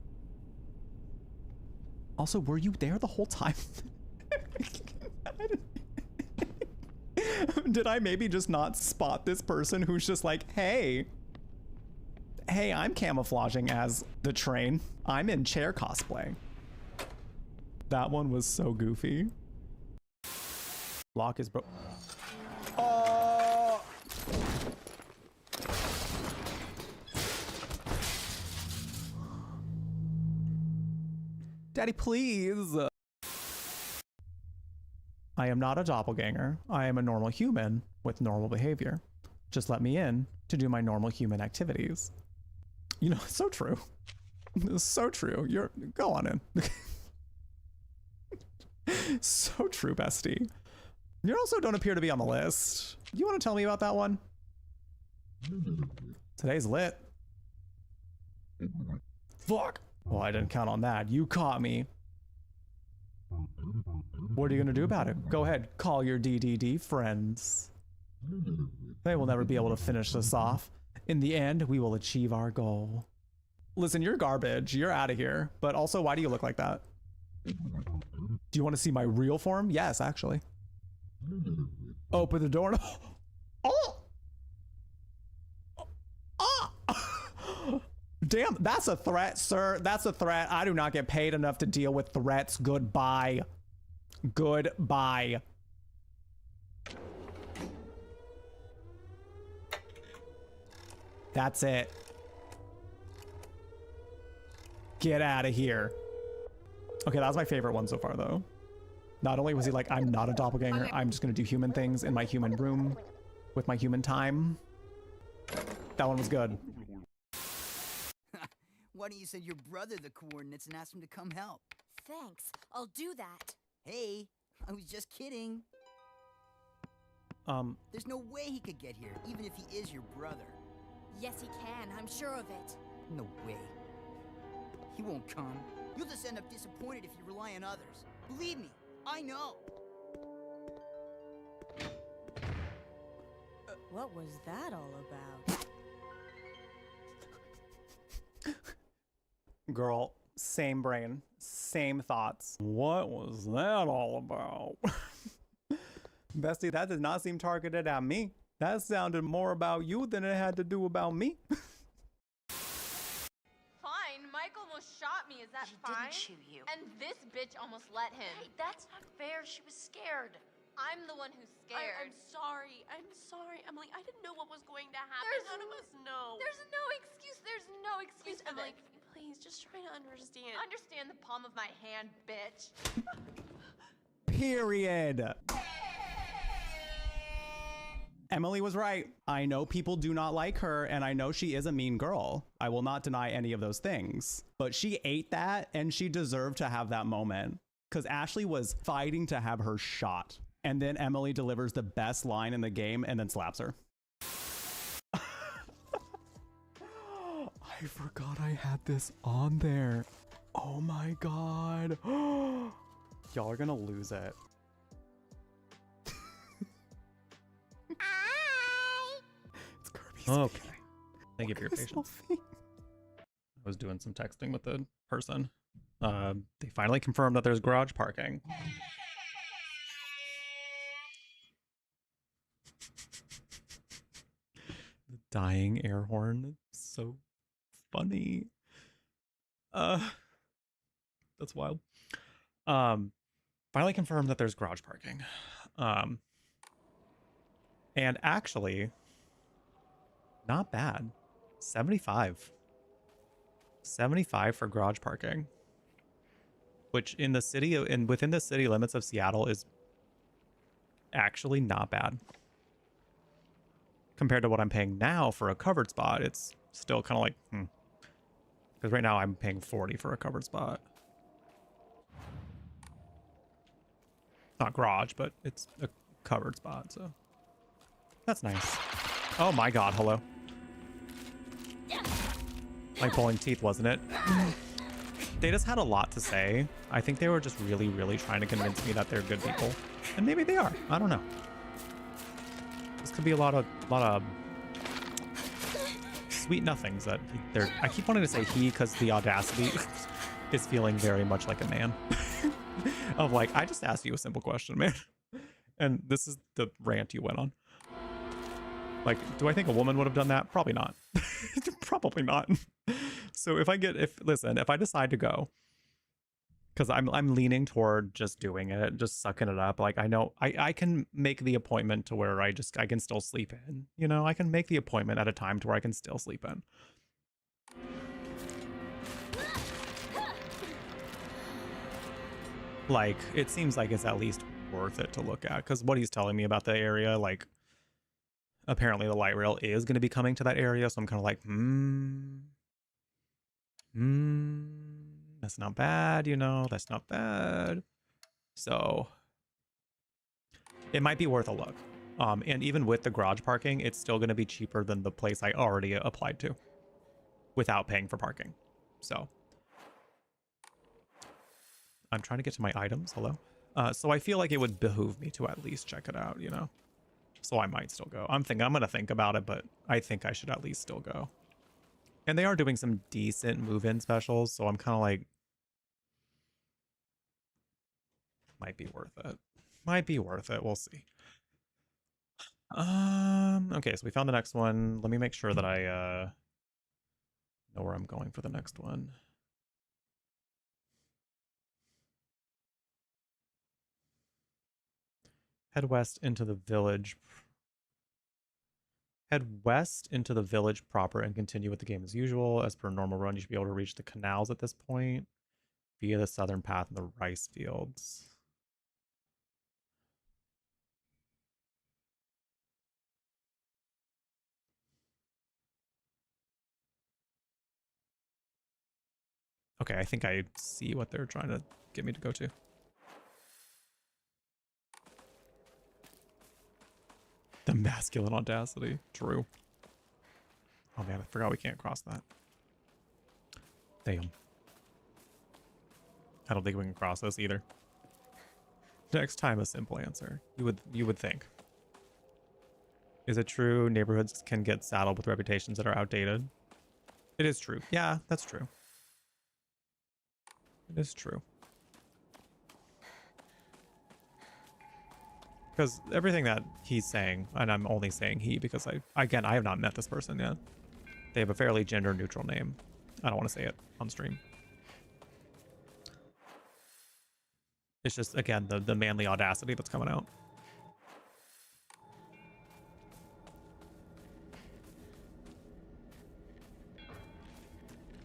Also, were you there the whole time? Did I maybe just not spot this person who's just like, hey, I'm camouflaging as the train. I'm in chair cosplay. That one was so goofy. Lock is broke. Oh! Daddy, please. I am not a doppelganger. I am a normal human with normal behavior. Just let me in to do my normal human activities. You know, it's so true. It's so true. Go on in. So true, bestie. You also don't appear to be on the list. You want to tell me about that one? Today's lit. Fuck. Well, I didn't count on that. You caught me. What are you gonna do about it? Go ahead, call your DDD friends. They will never be able to finish this off. In the end, we will achieve our goal. Listen, you're garbage. You're out of here. But also, why do you look like that? Do you want to see my real form? Yes, actually. Open the door. Oh! Oh! Damn, that's a threat, sir. That's a threat. I do not get paid enough to deal with threats. Goodbye. Goodbye. That's it. Get out of here. Okay, that was my favorite one so far, though. Not only was he like, I'm not a doppelganger, I'm just gonna do human things in my human room with my human time. That one was good. Why don't you send your brother the coordinates and ask him to come help? Thanks. I'll do that. Hey, I was just kidding. There's no way he could get here, even if he is your brother. Yes, he can. I'm sure of it. No way. He won't come. You'll just end up disappointed if you rely on others. Believe me, I know. What was that all about? Girl, same brain, same thoughts. What was that all about? Bestie, that did not seem targeted at me. That sounded more about you than it had to do about me. Fine, Mike almost shot me, is that fine? Didn't shoot you. And this bitch almost let him. Hey, that's not fair. She was scared. I'm the one who's scared. I'm sorry. I'm sorry, Emily. I didn't know what was going to happen. None of us know. There's no excuse. There's no excuse for Emily, this. please, just try to understand. Understand the palm of my hand, bitch. Period. Emily was right. I know people do not like her, and I know she is a mean girl. I will not deny any of those things. But she ate that, and she deserved to have that moment. Because Ashley was fighting to have her shot. And then Emily delivers the best line in the game and then slaps her. I forgot I had this on there. Oh my god. Y'all are gonna lose it. It's Kirby's Okay. Thank you for your patience. I was doing some texting with the person. They finally confirmed that there's garage parking. The dying air horn. It's so funny. That's wild. Finally confirmed that there's garage parking. And actually, not bad. 75. 75 for garage parking. Which in the city and within the city limits of Seattle is actually not bad. Compared to what I'm paying now for a covered spot, it's still kind of like, Because right now I'm paying 40 for a covered spot. Not garage, but it's a covered spot, so that's nice. Oh my god, hello. Like pulling teeth, wasn't it? They just had a lot to say. I think they were just really, really trying to convince me that they're good people. And maybe they are. I don't know. This could be a lot of sweet nothings that they're... I keep wanting to say he because the audacity is feeling very much like a man. Of like, I just asked you a simple question, man. And this is the rant you went on. Like, do I think a woman would have done that? Probably not. Probably not. So if I decide to go, because I'm leaning toward just doing it, just sucking it up. Like, I know I can make the appointment to where I can still sleep in. You know, I can make the appointment at a time to where I can still sleep in. Like, it seems like it's at least worth it to look at, because what he's telling me about the area, like, apparently the light rail is going to be coming to that area, so I'm kind of like, that's not bad, you know, that's not bad. So it might be worth a look. And even with the garage parking, it's still going to be cheaper than the place I already applied to without paying for parking. So I'm trying to get to my items. Hello. So I feel like it would behoove me to at least check it out, you know? So I might still go. I'm going to think about it, but I think I should at least still go. And they are doing some decent move-in specials, so I'm kind of like, might be worth it. Might be worth it. We'll see. Okay, so we found the next one. Let me make sure that I know where I'm going for the next one. Head west into the village. Head west into the village proper and continue with the game as usual. As per normal run, you should be able to reach the canals at this point via the southern path in the rice fields. Okay, I think I see what they're trying to get me to go to. The masculine audacity. True. Oh man, I forgot we can't cross that. Damn. I don't think we can cross this either. Next time, a simple answer. You would think. Is it true neighborhoods can get saddled with reputations that are outdated? It is true. Yeah, that's true. It is true. Because everything that he's saying, and I'm only saying he because I have not met this person yet. They have a fairly gender neutral name. I don't want to say it on stream. It's just, again, the manly audacity that's coming out.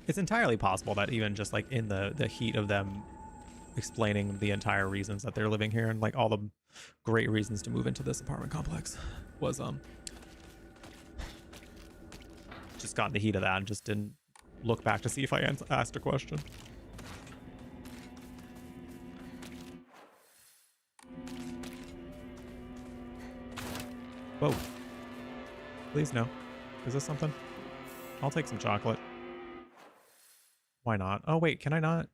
It's entirely possible that even just like in the heat of them explaining the entire reasons that they're living here and like all the great reasons to move into this apartment complex was just got in the heat of that and just didn't look back to see if I asked a question. Whoa. Please no. Is this something? I'll take some chocolate. Why not? Oh wait, can I not?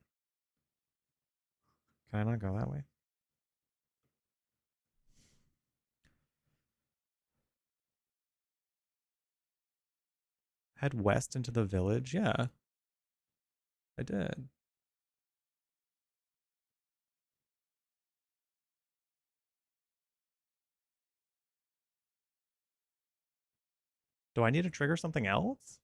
Can I not go that way? Head west into the village? Yeah. I did. Do I need to trigger something else?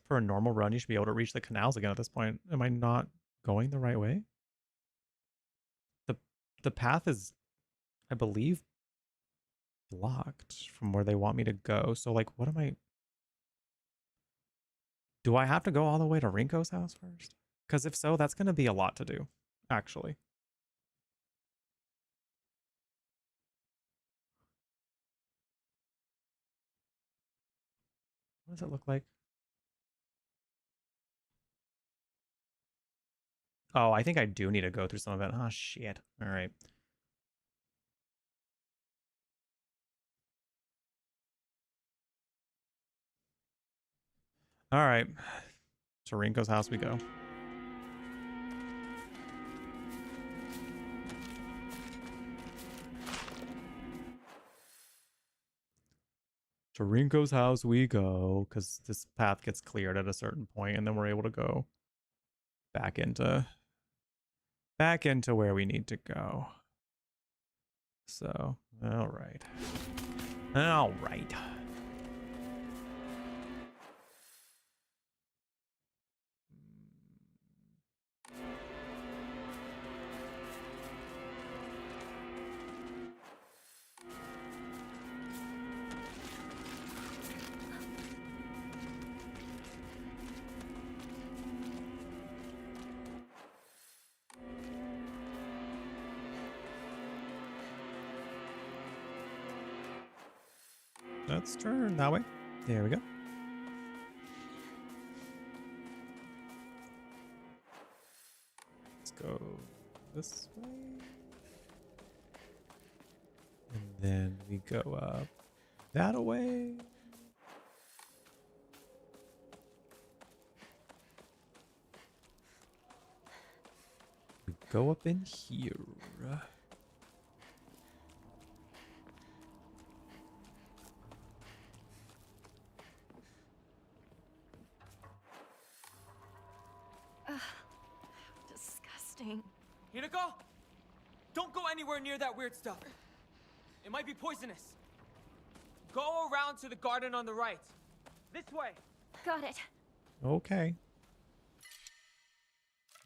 For a normal run, you should be able to reach the canals again at this point. Am I not going the right way? The path is, I believe, blocked from where they want me to go. So, like, what am I... Do I have to go all the way to Rinko's house first? Because if so, that's going to be a lot to do, actually. What does it look like? Oh, I think I do need to go through some of it. Oh, shit. All right. All right. To Rinko's house we go. To Rinko's house we go, because this path gets cleared at a certain point, and then we're able to go back into where we need to go. So, all right. All right. Let's turn that way. There we go. Let's go this way. And then we go up that way. We go up in here. Disgusting. Hinako! Don't go anywhere near that weird stuff. It might be poisonous. Go around to the garden on the right. This way. Got it. Okay.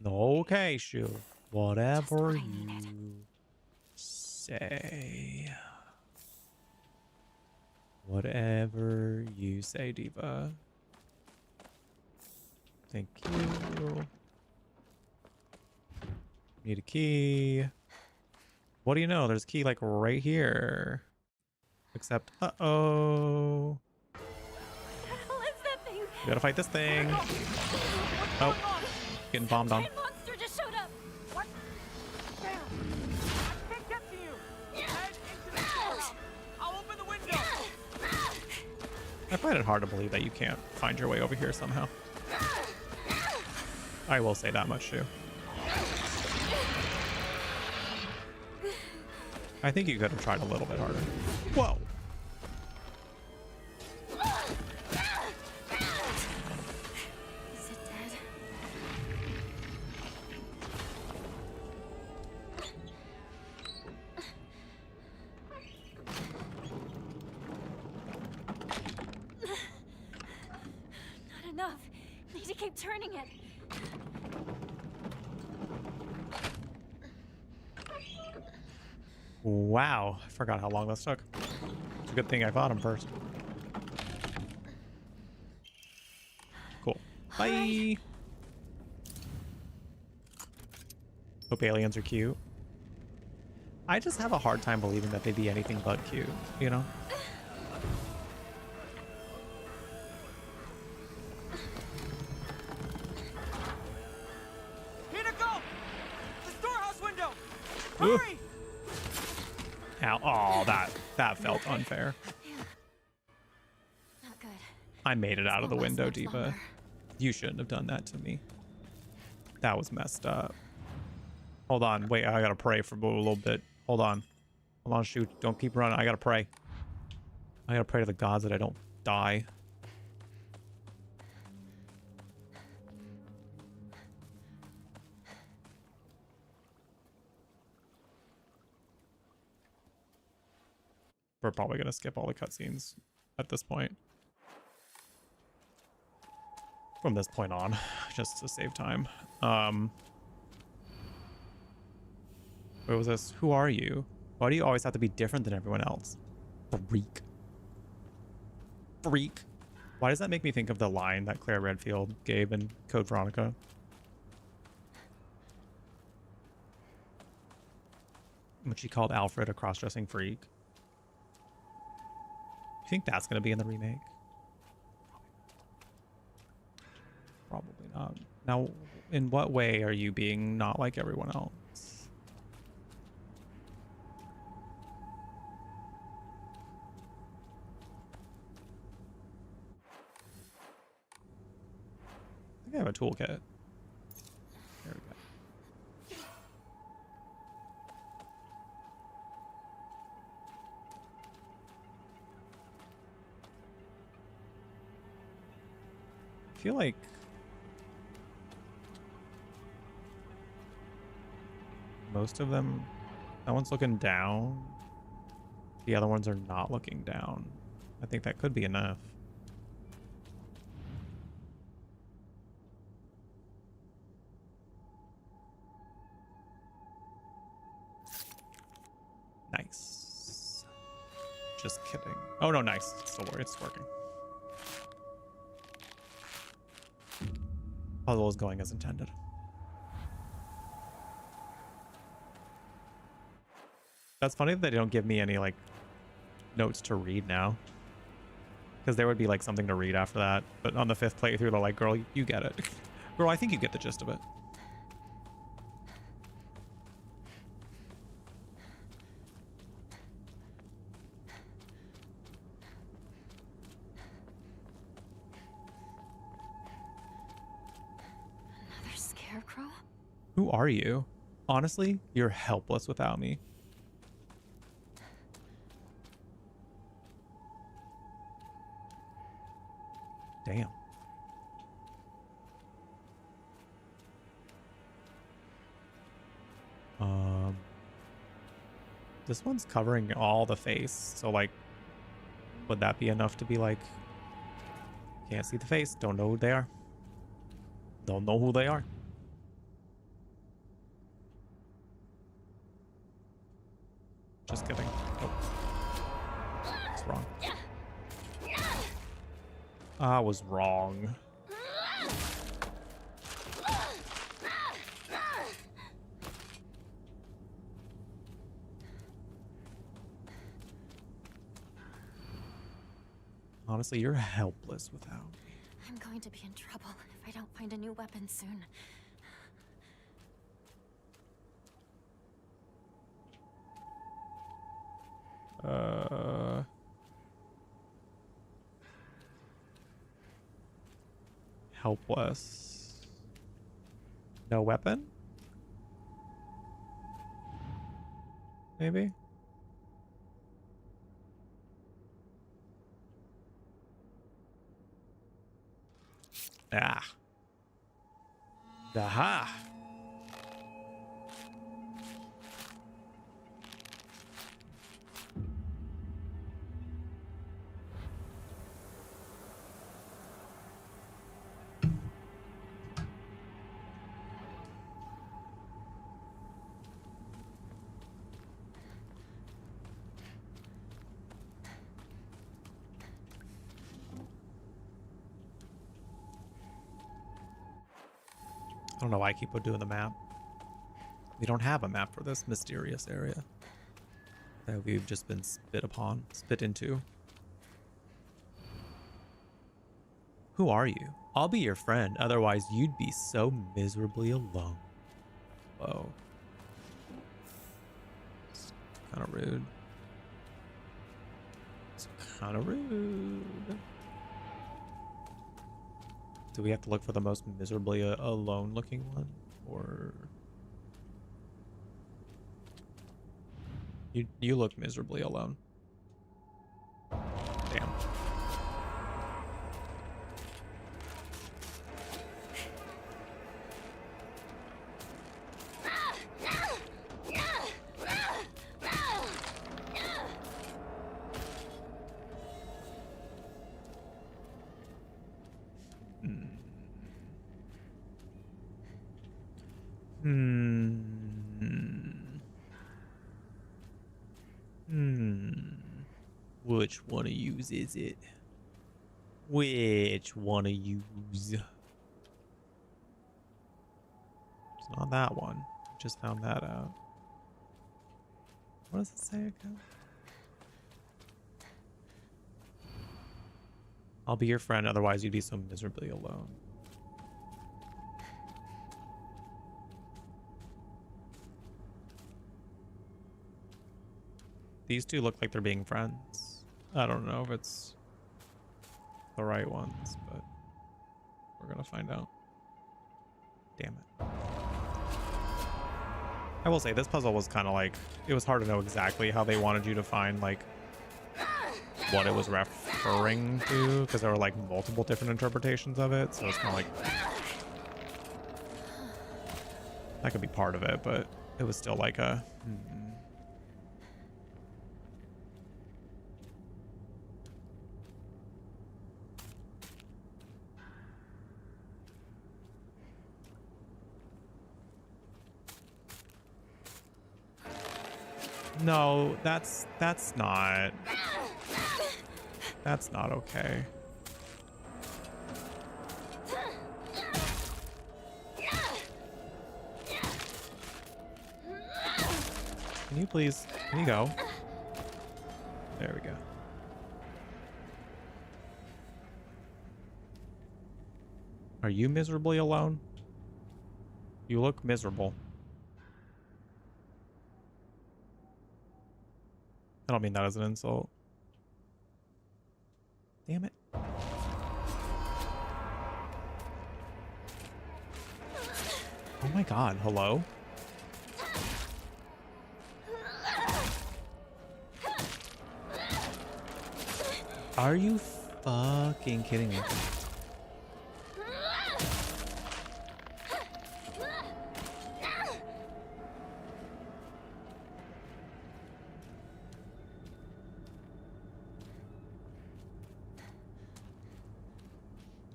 Okay, Shu. Whatever you say. Whatever you say, Diva. Thank you. Need a key. What do you know? There's a key like right here. Except, uh-oh. What the hell is that thing? We gotta fight this thing. Oh, getting bombed on. Monster just showed up. What? Damn! I can't get to you. Head into the storehouse. I'll open the window. I find it hard to believe that you can't find your way over here somehow. I will say that much too. I think you could have tried a little bit harder. Whoa. Is it dead? Not enough. Need to keep turning it. Wow, I forgot how long this took. It's a good thing I fought him first. Cool. Bye. Hope aliens are cute. I just have a hard time believing that they'd be anything but cute, you know? Hinako! The storehouse window! Ooh. Hurry! Ow. Oh, that felt unfair. Not good. I made it out of the window, Diva. You shouldn't have done that to me. That was messed up. Hold on. Wait, I gotta pray for a little bit. Hold on. Hold on, shoot. Don't keep running. I gotta pray. I gotta pray to the gods that I don't die. We're probably gonna skip all the cutscenes at this point. From this point on, just to save time. Where was this? Who are you? Why do you always have to be different than everyone else? Freak. Freak. Why does that make me think of the line that Claire Redfield gave in Code Veronica? When she called Alfred a cross-dressing freak. You think that's going to be in the remake? Probably not. Now, in what way are you being not like everyone else? We have a toolkit. There we go. I feel like most of them, that one's looking down. The other ones are not looking down. I think that could be enough. Nice. Just kidding. Oh no, nice. Still working. It's working. Puzzle is going as intended. That's funny that they don't give me any like notes to read now, because there would be like something to read after that. But on the 5th playthrough, they're like, "Girl, you get it. Girl, I think you get the gist of it." Another scarecrow? Who are you? Honestly, you're helpless without me. Damn. This one's covering all the face, so like, would that be enough to be like, can't see the face, don't know who they are. Don't know who they are. Just kidding. Oh. It's wrong. I was wrong. Honestly, you're helpless without me. I'm going to be in trouble if I don't find a new weapon soon. Helpless. No weapon? Maybe? Ah. Aha. I don't know why I keep doing the map. We don't have a map for this mysterious area that we've just been spit into. Who are you? I'll be your friend, otherwise you'd be so miserably alone. Whoa. It's kind of rude. It's kind of rude. Do we have to look for the most miserably alone looking one? Or... You look miserably alone. Damn. Which one of yous is it? Which one of yous? It's not that one. Just found that out. What does it say again? I'll be your friend, otherwise you'd be so miserably alone. These two look like they're being friends. I don't know if it's the right ones, but we're gonna find out. Damn it. I will say this puzzle was kind of like, it was hard to know exactly how they wanted you to find like what it was referring to, because there were like multiple different interpretations of it. So it's kind of like, that could be part of it, but it was still like a No, that's not okay. Can you please, can you go? There we go. Are you miserably alone? You look miserable. I don't mean that as an insult. Damn it. Oh my god, hello? Are you fucking kidding me?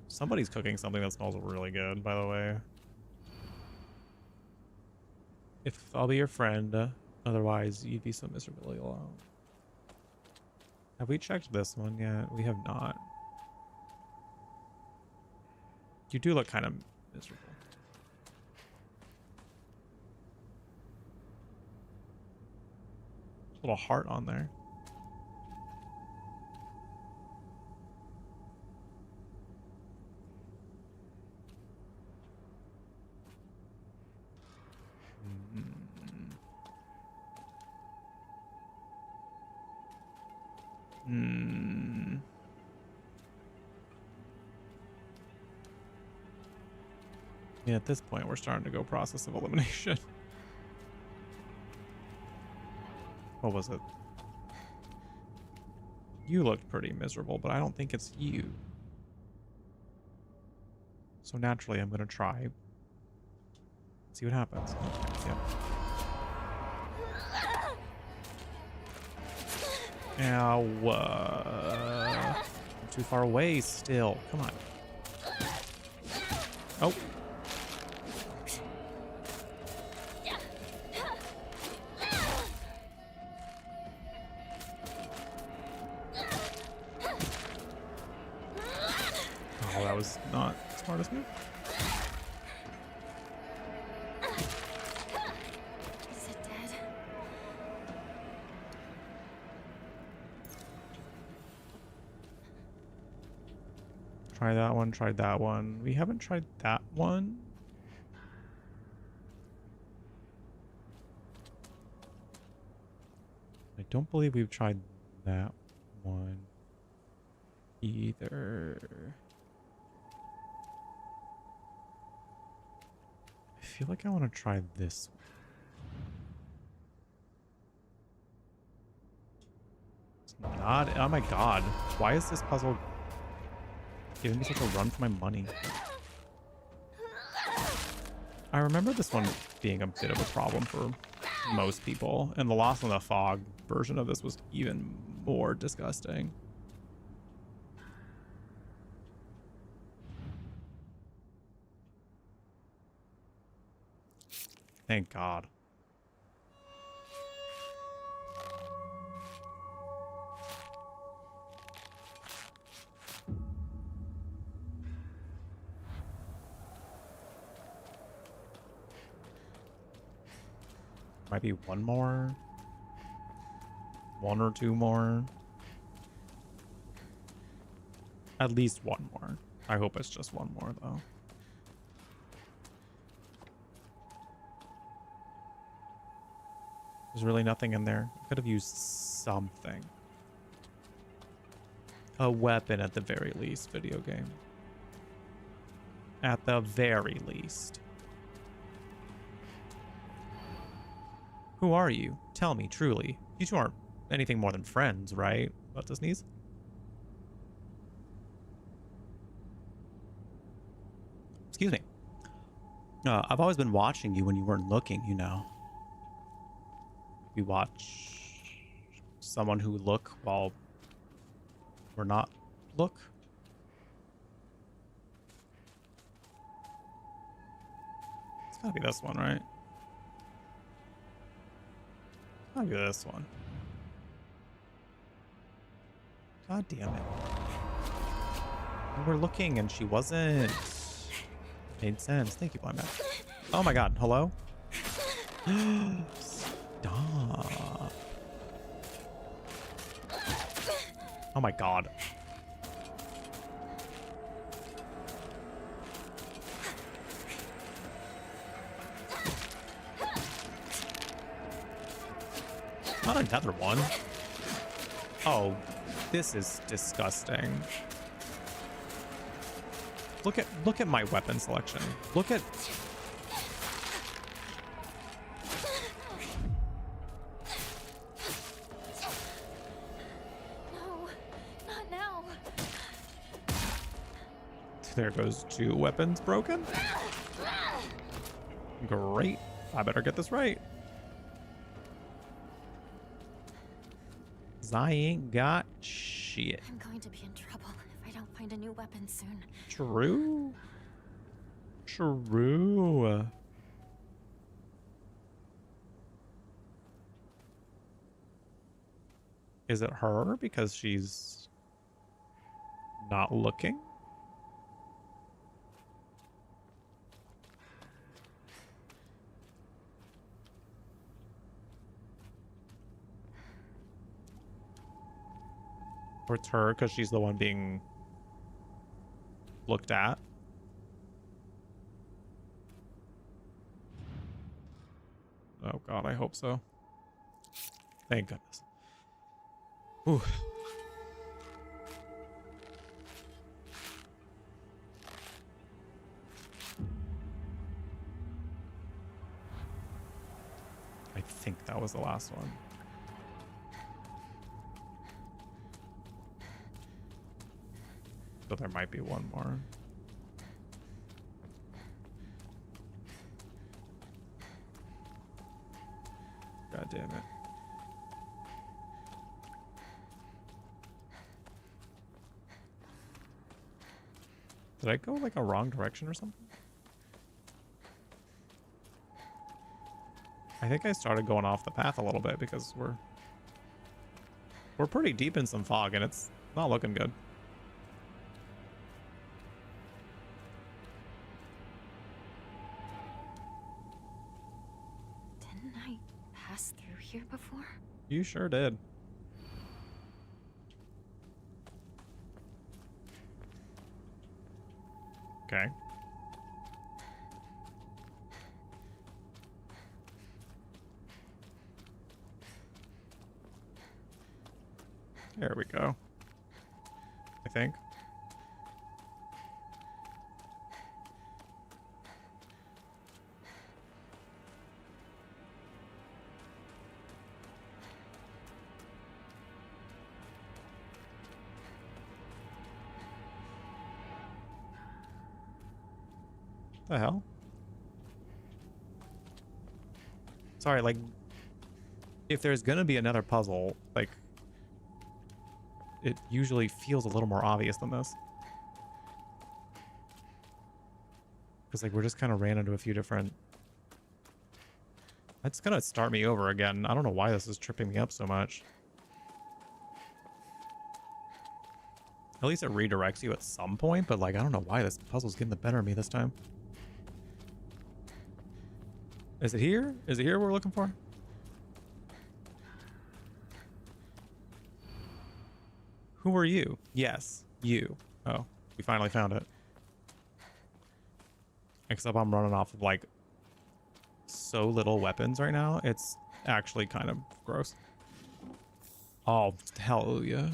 Somebody's cooking something that smells really good, by the way. If I'll be your friend, otherwise you'd be so miserably alone. Have we checked this one yet? We have not. You do look kind of miserable. Little heart on there. Yeah, at this point, we're starting to go process of elimination. What was it? You looked pretty miserable, but I don't think it's you. So naturally, I'm going to try. See what happens. Okay, yep. Ow. I'm too far away still. Come on. Oh. Oh, that was not the smartest move. Is it dead? Try that one, tried that one. We haven't tried that one. I don't believe we've tried that one either. I feel like I want to try this one. It's not. Oh my god. Why is this puzzle giving me such a run for my money? I remember this one being a bit of a problem for most people, and the Lost in the Fog version of this was even more disgusting. Thank God. Might be one more. One or two more. At least one more. I hope it's just one more, though. There's really nothing in there. I could have used something. A weapon at the very least, video game. At the very least. Who are you? Tell me, truly. You two aren't anything more than friends, right? About to sneeze? Excuse me. I've always been watching you when you weren't looking, you know. We watch someone who look while we're not look. It's gotta be this one, right? It's gotta be this one. God damn it. We were looking and she wasn't. Made sense. Thank you, Blind Man. Oh my god. Hello? Stop. Oh my god. Not another one. Oh, this is disgusting. Look at my weapon selection. Look at No, not now. there goes 2 weapons broken. Great. I better get this right. 'Cause I ain't got shit. I'm going to be in trouble if I don't find a new weapon soon. True. True. Is it her because she's not looking? Or it's her because she's the one being looked at? Oh god, I hope so. Thank goodness. Ooh. I think that was the last one. But there might be one more. God damn it. Did I go like a wrong direction or something? I think I started going off the path a little bit because we're pretty deep in some fog and it's not looking good. Didn't I pass through here before? You sure did. Okay. There we go. I think. The hell? Sorry, like, if there's gonna be another puzzle, like, it usually feels a little more obvious than this. Because, like, we're just kind of ran into a few different... It's gonna start me over again. I don't know why this is tripping me up so much. At least it redirects you at some point, but, like, I don't know why this puzzle's getting the better of me this time. Is it here? Is it here we're looking for? Who are you? Yes, you. Oh, we finally found it. Except I'm running off of like so little weapons right now. It's actually kind of gross. Oh, hallelujah.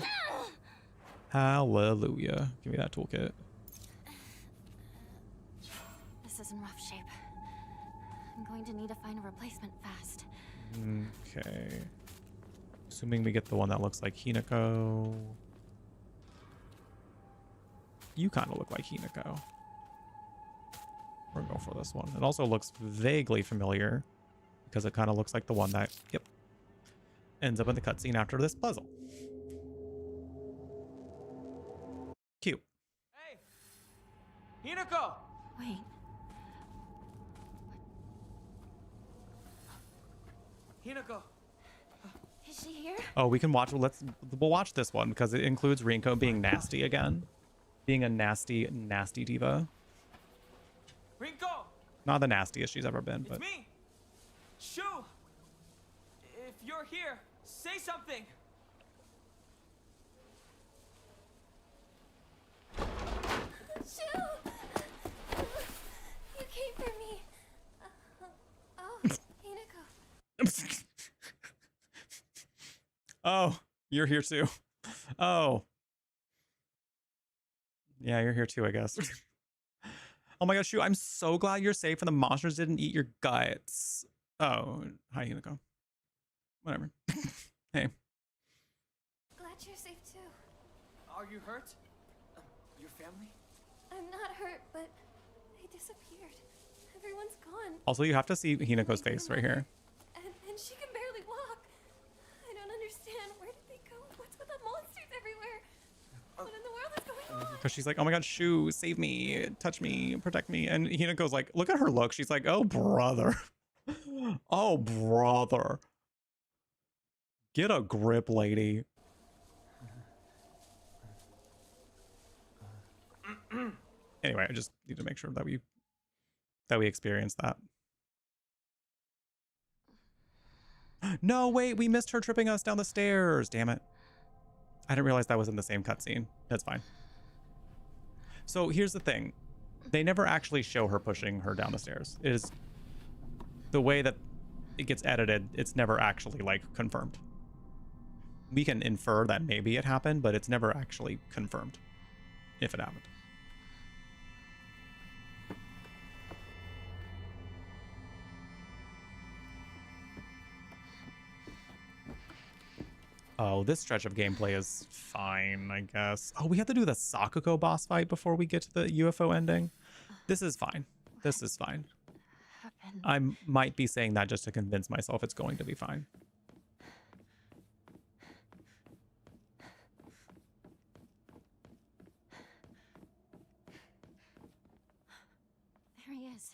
Hallelujah. Give me that toolkit. This is in rough shape. I'm going to need to find a replacement fast. Okay. Assuming we get the one that looks like Hinako. You kind of look like Hinako. We're going for this one. It also looks vaguely familiar because it kind of looks like the one that, yep, ends up in the cutscene after this puzzle. Cute. Hey! Hinako! Wait. Hinako! Is she here? Oh, we can watch. We'll watch this one because it includes Rinko being nasty again, being a nasty diva. Rinko! Not the nastiest she's ever been, It's but me! Shu! If you're here, say something! Shoo! You came for me. Oh, Hinako. oh, you're here too. Oh, yeah, you're here too, I guess. Oh my gosh, Shu, I'm so glad you're safe and the monsters didn't eat your guts. Oh, hi, Hinako. Whatever. Hey. Glad you're safe too. Are you hurt? Your family? I'm not hurt, but they disappeared. Everyone's gone. Also, you have to see Hinako's face right here. And she can barely walk. I don't understand. Where did they go? What's with the monsters everywhere? What in the world is going on? Because she's like, oh my god, Shu, save me, touch me, protect me. And Hinako's like, look at her look. She's like, oh, brother. Oh, brother. Get a grip, lady. Anyway, I just need to make sure that we experience that. No, wait, we missed her tripping us down the stairs. Damn it. I didn't realize that was in the same cutscene. That's fine. So here's the thing. They never actually show her pushing her down the stairs. It is the way that it gets edited. It's never actually like confirmed. We can infer that maybe it happened, but it's never actually confirmed if it happened. Oh, this stretch of gameplay is fine, I guess. Oh, we have to do the Sakuko boss fight before we get to the UFO ending. This is fine. This is fine. I might be saying that just to convince myself it's going to be fine. There he is.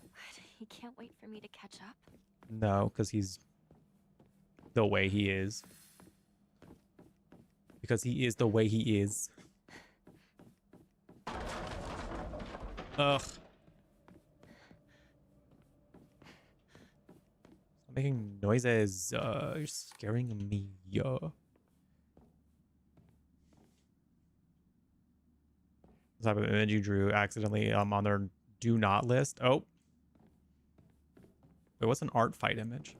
What? He can't wait for me to catch up? No, because he's the way he is. Because he is the way he is. Ugh. Stop making noises. You're scaring me. The type of image you drew accidentally on their do not list. Oh. Wait, what's an art fight image?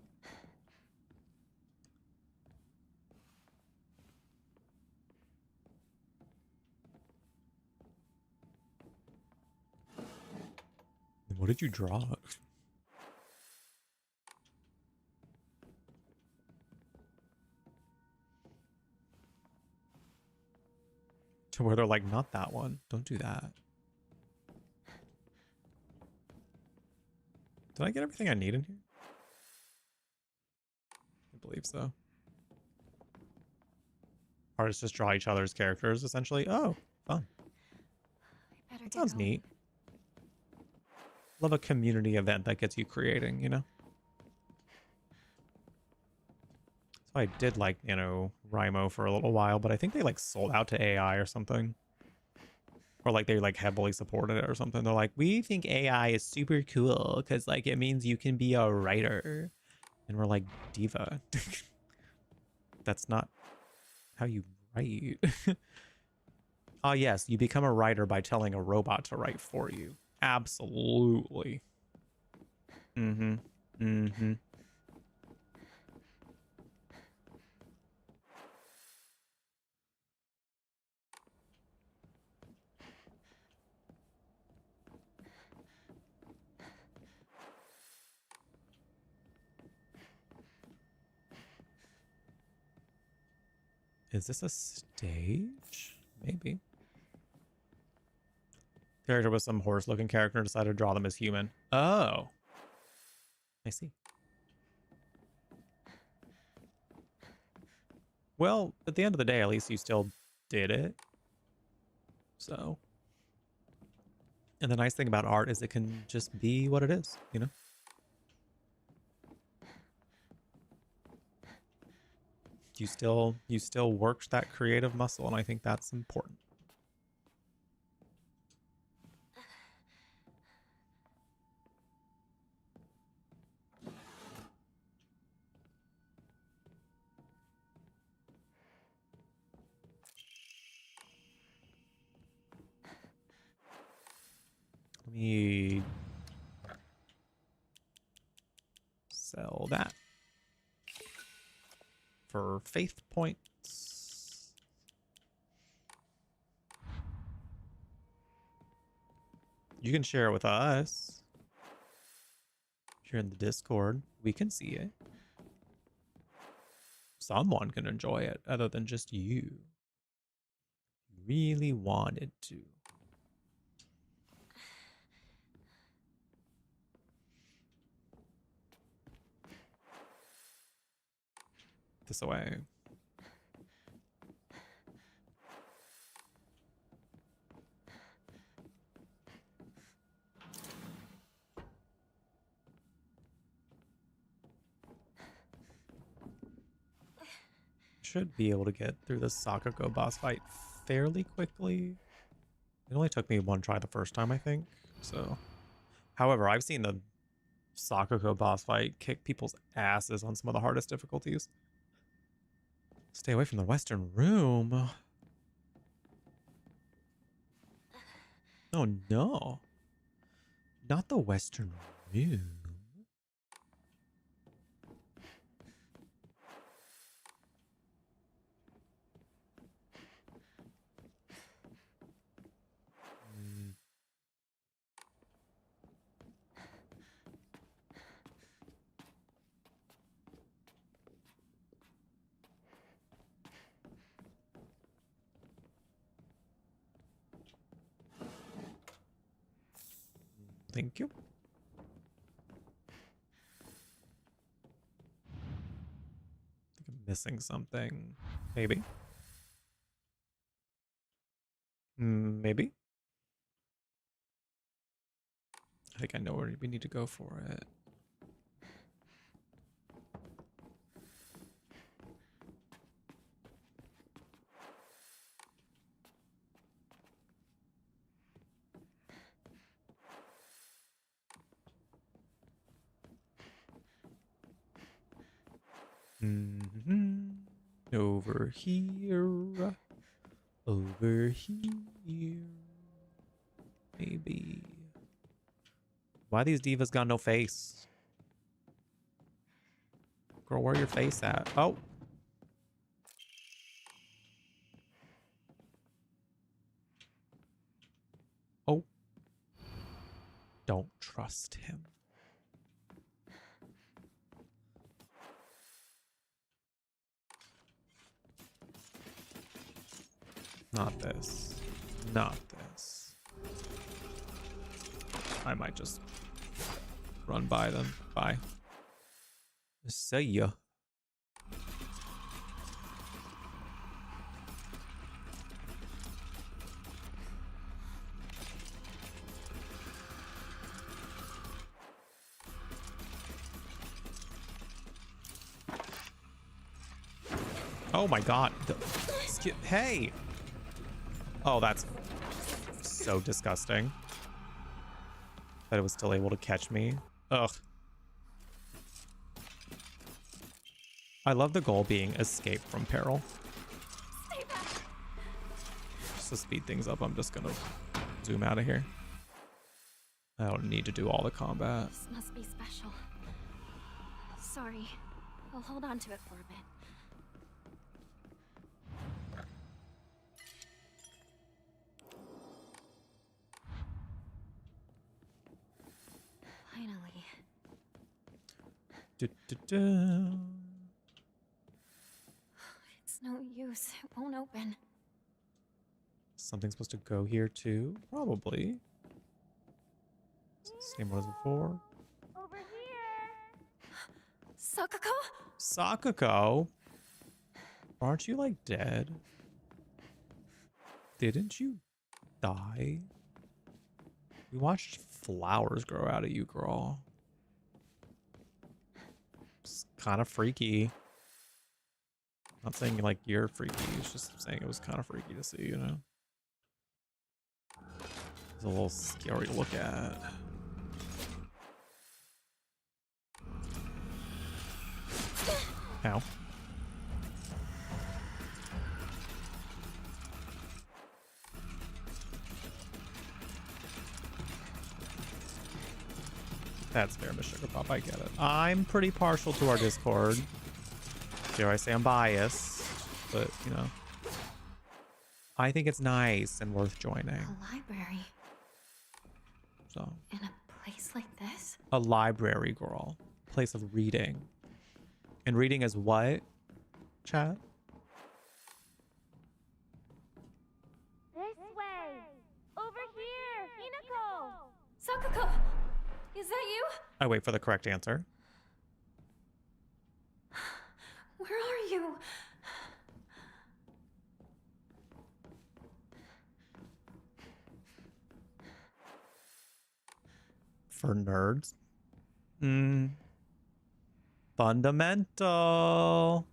What did you draw? To where they're like, not that one. Don't do that. Did I get everything I need in here? I believe so. Artists just draw each other's characters, essentially. Oh, fun. That sounds neat. Love a community event that gets you creating, you know? So I did like, you know, Rimo for a little while, but I think they like sold out to AI or something. Or like they like heavily supported it or something. They're like, we think AI is super cool because like it means you can be a writer. And we're like, diva. That's not how you write. Ah, yes, you become a writer by telling a robot to write for you. Absolutely. Mm-hmm. Mm-hmm. Is this a stage? Maybe. Character with some horse-looking character decided to draw them as human. Oh. I see. Well, at the end of the day, at least you still did it. So. And the nice thing about art is it can just be what it is, you know? You still worked that creative muscle, and I think that's important. Let me sell that for faith points. You can share it with us. If you're in the Discord, we can see it. Someone can enjoy it other than just you. Really wanted to. This away. Should be able to get through the Sakako boss fight fairly quickly. It only took me one try the first time, I think. So, however, I've seen the Sakako boss fight kick people's asses on some of the hardest difficulties. Stay away from the Western Room. Oh no. Not the Western Room. Thank you. I think I'm missing something. Maybe. Maybe. I think I know where we need to go for it. Over here. Over here. Maybe. Why these divas got no face? Girl, where your face at? Oh. Oh. Don't trust him. Not this. Not this. I might just run by them. Bye. See ya. Oh my god. Hey! Oh, that's so disgusting. That it was still able to catch me. Ugh. I love the goal being escape from peril. Stay back. Just to speed things up, I'm just gonna zoom out of here. I don't need to do all the combat. This must be special. Sorry. I'll hold on to it for a bit. Finally. Du-du-du. It's no use. It Something's supposed to go here too, probably. Same one as before. Over here. Sakako? Sakako? Aren't you like dead? Didn't you die? We watched flowers grow out of you, girl. It's kind of freaky. Not saying like you're freaky, it's just saying it was kind of freaky to see, you know? It's a little scary to look at. Ow. That's fair, Miss Sugar Pop. I get it. I'm pretty partial to our Discord. Dare I say I'm biased, but you know, I think it's nice and worth joining. A library. So. In a place like this? A library, girl. Place of reading. And reading is what, chat? This way. Over here. Hinako. Sakako. Is that you? I wait for the correct answer. Where are you? For nerds? Fundamental.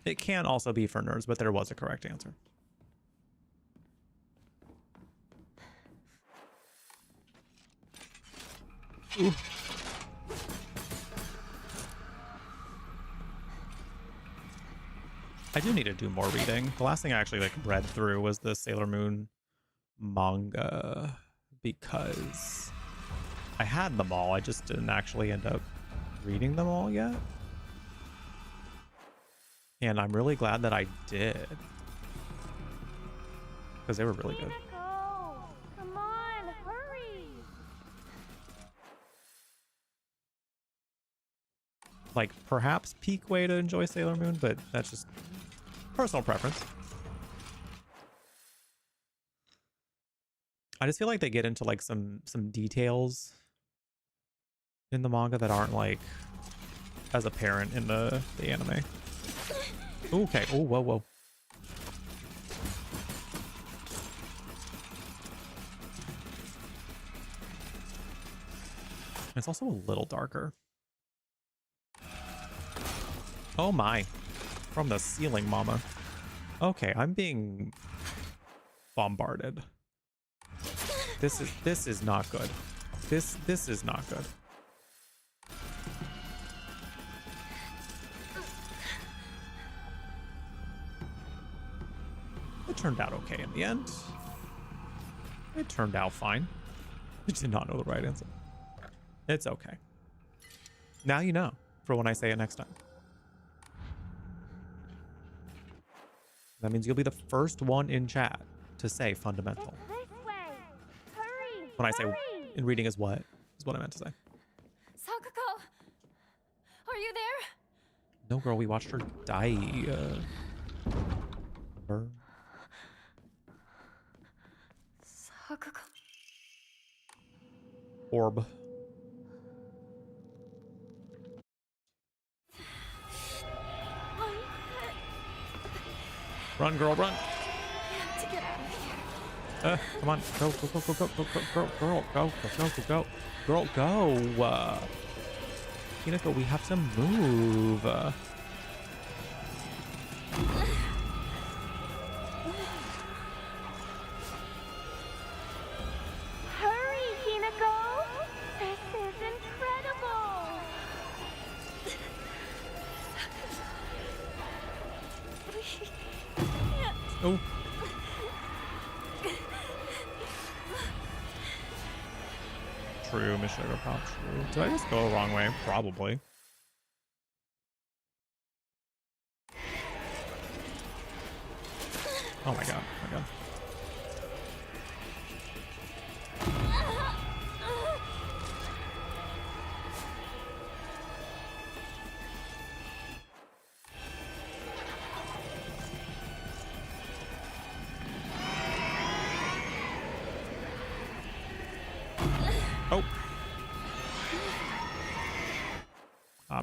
It can also be for nerds, but there was a correct answer. Ooh. I do need to do more reading. The last thing I actually like read through was the Sailor Moon manga because I had them all. I just didn't actually end up reading them all yet. And I'm really glad that I did because they were really good. Come on, hurry. Like perhaps peak way to enjoy Sailor Moon, but that's just personal preference. I just feel like they get into like some details in the manga that aren't like as apparent in the anime. Okay. Oh, whoa, whoa. It's also a little darker. Oh my. From the ceiling, mama. Okay, I'm being bombarded. This is not good. This is not good. It turned out okay in the end. It turned out fine. I did not know the right answer. It's okay. Now you know for when I say it next time. That means you'll be the first one in chat to say fundamental. It's this way. Hurry. When I say in reading is what I meant to say. Sakako. Are you there? No, girl, we watched her die. Remember? Sakako. Orb. Run, girl, run. To get out of here. Come on. Go, go, go, go, go, go, go, girl, go, go, go, go, girl, go. Hinako, we have to move. Hurry, Hinako. This is incredible. Oh. True, Miss Sugar Pop, true. Did I just go the wrong way? Probably. Oh my god, oh my god.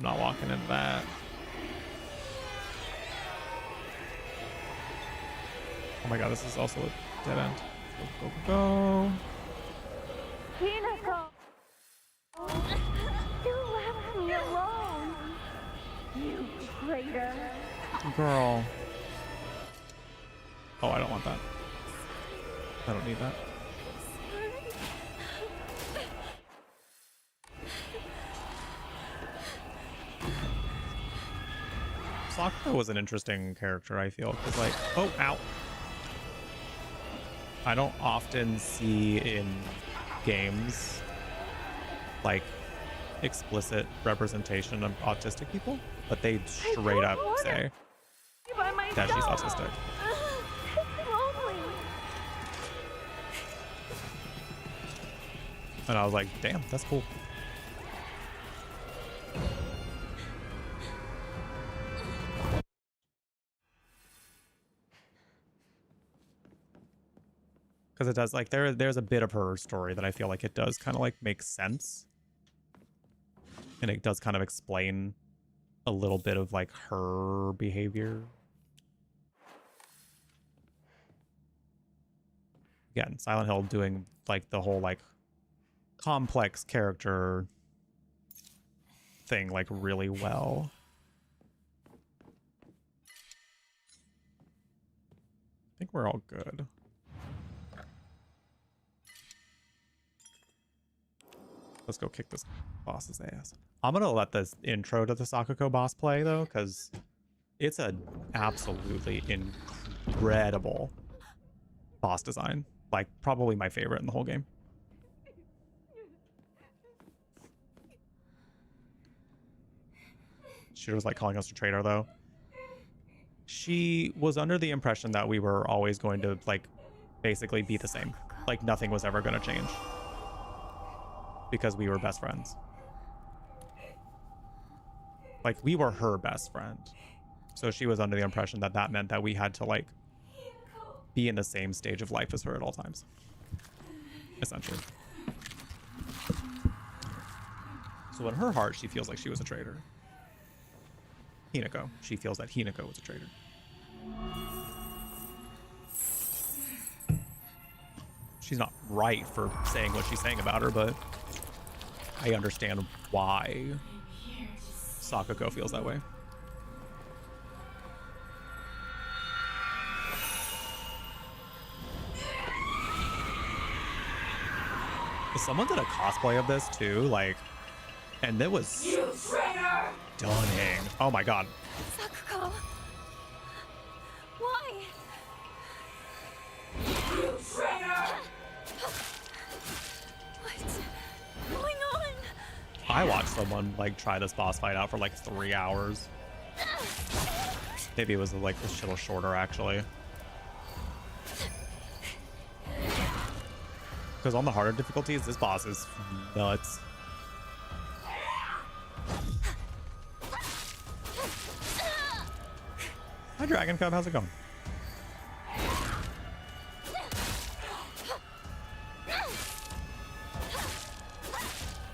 not walking into that. Oh my god, this is also a dead end. Go, go, go. Hinako! You left me alone! You traitor! Girl. Oh, I don't want that. I don't need that. Sakura was an interesting character, I feel, because like, oh, ow. I don't often see in games like explicit representation of autistic people, but they straight up say that she's autistic. It's lonely. And I was like, damn, that's cool. Because it does, like, there's a bit of her story that I feel like it does kind of like make sense. And it does kind of explain a little bit of like her behavior. Again, Silent Hill doing like the whole like complex character thing like really well. I think we're all good. Let's go kick this boss's ass. I'm gonna let this intro to the Sakuko boss play though, because it's an absolutely incredible boss design. Like probably my favorite in the whole game. She was like calling us a traitor though. She was under the impression that we were always going to like basically be the same. Like nothing was ever going to change. Because we were best friends. Like we were her best friend. So she was under the impression that that meant that we had to like be in the same stage of life as her at all times. Essentially. So in her heart, she feels like she was a traitor. Hinako. She feels that Hinako was a traitor. She's not right for saying what she's saying about her, but I understand why Sakuko feels that way. Someone did a cosplay of this too, like, and it was stunning. Oh my god. Sakuko! Why? You traitor! What's going on? I watched someone like try this boss fight out for like 3 hours. Maybe it was like a little shorter actually. Because on the harder difficulties, this boss is nuts. Hi Dragon Cub, how's it going?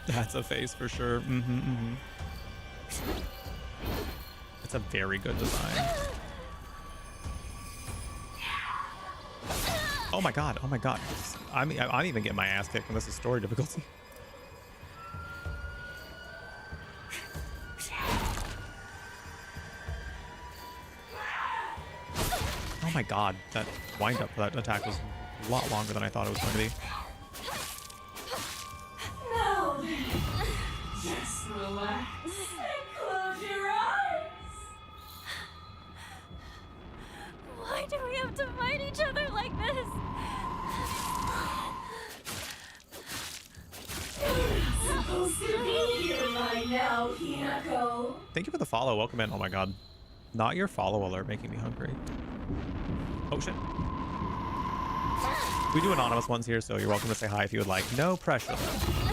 That's a face for sure. It's a very good design. Oh my god, oh my god. I'm even getting my ass kicked when this is story difficulty. Oh my god, that wind up for that attack was a lot longer than I thought it was going to be. No! Just relax and close your eyes! Why do we have to fight each other like this? You're supposed to be here by now, Hinako. Thank you for the follow. Welcome in. Oh my god. Not your follow alert making me hungry. Oh shit. We do anonymous ones here, so you're welcome to say hi if you would like. No pressure though.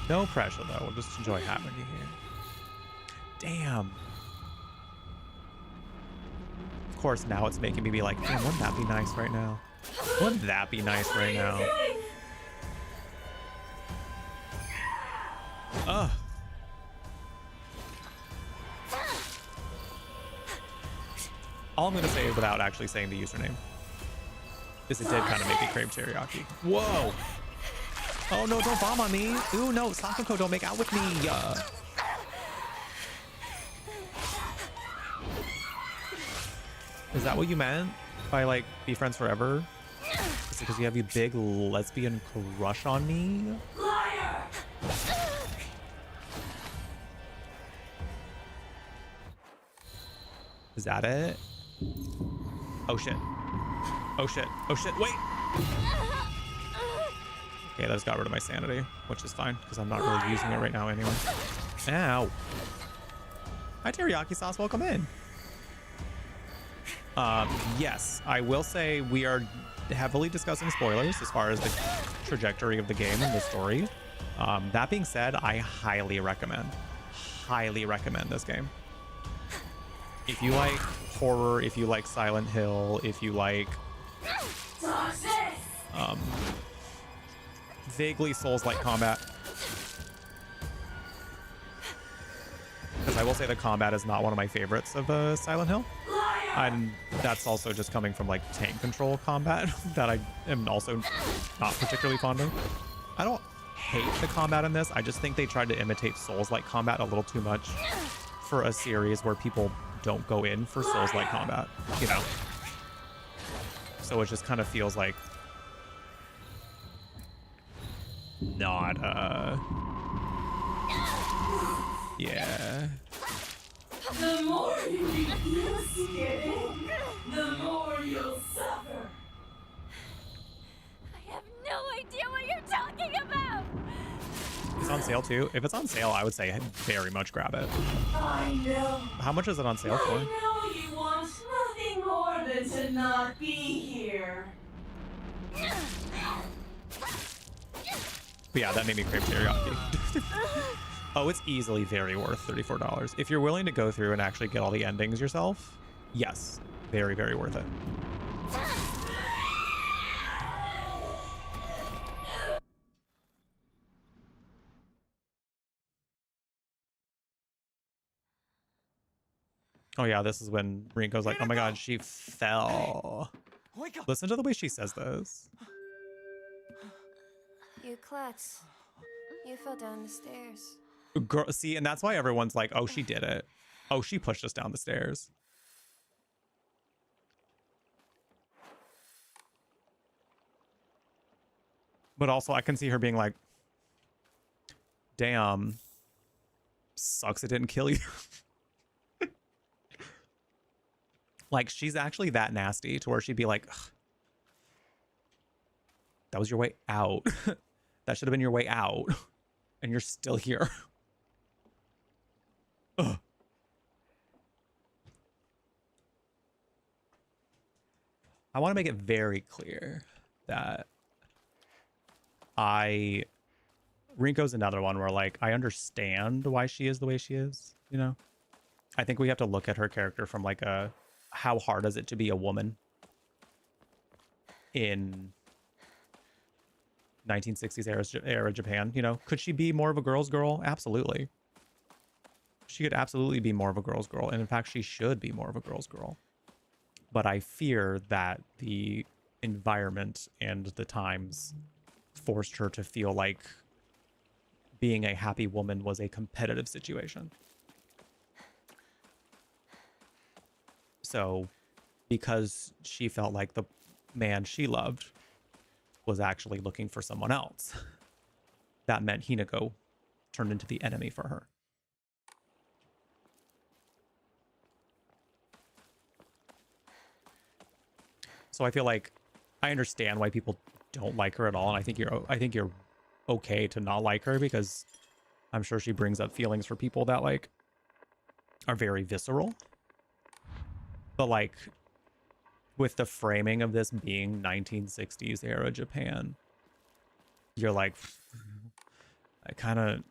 No pressure though. We'll just enjoy having you here. Damn. Of course, now it's making me be like, damn, wouldn't that be nice right now? Wouldn't that be nice right now? Ugh. All I'm gonna say without actually saying the username is it did kind of make me crave teriyaki. Whoa! Oh no, don't bomb on me! Ooh no, Sakako, don't make out with me! Is that what you meant by like be friends forever? Is it because you have a big lesbian crush on me? Liar! Is that it? Oh shit. Oh shit. Oh shit. Wait! Okay, that just got rid of my sanity, which is fine because I'm not really using it right now anyway. Ow. Hi, teriyaki sauce. Welcome in. Yes, I will say we are heavily discussing spoilers as far as the trajectory of the game and the story. That being said, I highly recommend this game. If you like horror, if you like Silent Hill, if you like vaguely Souls-like combat, because I will say the combat is not one of my favorites of Silent Hill. And that's also just coming from like tank control combat that I am also not particularly fond of. I don't hate the combat in this. I just think they tried to imitate Souls-like combat a little too much for a series where people don't go in for Souls-like combat, you know? So it just kind of feels like not, yeah. The more you refuse to get in, the more you'll suffer. I have no idea what you're talking about! It's on sale too. If it's on sale, I would say very much grab it. I know. How much is it on sale for? I know you want nothing more than to not be here. But yeah, that made me crave teriyaki. Oh, it's easily very worth $34. If you're willing to go through and actually get all the endings yourself, yes, very, very worth it. Oh yeah, this is when Rinko's like, oh my god, she fell. Listen to the way she says this. You klutz. You fell down the stairs. Girl, see, and that's why everyone's like, oh, she did it. Oh, she pushed us down the stairs. But also, I can see her being like, damn, sucks it didn't kill you. Like, she's actually that nasty to where she'd be like, ugh, that was your way out. That should have been your way out. And you're still here. Ugh. I want to make it very clear that Rinko's another one where, like, I understand why she is the way she is, you know? I think we have to look at her character from, like, a how hard is it to be a woman in 1960s era Japan, you know? Could she be more of a girl's girl? Absolutely. She could absolutely be more of a girl's girl. And in fact, she should be more of a girl's girl. But I fear that the environment and the times forced her to feel like being a happy woman was a competitive situation. So, because she felt like the man she loved was actually looking for someone else, that meant Hinako turned into the enemy for her. So I feel like I understand why people don't like her at all, and I think you're okay to not like her, because I'm sure she brings up feelings for people that like are very visceral. But like, with the framing of this being 1960s era Japan, you're like, I kind of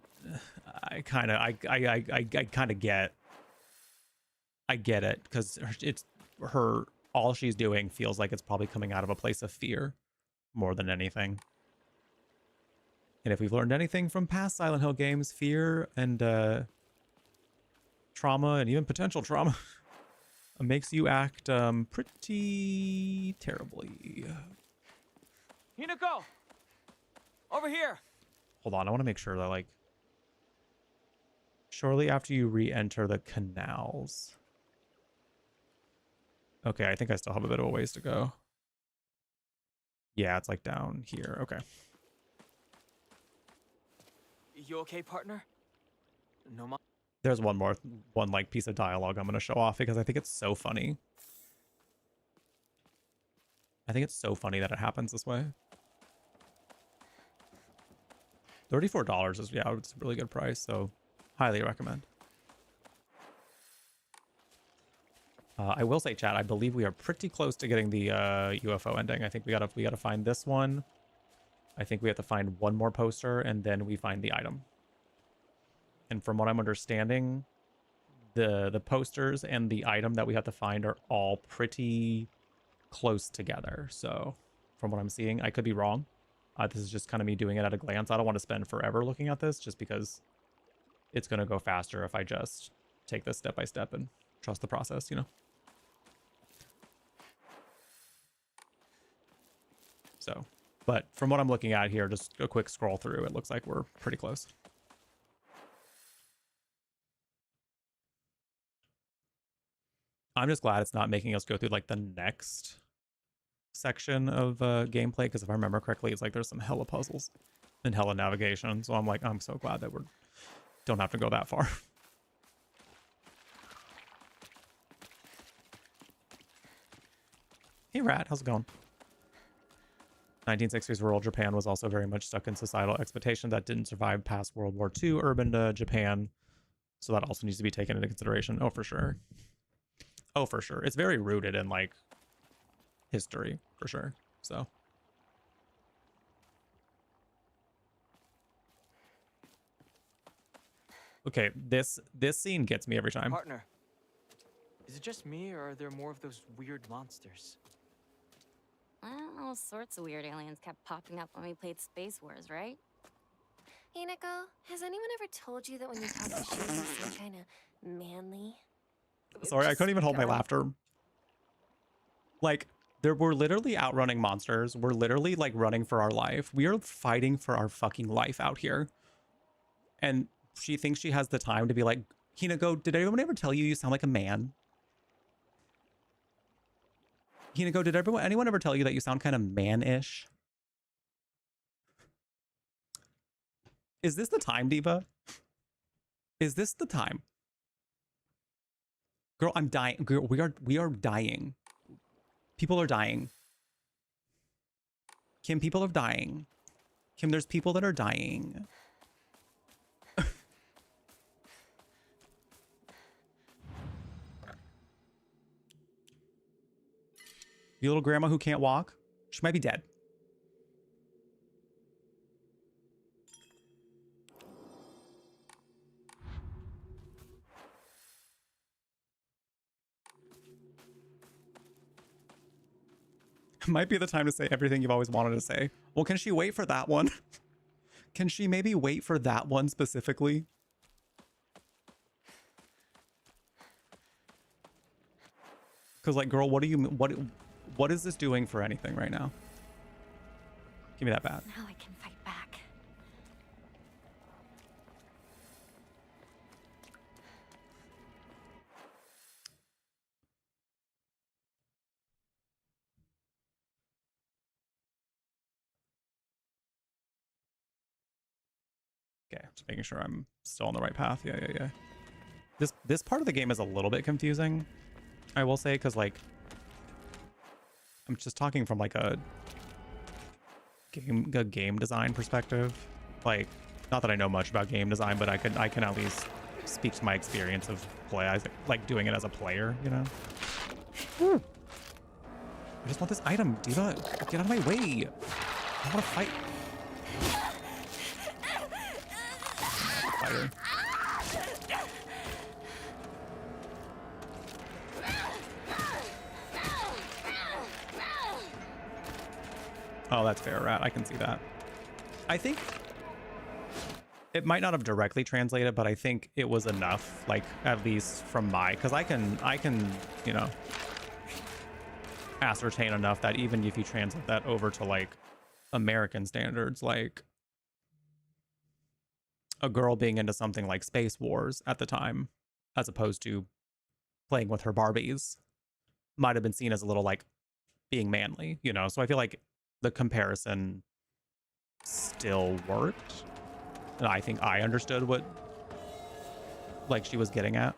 get it, because it's her, all she's doing feels like it's probably coming out of a place of fear more than anything. And if we've learned anything from past Silent Hill games, fear and trauma, and even potential trauma, makes you act pretty terribly. Hinako! Over here! Hold on, I want to make sure that, like, shortly after you re-enter the canals. Okay, I think I still have a bit of a ways to go. Yeah, it's like down here. Okay. You okay, partner? No, There's one like piece of dialogue I'm going to show off because I think it's so funny. I think it's so funny that it happens this way. $34 is, yeah, it's a really good price, so highly recommend. I will say, chat, I believe we are pretty close to getting the UFO ending. I think we gotta find this one. I think we have to find one more poster, and then we find the item. And from what I'm understanding, the posters and the item that we have to find are all pretty close together. So from what I'm seeing, I could be wrong. This is just kind of me doing it at a glance. I don't want to spend forever looking at this just because it's going to go faster if I just take this step by step and trust the process, you know? So, but from what I'm looking at here, just a quick scroll through, it looks like we're pretty close. I'm just glad it's not making us go through like the next section of gameplay, because if I remember correctly, it's like there's some hella puzzles and hella navigation. So I'm like, I'm so glad that don't have to go that far. Hey Rat, how's it going? 1960s rural Japan was also very much stuck in societal expectation that didn't survive past World War II urban Japan. So that also needs to be taken into consideration. Oh, for sure. Oh, for sure. It's very rooted in like history, for sure. So. Okay, this scene gets me every time. Partner, is it just me, or are there more of those weird monsters? Well, all sorts of weird aliens kept popping up when we played Space Wars, right? Hinako, has anyone ever told you that when you talk to Shin, you seem kind of manly? Sorry, I couldn't even hold my laughter. Like, we're literally outrunning monsters. We're literally like running for our life. We are fighting for our fucking life out here. And she thinks she has the time to be like, Hinako, did anyone ever tell you you sound like a man? Hinako, did anyone ever tell you that you sound kind of man-ish? Is this the time, Diva? Is this the time? Girl, I'm dying. Girl, we are dying. People are dying. Kim, people are dying. Kim, there's people that are dying. Your little grandma who can't walk? She might be dead. Might be the time to say everything you've always wanted to say. Well, can she wait for that one? Can she maybe wait for that one specifically? Because, like, girl, what is this doing for anything right now? Give me that bat. Now I can fight back. Okay, just making sure I'm still on the right path. Yeah. This part of the game is a little bit confusing, I will say, because like I'm just talking from like a game design perspective. Like, not that I know much about game design, but I can at least speak to my experience of play, like doing it as a player, you know. Woo. I just want this item, Diva. Get out of my way. I want to fight. Fighter. Oh, that's fair, Rat. I can see that. I think it might not have directly translated, but I think it was enough, like at least from my, because I can, you know, ascertain enough that even if you translate that over to like American standards, like a girl being into something like Space Wars at the time, as opposed to playing with her Barbies, might have been seen as a little like being manly, you know? So I feel like the comparison still worked. And I think I understood what like she was getting at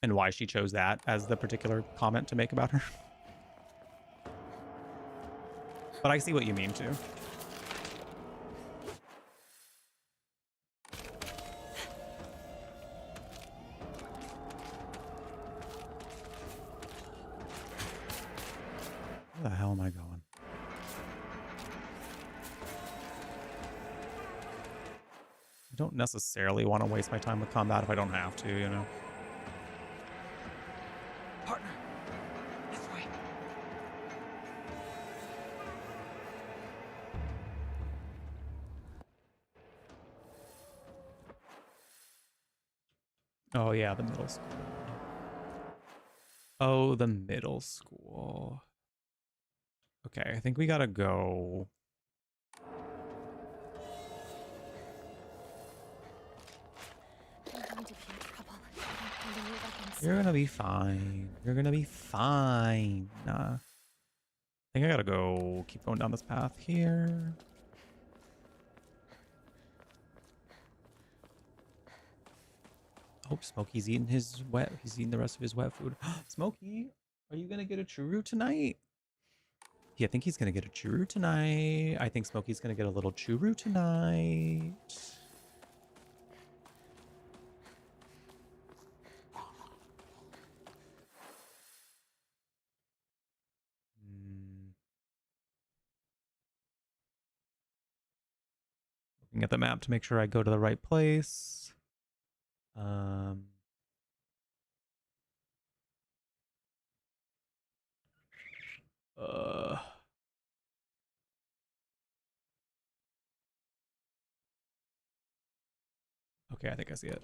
and why she chose that as the particular comment to make about her. But I see what you mean too. Where the hell am I going? I don't necessarily want to waste my time with combat if I don't have to, you know? Partner, this way. Oh yeah, the middle school. Oh, the middle school. Okay, I think we gotta go. You're gonna be fine. You're gonna be fine. I think I gotta go. Keep going down this path here. Oh, Smokey's eating his wet. He's eating the rest of his wet food. Smokey, are you gonna get a churu tonight? Yeah, I think he's gonna get a churu tonight. I think Smokey's gonna get a little churu tonight. Looking at the map to make sure I go to the right place. Okay, I think I see it.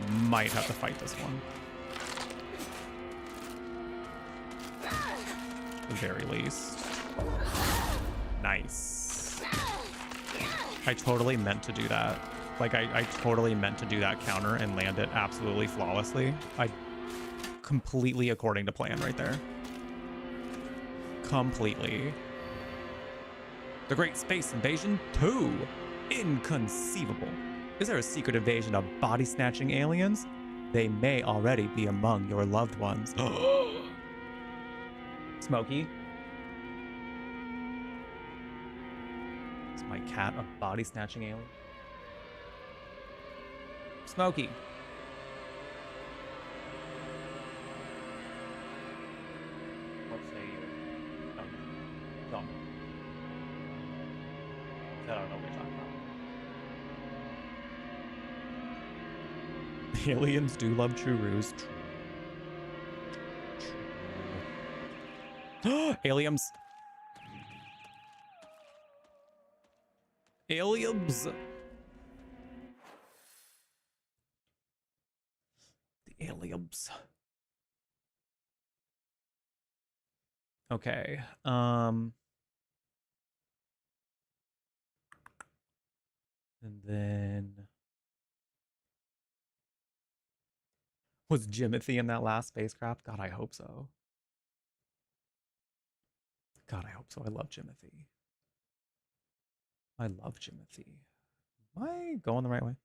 Might have to fight this one. At the very least. Nice. I totally meant to do that. Like, I totally meant to do that counter and land it absolutely flawlessly. Completely according to plan right there. Completely. The Great Space Invasion 2. Inconceivable. Is there a secret invasion of body-snatching aliens? They may already be among your loved ones. Smokey? Is my cat a body-snatching alien? Smokey. What say you? Don't. I don't know what you're talking about. Aliens do love churros. Aliens. Aliens. The aliens. Okay. And then was Jimothy in that last spacecraft? God, I hope so. God, I hope so. I love Jimothy. I love Jimothy. Am I going the right way?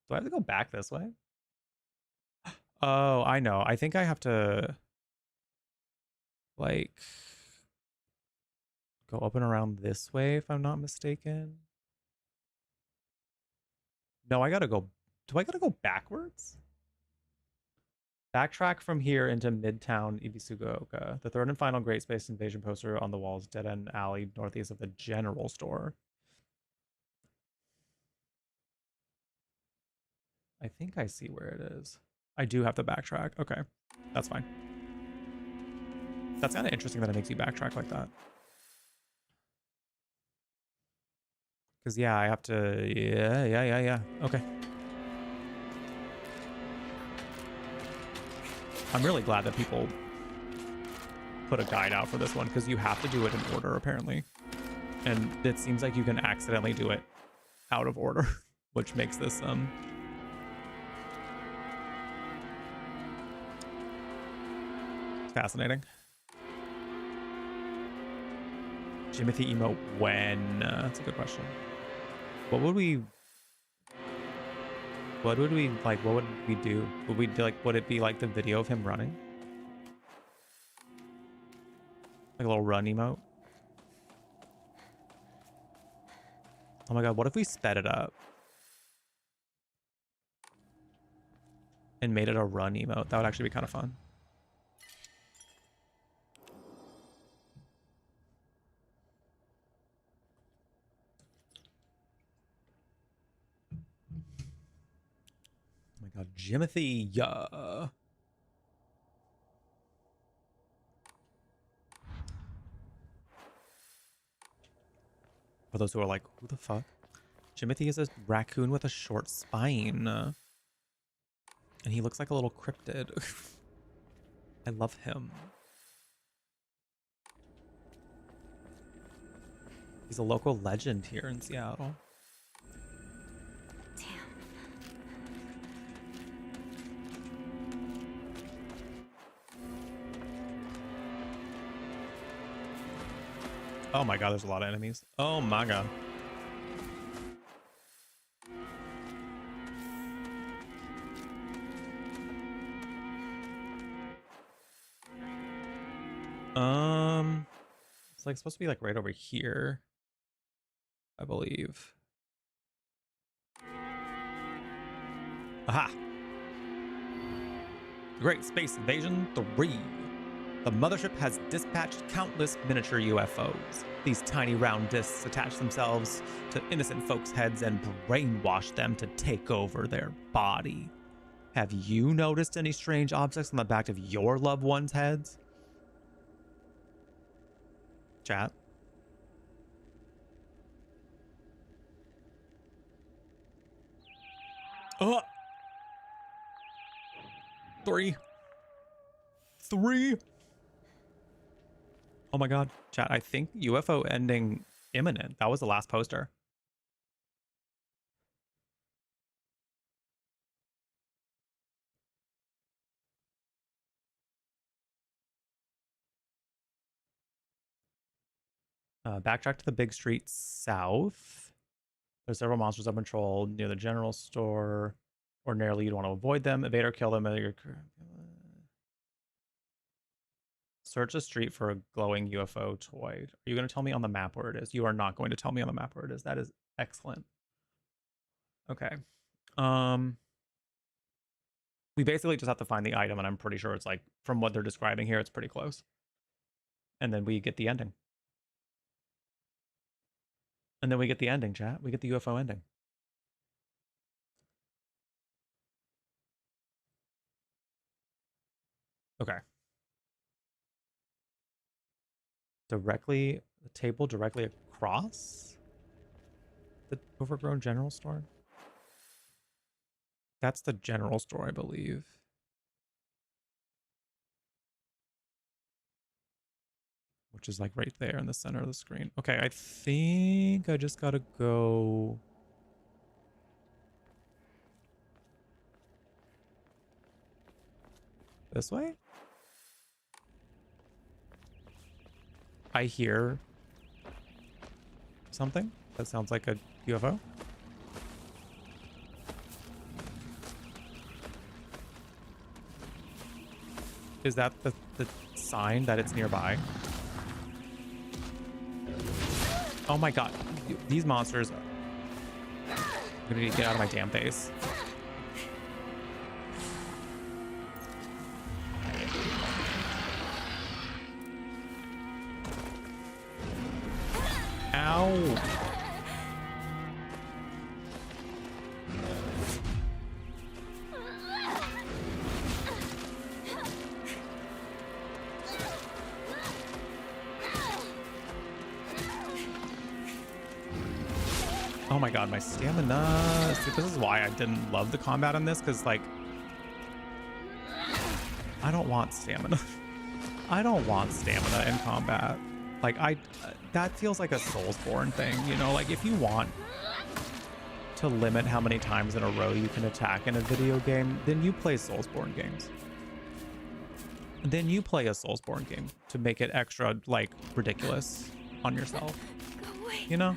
Do I have to go back this way? Oh, I know. I think I have to, like, go up and around this way, if I'm not mistaken. No, I gotta go. Do I gotta go backwards? Backtrack from here into Midtown Ibisugaoka. The third and final Great Space Invasion poster on the walls, dead end alley northeast of the general store. I think I see where it is. I do have to backtrack. Okay, that's fine. That's kind of interesting that it makes you backtrack like that. Because, yeah, I have to... Yeah. Okay. I'm really glad that people put a guide out for this one, because you have to do it in order, apparently. And it seems like you can accidentally do it out of order, which makes this, fascinating. Jimothy emote when? That's a good question. What would we like? What would we do? Would we do, like? Would it be like the video of him running? Like a little run emote? Oh my god! What if we sped it up and made it a run emote? That would actually be kind of fun. Oh my god, Jimothy, yeah. For those who are like, who the fuck? Jimothy is a raccoon with a short spine. And he looks like a little cryptid. I love him. He's a local legend here in Seattle. Oh my god, there's a lot of enemies. Oh my god. It's like supposed to be like right over here, I believe. Aha! Great Space Invasion 3. The mothership has dispatched countless miniature UFOs. These tiny round discs attach themselves to innocent folks' heads and brainwash them to take over their body. Have you noticed any strange objects on the back of your loved ones' heads? Chat. Oh! 3. Oh my god. Chat, I think UFO ending imminent. That was the last poster. Backtrack to the big street south. There's several monsters up control near the general store. Ordinarily, you'd want to avoid them, evade or kill them. Search the street for a glowing UFO toy. Are you going to tell me on the map where it is? You are not going to tell me on the map where it is. That is excellent. Okay. We basically just have to find the item, and I'm pretty sure it's like, from what they're describing here, it's pretty close. And then we get the ending. And then we get the ending, chat. We get the UFO ending. Okay. The table directly across the overgrown general store? That's the general store, I believe. Which is like right there in the center of the screen. Okay, I think I just gotta go... this way? I hear something that sounds like a UFO. Is that the sign that it's nearby? Oh my god. These monsters are... I'm gonna need to get out of my damn face. Ow. Oh my god, my stamina. See, this is why I didn't love the combat in this, because like I don't want stamina. I don't want stamina in combat. Like that feels like a Soulsborne thing, you know? Like if you want to limit how many times in a row you can attack in a video game, then you play Soulsborne games. Then you play a Soulsborne game to make it extra like ridiculous on yourself. Go away. You know?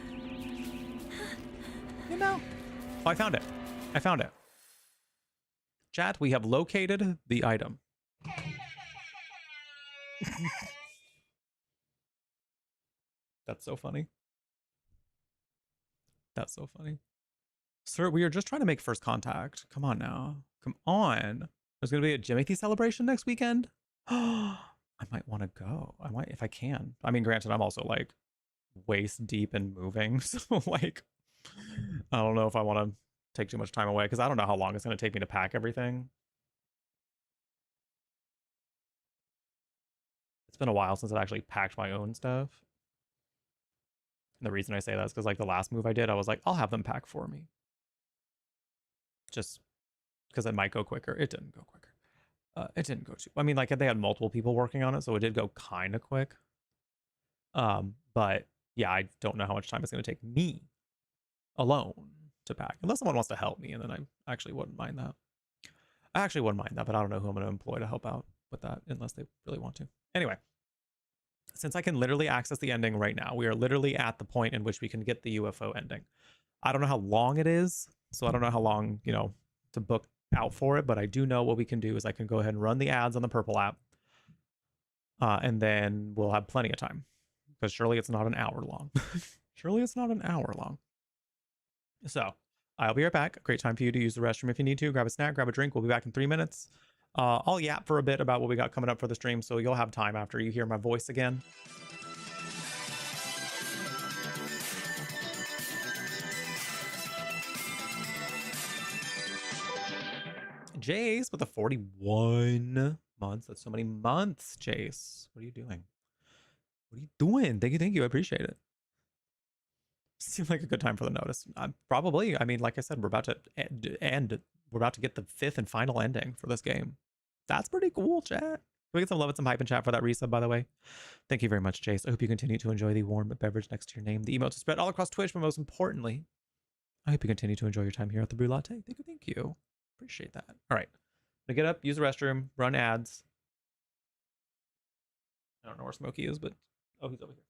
You know? Oh, I found it. I found it. Chat, we have located the item. That's so funny. That's so funny. Sir, we are just trying to make first contact. Come on now. Come on. There's going to be a Jimothy celebration next weekend. I might want to go. I might, if I can. I mean, granted, I'm also like waist deep in moving. So like, I don't know if I want to take too much time away because I don't know how long it's going to take me to pack everything. It's been a while since I've actually packed my own stuff. And the reason I say that is because like the last move I did, I was like, I'll have them pack for me. Just because it might go quicker. It didn't go quicker. It didn't go too. I mean, like they had multiple people working on it, so it did go kind of quick. But yeah, I don't know how much time it's going to take me alone to pack, unless someone wants to help me, and then I actually wouldn't mind that. I actually wouldn't mind that, but I don't know who I'm going to employ to help out with that, unless they really want to. Anyway, since I can literally access the ending right now, we are literally at the point in which we can get the UFO ending. I don't know how long it is, so I don't know how long, you know, to book out for it, but I do know what we can do is I can go ahead and run the ads on the purple app, and then we'll have plenty of time, because surely it's not an hour long. Surely it's not an hour long. So I'll be right back. Great time for you to use the restroom if you need to. Grab a snack, grab a drink. We'll be back in 3 minutes. I'll yap for a bit about what we got coming up for the stream, so you'll have time after you hear my voice again. Jace with the 41 months. That's so many months, Jace. What are you doing? What are you doing? Thank you, thank you. I appreciate it. Seemed like a good time for the notice. Probably. I mean, like I said, we're about to end. We're about to get the 5th and final ending for this game. That's pretty cool, chat. Can we get some love and some hype in chat for that resub, by the way? Thank you very much, Jace. I hope you continue to enjoy the warm beverage next to your name. The emotes to spread all across Twitch, but most importantly, I hope you continue to enjoy your time here at the Brew Latte. Thank you, thank you. Appreciate that. All right. I'm gonna get up, use the restroom, run ads. I don't know where Smokey is, but oh, he's over here.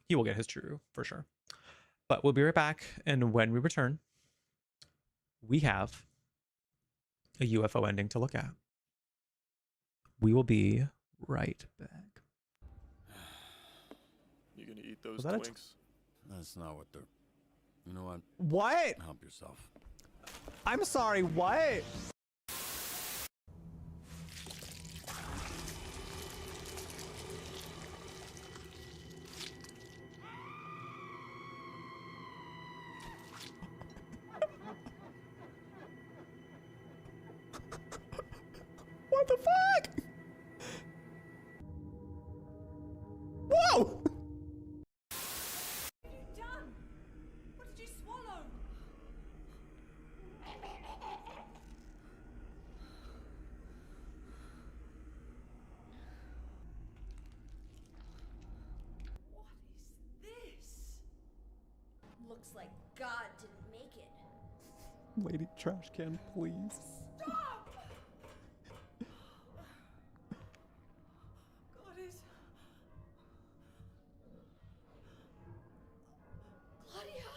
He will get his true for sure. But we'll be right back, and when we return, we have a UFO ending to look at. We will be right back. You gonna eat those Was that Twinks? That's not what they're... You know what? What? Help yourself. I'm sorry, what? What the fuck? Whoa! What did you swallow? What is this? Looks like God didn't make it. Lady Trash Can, please. Stop! God is... Claudia!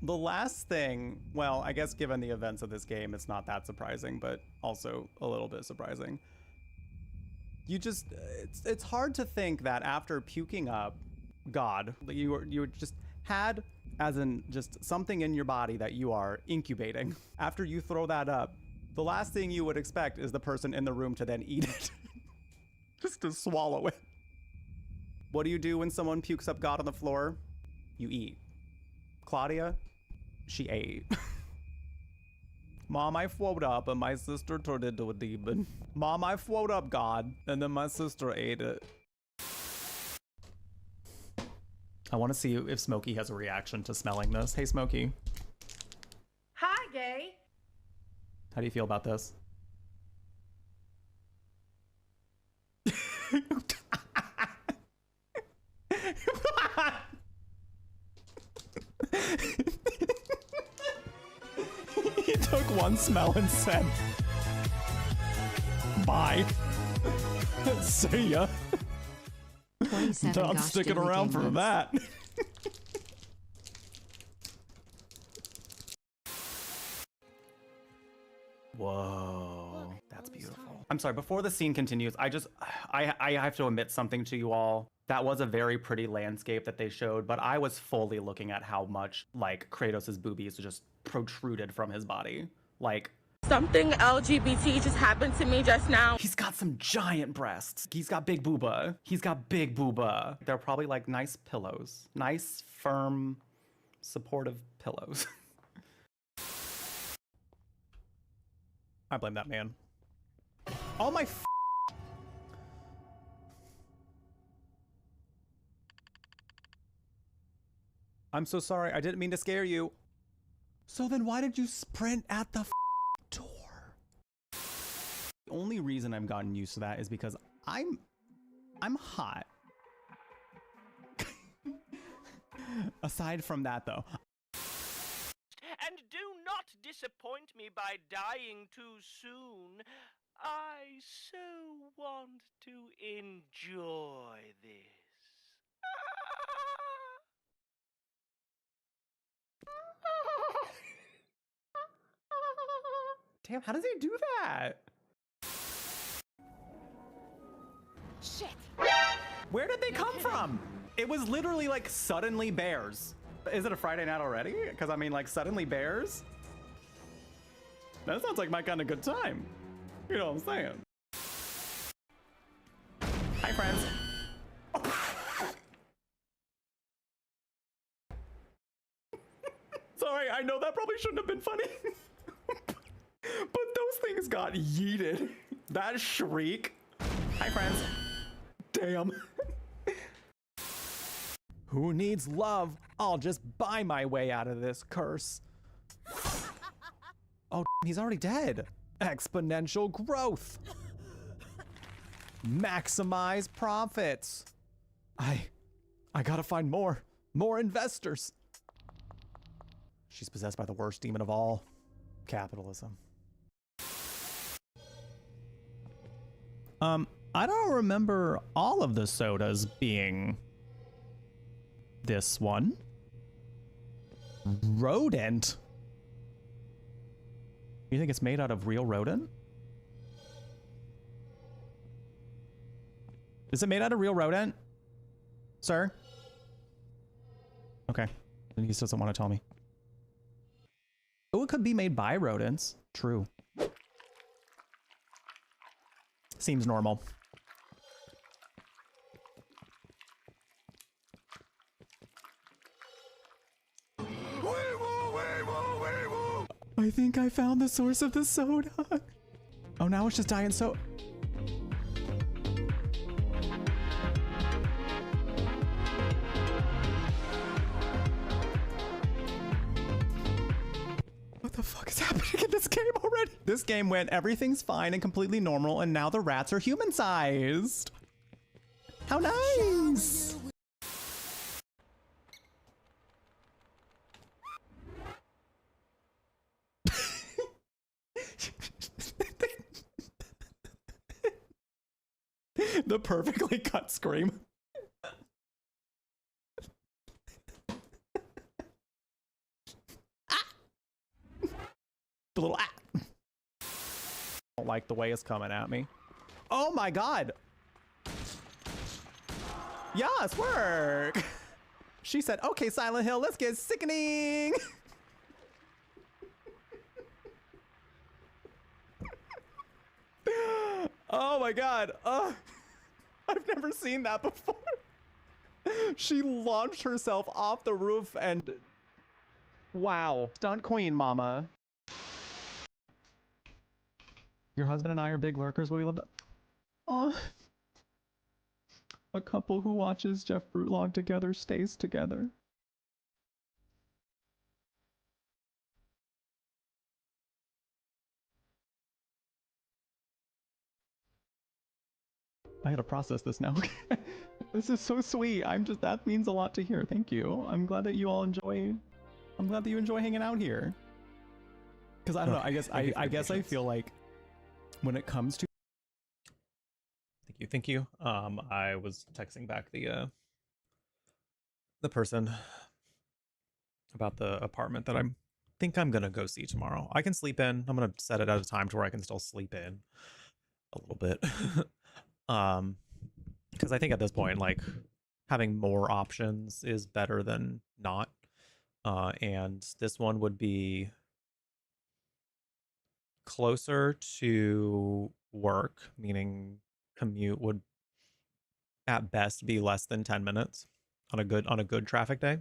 The last thing, well, I guess given the events of this game, it's not that surprising, but also a little bit surprising. You just, it's hard to think that after puking up God, you just had as in just something in your body that you are incubating. After you throw that up, the last thing you would expect is the person in the room to then eat it. Just to swallow it. What do you do when someone pukes up God on the floor? You eat. Claudia, she ate. Mom, I float up and my sister turned into a demon. Mom, I float up, God, and then my sister ate it. I want to see if Smokey has a reaction to smelling this. Hey, Smokey. Hi, gay. How do you feel about this? He took one smell and said, bye. See ya. Not sticking around for that. Whoa, that's beautiful. I'm sorry, before the scene continues, I have to admit something to you all. That was a very pretty landscape that they showed, but I was fully looking at how much, like, Kratos' boobies just protruded from his body. Like, Something LGBT just happened to me just now. He's got some giant breasts. He's got big booba. He's got big booba. They're probably like nice pillows. Nice, firm, supportive pillows. I blame that man. Oh my f— I'm so sorry. I didn't mean to scare you. So then why did you sprint at the door? The only reason I've gotten used to that is because I'm hot. Aside from that though. And do not disappoint me by dying too soon. I so want to enjoy this. Damn, how does he do that? Shit. Where did they come from? It was literally like suddenly bears. Is it a Friday night already? Because I mean, like, suddenly bears? That sounds like my kind of good time. You know what I'm saying? Hi, friends. Sorry, I know that probably shouldn't have been funny. But those things got yeeted. That shriek. Hi, friends. Damn. Who needs love? I'll just buy my way out of this curse. Oh, he's already dead. Exponential growth. Maximize profits. I gotta find more investors. She's possessed by the worst demon of all, capitalism. I don't remember all of the sodas being this one. Rodent? You think it's made out of real rodent? Is it made out of real rodent? Sir? Okay. He just doesn't want to tell me. Oh, it could be made by rodents. True. Seems normal. I think I found the source of the soda. Oh, now it's just diet soda. What the fuck is happening in this game already? This game went everything's fine and completely normal, and now the rats are human-sized. How nice! The perfectly cut scream. The little ah. I don't like the way it's coming at me. Oh my god. Yes, work. She said, okay, Silent Hill, let's get sickening. Oh my god. I've never seen that before. She launched herself off the roof and wow. Stunt queen, mama. Your husband and I are big lurkers, but we love that. Oh, a couple who watches Jeff Brutlog together stays together. I gotta process this now. This is so sweet. That means a lot to hear. Thank you. I'm glad that you all enjoy. I'm glad that you enjoy hanging out here. Because I don't know. I guess I feel like when it comes to. Thank you. I was texting back the person about the apartment that think I'm gonna go see tomorrow. I can sleep in. I'm gonna set it at a time to where I can still sleep in a little bit. Because I think at this point, like, having more options is better than not. And this one would be closer to work, meaning commute would at best be less than 10 minutes on a good traffic day.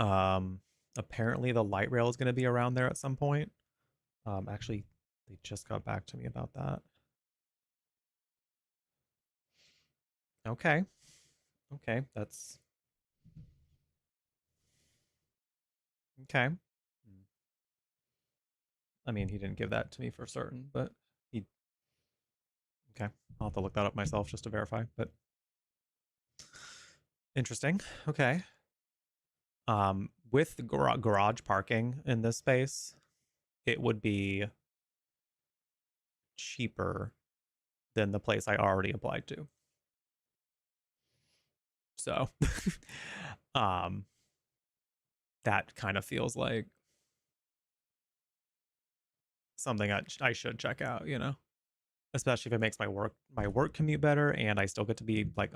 Apparently the light rail is going to be around there at some point. Actually, they just got back to me about that. Okay. That's okay. I mean, he didn't give that to me for certain, but he. Okay, I'll have to look that up myself just to verify. But interesting. Okay. With garage parking in this space, it would be cheaper than the place I already applied to. So, that kind of feels like something I should check out, you know, especially if it makes my work commute better and I still get to be like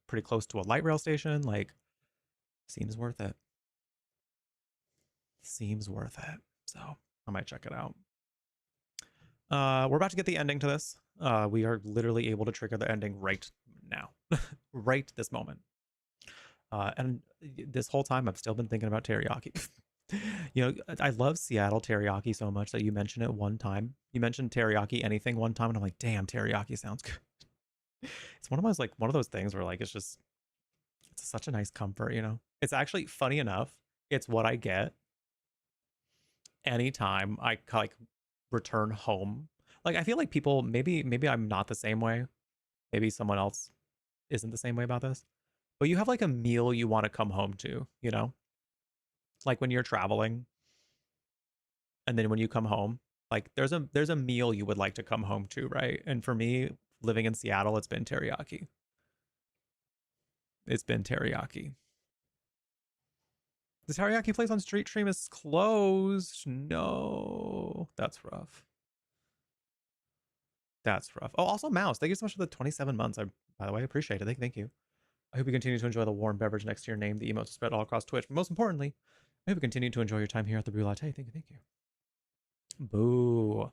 pretty close to a light rail station. Like, seems worth it. Seems worth it. So I might check it out. We're about to get the ending to this. We are literally able to trigger the ending right now, right this moment. And this whole time I've still been thinking about teriyaki. You know, I love Seattle teriyaki so much that you mentioned it one time. You mentioned teriyaki anything one time, and I'm like, damn, teriyaki sounds good. It's one of those things where like it's such a nice comfort, you know. It's actually funny enough. It's what I get anytime I like return home. Like I feel like people maybe I'm not the same way. Maybe someone else isn't the same way about this. But you have like a meal you want to come home to, you know? Like when you're traveling and then when you come home, like there's a meal you would like to come home to, right? And for me, living in Seattle, it's been teriyaki. It's been teriyaki. The teriyaki place on Street Stream is closed. No, that's rough. That's rough. Oh, also Mouse, thank you so much for the 27 months. By the way, appreciate it. Thank you. I hope you continue to enjoy the warm beverage next to your name, the emotes spread all across Twitch. But most importantly, I hope you continue to enjoy your time here at the Brew Latte. Thank you. Boo. I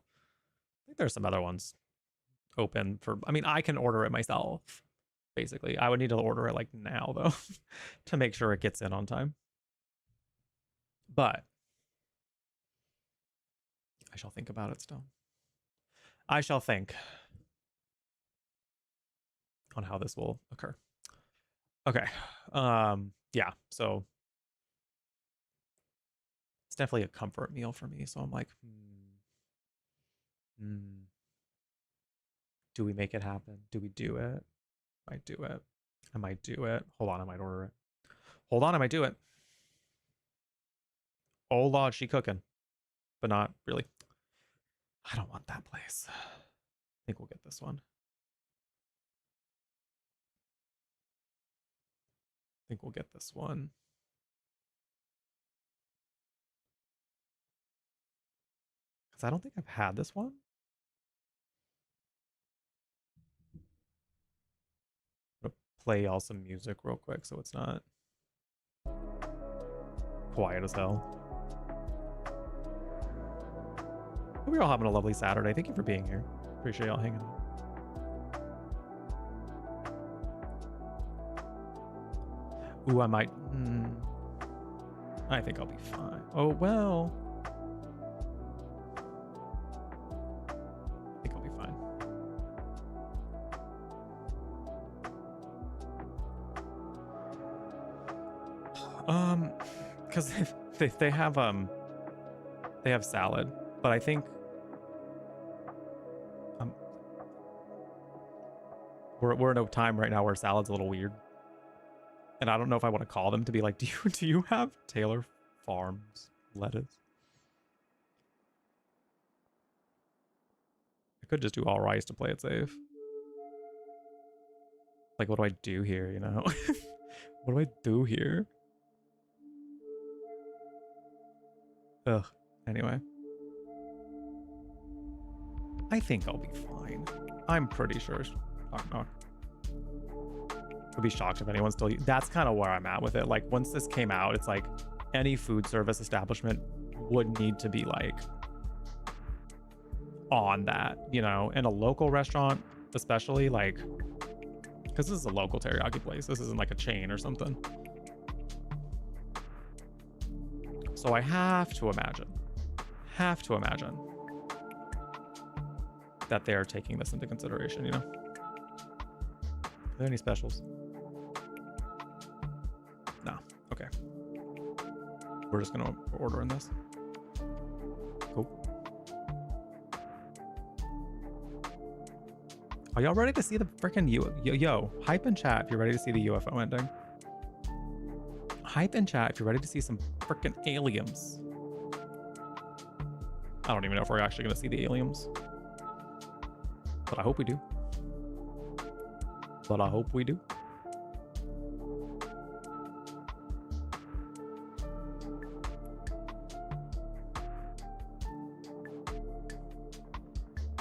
think there's some other ones open for. I mean, I can order it myself. Basically, I would need to order it like now though, to make sure it gets in on time. But I shall think about it still. I shall think on how this will occur. Okay. Yeah, so it's definitely a comfort meal for me. So I'm like, do we make it happen? Do we do it? Might do it. I might do it. Hold on, I might order it. Hold on, I might do it. Oh Lord, she cooking. But not really. I don't want that place. I think we'll get this one. I think we'll get this one. Because I don't think I've had this one. I'm gonna play y'all some music real quick so it's not quiet as hell. Hope you're all having a lovely Saturday. Thank you for being here. Appreciate y'all hanging out. Ooh, I might. I think I'll be fine. Oh, well. because they have salad, but I think we're in a time right now where salad's a little weird, and I don't know if I want to call them to be like, do you have Taylor Farms lettuce? I could just do all rice to play it safe. Like, what do I do here, you know? What do I do here? Ugh. Anyway. I think I'll be fine. I'm pretty sure. Knock, knock. I'd be shocked if anyone's still... That's kind of where I'm at with it. Like, once this came out, it's like any food service establishment would need to be, like, on that, you know? In a local restaurant, especially, like... Because this is a local teriyaki place. This isn't like a chain or something. So I have to imagine that they are taking this into consideration, you know? Are there any specials? No. Okay. We're just gonna order in this. Cool. Are y'all ready to see the freaking yo, hype in chat if you're ready to see the UFO ending. Hype in chat if you're ready to see some freaking aliens. I don't even know if we're actually gonna see the aliens, but I hope we do.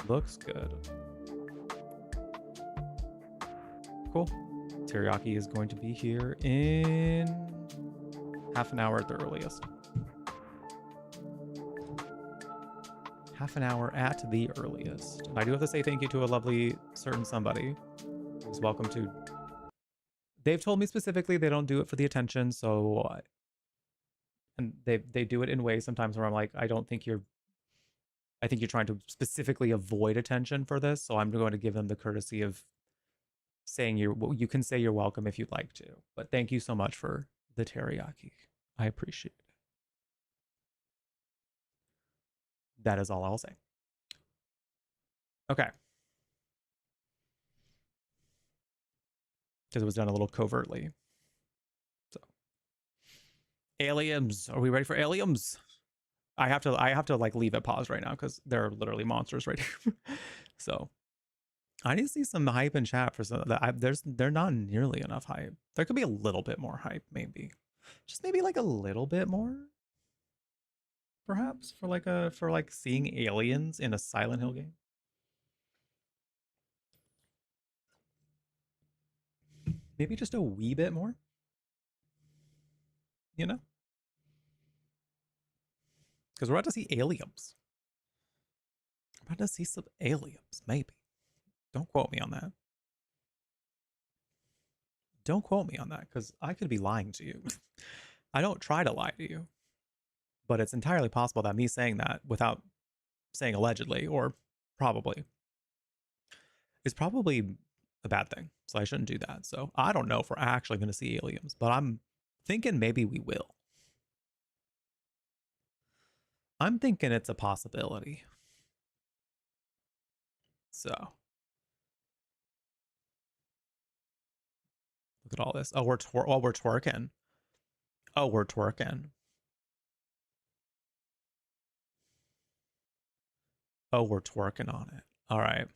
Looks good. Cool. Teriyaki is going to be here in half an hour at the earliest. Half an hour at the earliest. And I do have to say thank you to a lovely certain somebody who's welcome to. They've told me specifically they don't do it for the attention, so and they do it in ways sometimes where I'm like, I think you're trying to specifically avoid attention for this, so I'm going to give them the courtesy of saying you can say you're welcome if you'd like to. But thank you so much for the teriyaki. I appreciate it. That is all I'll say. Okay. Because it was done a little covertly. So, aliens. Are we ready for aliens? I have to like leave it paused right now because there are literally monsters right here. So I need to see some hype in chat for some. There's not nearly enough hype. There could be a little bit more hype, maybe. Just maybe like a little bit more. Perhaps for like seeing aliens in a Silent Hill game. Maybe just a wee bit more. You know? Because we're about to see aliens. We're about to see some aliens, maybe. Don't quote me on that. Don't quote me on that, because I could be lying to you. I don't try to lie to you. But it's entirely possible that me saying that without saying allegedly or probably is probably a bad thing. So I shouldn't do that. So I don't know if we're actually going to see aliens, but I'm thinking maybe we will. I'm thinking it's a possibility. So look at all this. Oh, we're twerking. Oh, we're twerking. Oh, we're twerking on it. All right.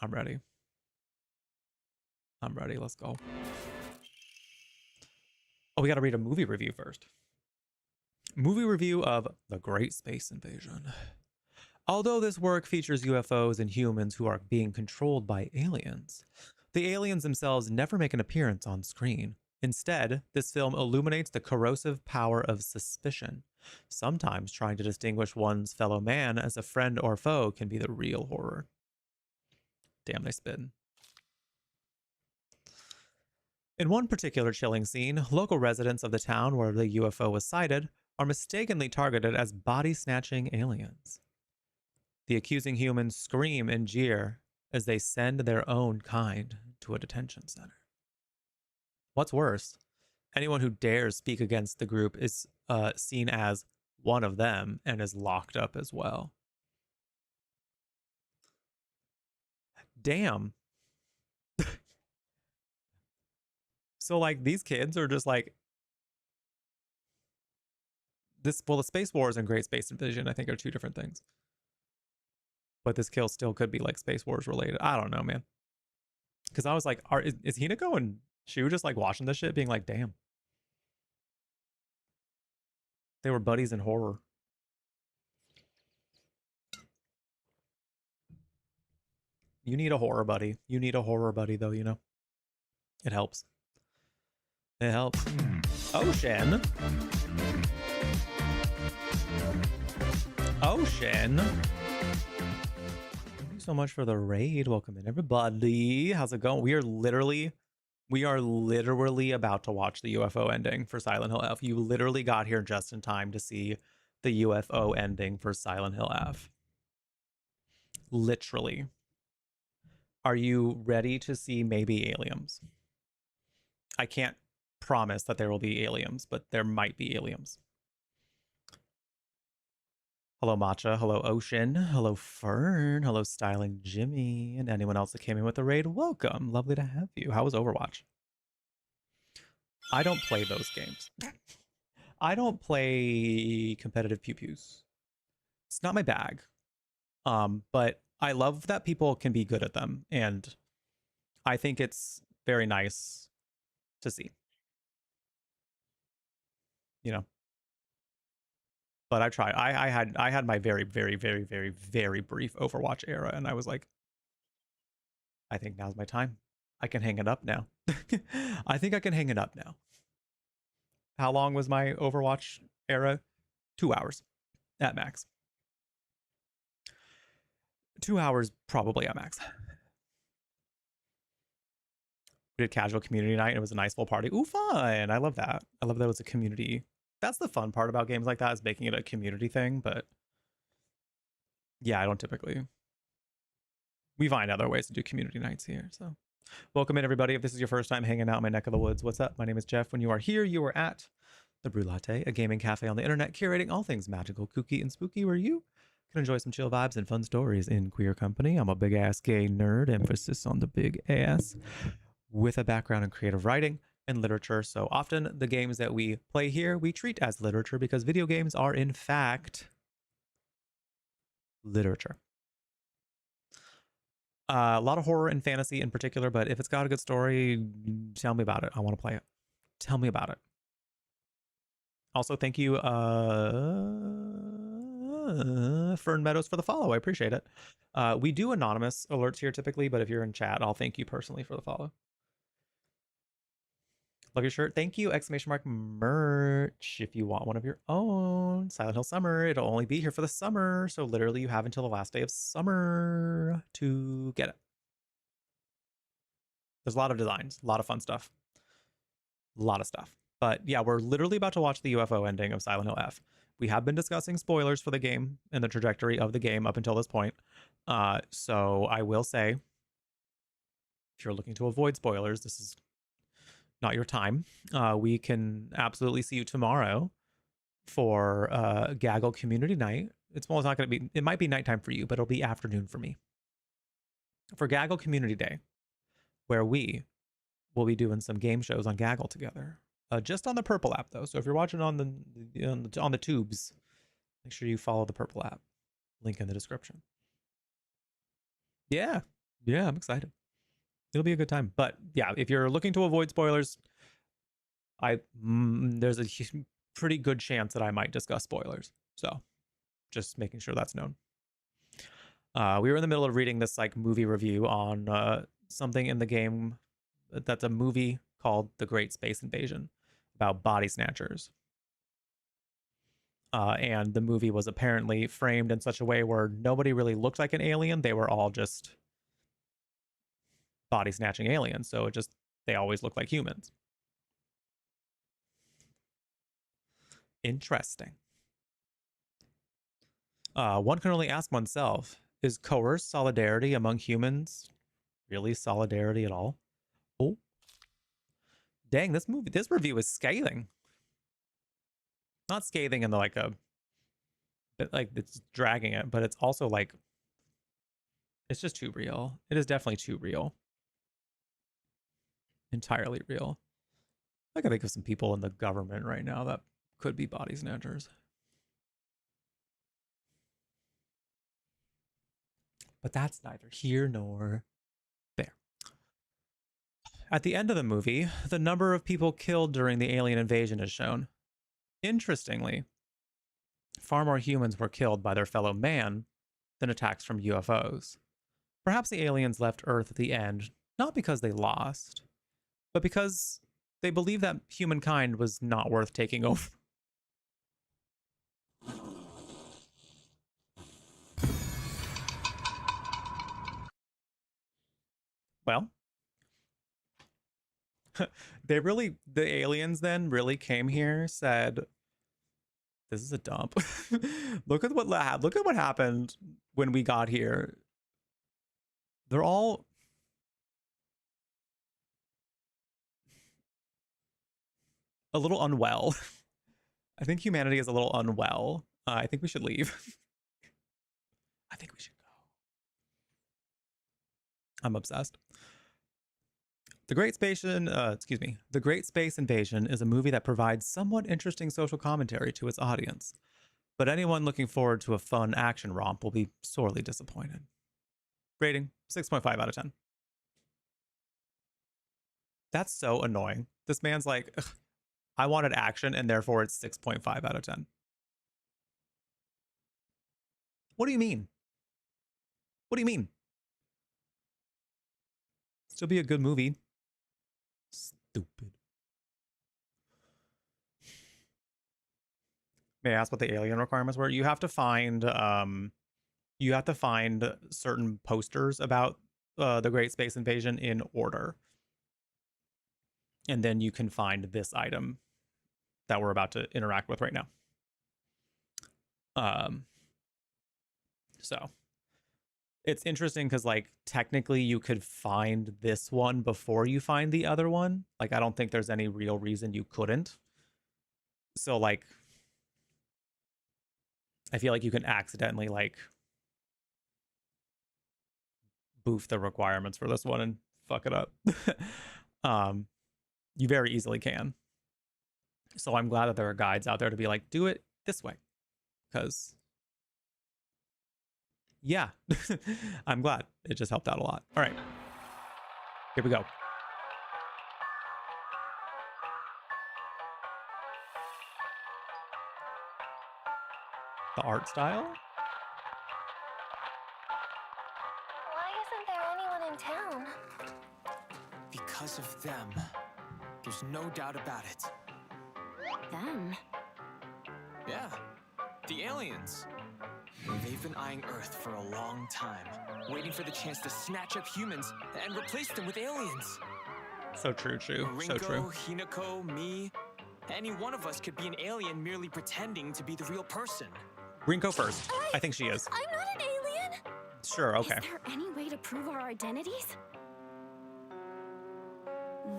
I'm ready. I'm ready. Let's go. Oh, we got to read a movie review first. Movie review of The Great Space Invasion. Although this work features UFOs and humans who are being controlled by aliens, the aliens themselves never make an appearance on screen. Instead, this film illuminates the corrosive power of suspicion. Sometimes trying to distinguish one's fellow man as a friend or foe can be the real horror. Damn, they spin. In one particular chilling scene, local residents of the town where the UFO was sighted are mistakenly targeted as body-snatching aliens. The accusing humans scream and jeer as they send their own kind to a detention center. What's worse, Anyone who dares speak against the group is seen as one of them and is locked up as well. Damn. So like these kids are just like this. Well, the Space Wars and Great Space Invasion, I think, are two different things. But this kill still could be like Space Wars related. I don't know, man. Because I was like, is Hinako and Shu just like watching this shit, being like, damn. They were buddies in horror. You need a horror buddy. You need a horror buddy, though, you know? It helps. It helps. Ocean. Ocean. Thank you so much for the raid. Welcome in, everybody. How's it going? We are literally about to watch the UFO ending for Silent Hill F. You literally got here just in time to see the UFO ending for Silent Hill F. Literally. Are you ready to see maybe aliens? I can't promise that there will be aliens, but there might be aliens. Hello, Matcha. Hello, Ocean. Hello, Fern. Hello, Styling Jimmy. And anyone else that came in with the raid, welcome. Lovely to have you. How was Overwatch? I don't play those games. I don't play competitive pew-pews. It's not my bag. But I love that people can be good at them. And I think it's very nice to see. You know? But I tried. I had my very, very, very, very, very brief Overwatch era, and I was like, I think now's my time. I can hang it up now. I think I can hang it up now. How long was my Overwatch era? 2 hours at max. 2 hours probably at max. We did casual community night and it was a nice full party. Ooh, fun. I love that. I love that it was a community. That's the fun part about games like that, is making it a community thing. But yeah, I don't typically. We find other ways to do community nights here. So welcome in, everybody. If this is your first time hanging out in my neck of the woods, what's up? My name is Jeff. When you are here, you are at the Brew Latte, a gaming cafe on the internet, curating all things magical, kooky, and spooky, where you can enjoy some chill vibes and fun stories in queer company. I'm a big ass gay nerd, emphasis on the big ass, with a background in creative writing and literature. So often the games that we play here, we treat as literature because video games are in fact literature. A lot of horror and fantasy in particular, but if it's got a good story, tell me about it. I want to play it. Tell me about it. Also, thank you, Fern Meadows, for the follow. I appreciate it. We do anonymous alerts here typically, but if you're in chat, I'll thank you personally for the follow. Love your shirt. Thank you! Exclamation mark merch. If you want one of your own, Silent Hill Summer. It'll only be here for the summer, so literally you have until the last day of summer to get it. There's a lot of designs, a lot of fun stuff, a lot of stuff. But yeah, we're literally about to watch the UFO ending of Silent Hill F. We have been discussing spoilers for the game and the trajectory of the game up until this point. So I will say, if you're looking to avoid spoilers, this is not your time. We can absolutely see you tomorrow for Gaggle Community Night. It's not going to be, it might be nighttime for you, but it'll be afternoon for me. For Gaggle Community Day, where we will be doing some game shows on Gaggle together. Just on the Purple app, though. So if you're watching on the tubes, make sure you follow the Purple app. Link in the description. Yeah, I'm excited. It'll be a good time. But yeah, if you're looking to avoid spoilers, there's a pretty good chance that I might discuss spoilers. So just making sure that's known. We were in the middle of reading this like movie review on something in the game that's a movie called The Great Space Invasion about body snatchers. And the movie was apparently framed in such a way where nobody really looked like an alien. They were all just body snatching aliens. So they always look like humans. Interesting. One can only ask oneself, is coerced solidarity among humans really solidarity at all? Oh. Dang, this review is scathing. Not scathing in the like it's dragging it, but it's also like it's just too real. It is definitely too real. Entirely real. I can think of some people in the government right now that could be body snatchers. But that's neither here nor there. At the end of the movie, the number of people killed during the alien invasion is shown. Interestingly, far more humans were killed by their fellow man than attacks from UFOs. Perhaps the aliens left Earth at the end, not because they lost, but because they believed that humankind was not worth taking over. Well, the aliens then really came here, said, this is a dump. Look at what happened when we got here. They're all a little unwell. I think humanity is a little unwell. I think we should leave. I think we should go. I'm obsessed. The Great Space Invasion is a movie that provides somewhat interesting social commentary to its audience, but anyone looking forward to a fun action romp will be sorely disappointed. Rating 6.5 out of 10. That's so annoying. This man's like, ugh, I wanted action and therefore it's 6.5 out of 10. What do you mean? What do you mean? Still be a good movie. Stupid. May I ask what the alien requirements were? You have to find certain posters about the Great Space Invasion in order. And then you can find this item that we're about to interact with right now. So it's interesting because like technically you could find this one before you find the other one. Like I don't think there's any real reason you couldn't. So like I feel like you can accidentally like boof the requirements for this one and fuck it up. You very easily can. So I'm glad that there are guides out there to be like, do it this way. Because yeah, I'm glad. It just helped out a lot. All right, here we go. The art style? Why isn't there anyone in town? Because of them. There's no doubt about it. Them? Yeah, the aliens. They've been eyeing Earth for a long time, waiting for the chance to snatch up humans and replace them with aliens. So true. Rinko, So true. Hinako, me, any one of us could be an alien merely pretending to be the real person. Rinko first. I think she is. I'm not an alien. Sure, okay. Is there any way to prove our identities?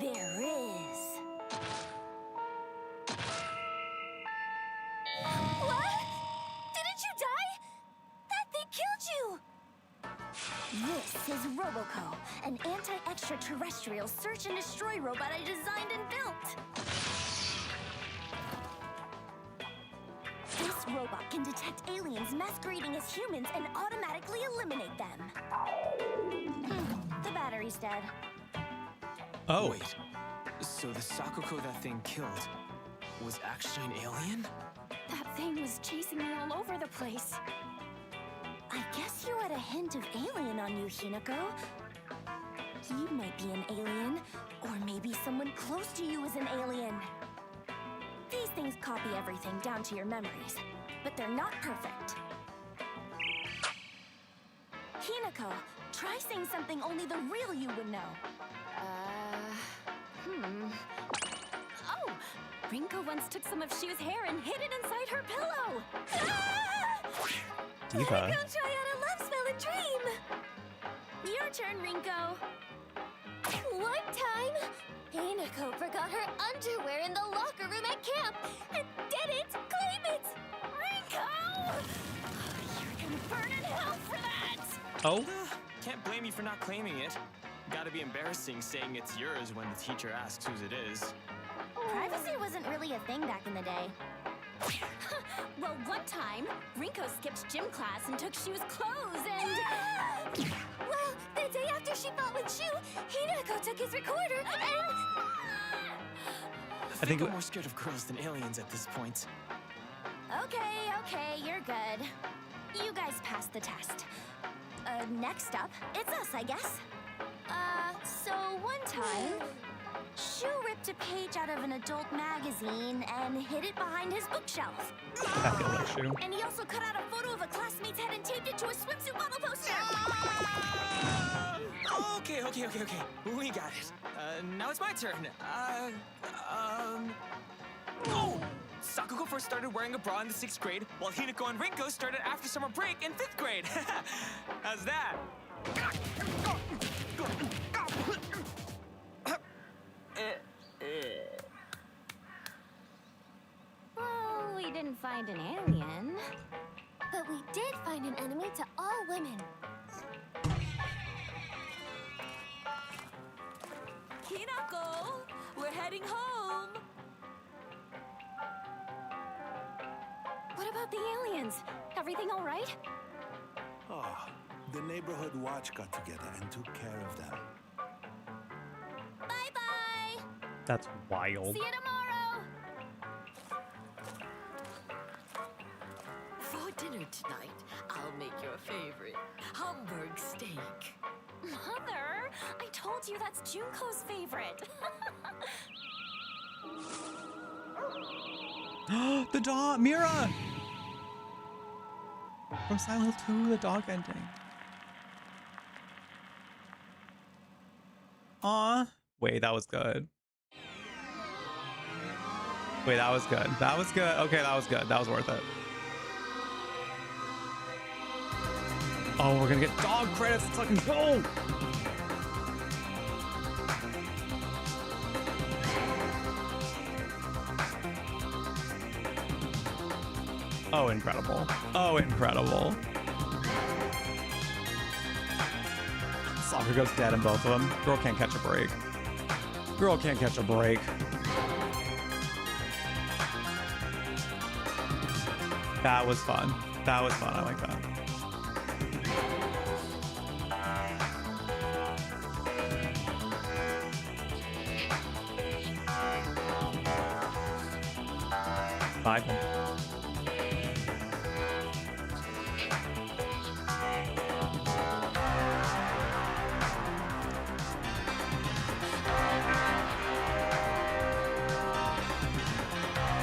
There is. What? Didn't you die? That thing killed you! This is Roboco, an anti-extraterrestrial search and destroy robot I designed and built. This robot can detect aliens masquerading as humans and automatically eliminate them. The battery's dead. Oh. Wait, so the Sakuko that thing killed was actually an alien? That thing was chasing me all over the place. I guess you had a hint of alien on you, Hinako. You might be an alien, or maybe someone close to you is an alien. These things copy everything down to your memories, but they're not perfect. Hinako, try saying something only the real you would know. Oh, Rinko once took some of Shu's hair and hid it inside her pillow. Diva. Go try out a love spell and dream. Your turn, Rinko. One time, Hinako forgot forgot her underwear in the locker room at camp and didn't claim it! Rinko! You're gonna burn in hell for that! Oh? Can't blame you for not claiming it. Gotta be embarrassing saying it's yours when the teacher asks whose it is. Privacy wasn't really a thing back in the day. Well, one time, Rinko skipped gym class and took Shu's clothes and... Well, the day after she fought with Shu, Hinako took his recorder and... I think I'm more scared of girls than aliens at this point. Okay, you're good. You guys passed the test. Next up, it's us, I guess. So one time, Shu ripped a page out of an adult magazine and hid it behind his bookshelf. I feel like Shu. And he also cut out a photo of a classmate's head and taped it to a swimsuit model poster. Okay. We got it. Now it's my turn. Oh! Sakugo first started wearing a bra in the 6th grade, while Hinako and Rinko started after summer break in 5th grade. How's that? Well, we didn't find an alien. But we did find an enemy to all women. Hinako, we're heading home. What about the aliens? Everything all right? Oh, the neighborhood watch got together and took care of them. Bye-bye. That's wild. See you tomorrow. For dinner tonight, I'll make your favorite Hamburg steak. Mother, I told you that's Junko's favorite. The dog, Mira! From Silent Hill 2, the dog ending. Aw. Wait, that was good. Wait, that was good. That was good. Okay, that was good. That was worth it. Oh, we're gonna get dog credits. Let's fucking go! Oh, incredible. Oh, incredible. Soccer goes dead in both of them. Girl can't catch a break. Girl can't catch a break. That was fun. That was fun. I like that. Bye.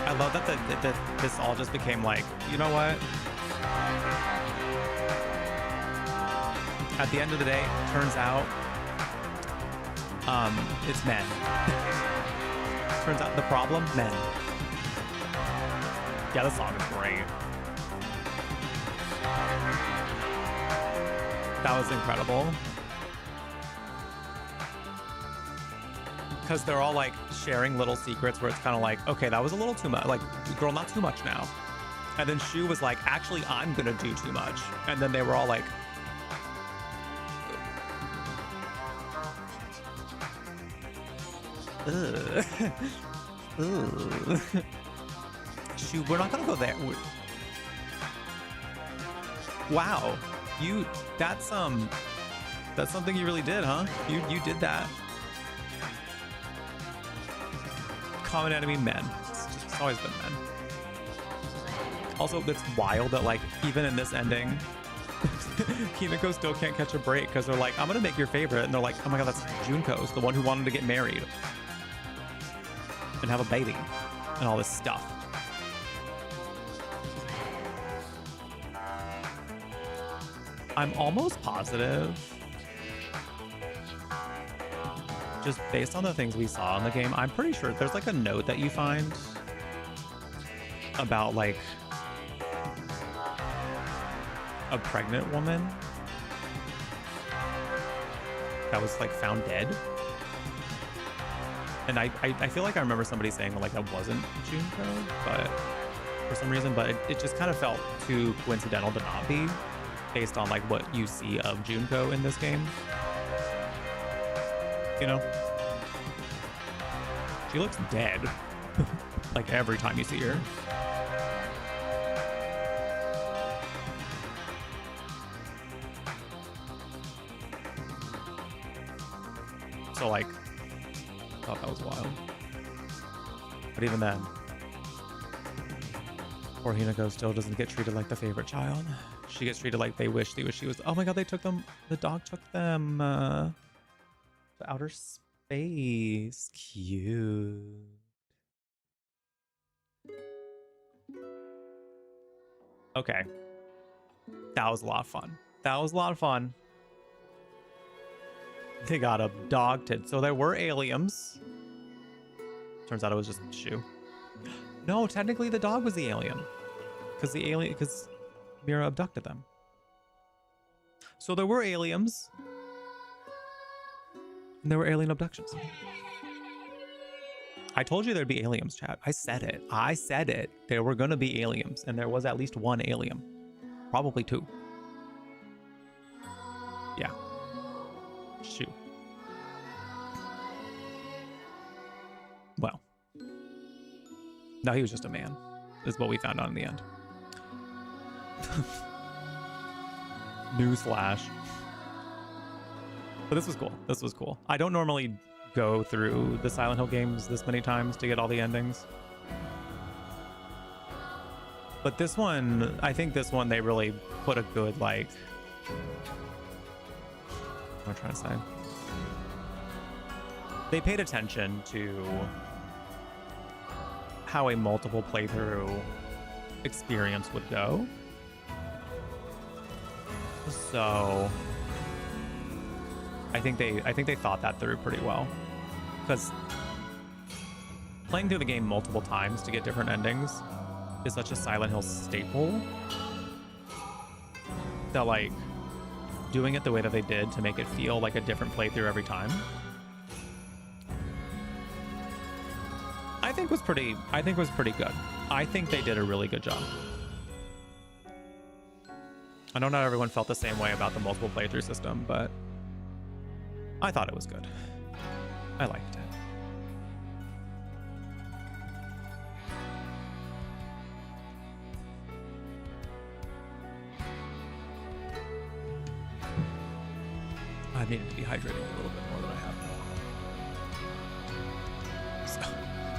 I love that this all just became like, you know what? At the end of the day, turns out, it's men. Turns out the problem, men. Yeah, this song is great. That was incredible. Because they're all like sharing little secrets where it's kind of like, okay, that was a little too much. Like, girl, not too much now. And then Shu was like, actually, I'm gonna do too much. And then they were all like, ugh. Ugh. Shu, we're not gonna go there. Wow, that's something you really did, huh? You did that. Common enemy, men. It's always been men. Also, it's wild that like even in this ending, Hinako still can't catch a break because they're like, I'm gonna make your favorite, and they're like, oh my god, that's Junko's, the one who wanted to get married and have a baby and all this stuff. I'm almost positive, just based on the things we saw in the game, I'm pretty sure there's like a note that you find about like a pregnant woman that was like found dead. And I feel like I remember somebody saying like that wasn't Junko, but for some reason, but it just kind of felt too coincidental to not be, based on like what you see of Junko in this game. You know? She looks dead. Like every time you see her. So like, I thought that was wild. But even then, poor Hinako still doesn't get treated like the favorite child. She gets treated like they wish she was. Oh my god, they took them. The dog took them to outer space. Cute. Okay. That was a lot of fun. That was a lot of fun. They got abducted. So there were aliens. Turns out it was just Shu. No, technically the dog was the alien. Because Mira abducted them. So there were aliens. And there were alien abductions. I told you there'd be aliens, chat. I said it. I said it. There were going to be aliens. And there was at least one alien. Probably two. Yeah. Shoot. Well. No, he was just a man. Is what we found out in the end. Newsflash. But this was cool. This was cool. I don't normally go through the Silent Hill games this many times to get all the endings. But this one, I think this one, they really put a good, like... What am I trying to say? They paid attention to how a multiple playthrough experience would go. So I think they thought that through pretty well, because playing through the game multiple times to get different endings is such a Silent Hill staple that like doing it the way that they did to make it feel like a different playthrough every time, I think was pretty good. I think they did a really good job. I know not everyone felt the same way about the multiple playthrough system, but I thought it was good. I liked it. I needed to be hydrating a little bit more than I have. So,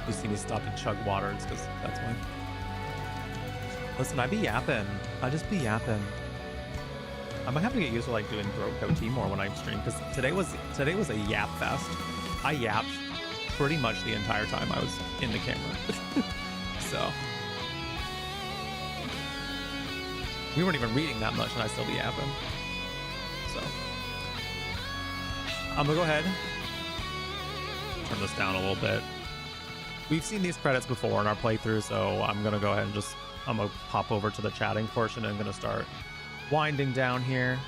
you see me stop to chug water, it's because that's why. Listen, I be yapping. I just be yapping. I might have to get used to like doing throat goatee more when I stream, because today was a yap fest. I yapped pretty much the entire time I was in the camera. So we weren't even reading that much and I still be yapping. So I'm gonna go ahead, turn this down a little bit. We've seen these credits before in our playthrough, so I'm gonna go ahead and I'm gonna pop over to the chatting portion and I'm gonna start winding down here.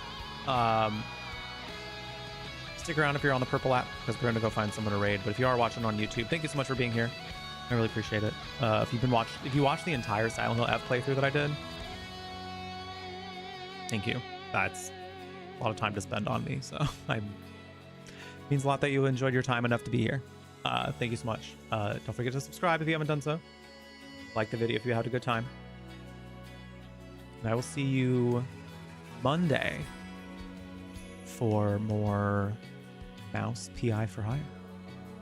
Stick around if you're on the purple app, because we're gonna go find someone to raid. But if you are watching on YouTube, thank you so much for being here. I really appreciate it. If you watched the entire Silent Hill F playthrough that I did, thank you. That's a lot of time to spend on me, so it means a lot that you enjoyed your time enough to be here. Thank you so much. Don't forget to subscribe if you haven't done so. Like the video if you had a good time. And I will see you Monday for more Mouse PI for Hire.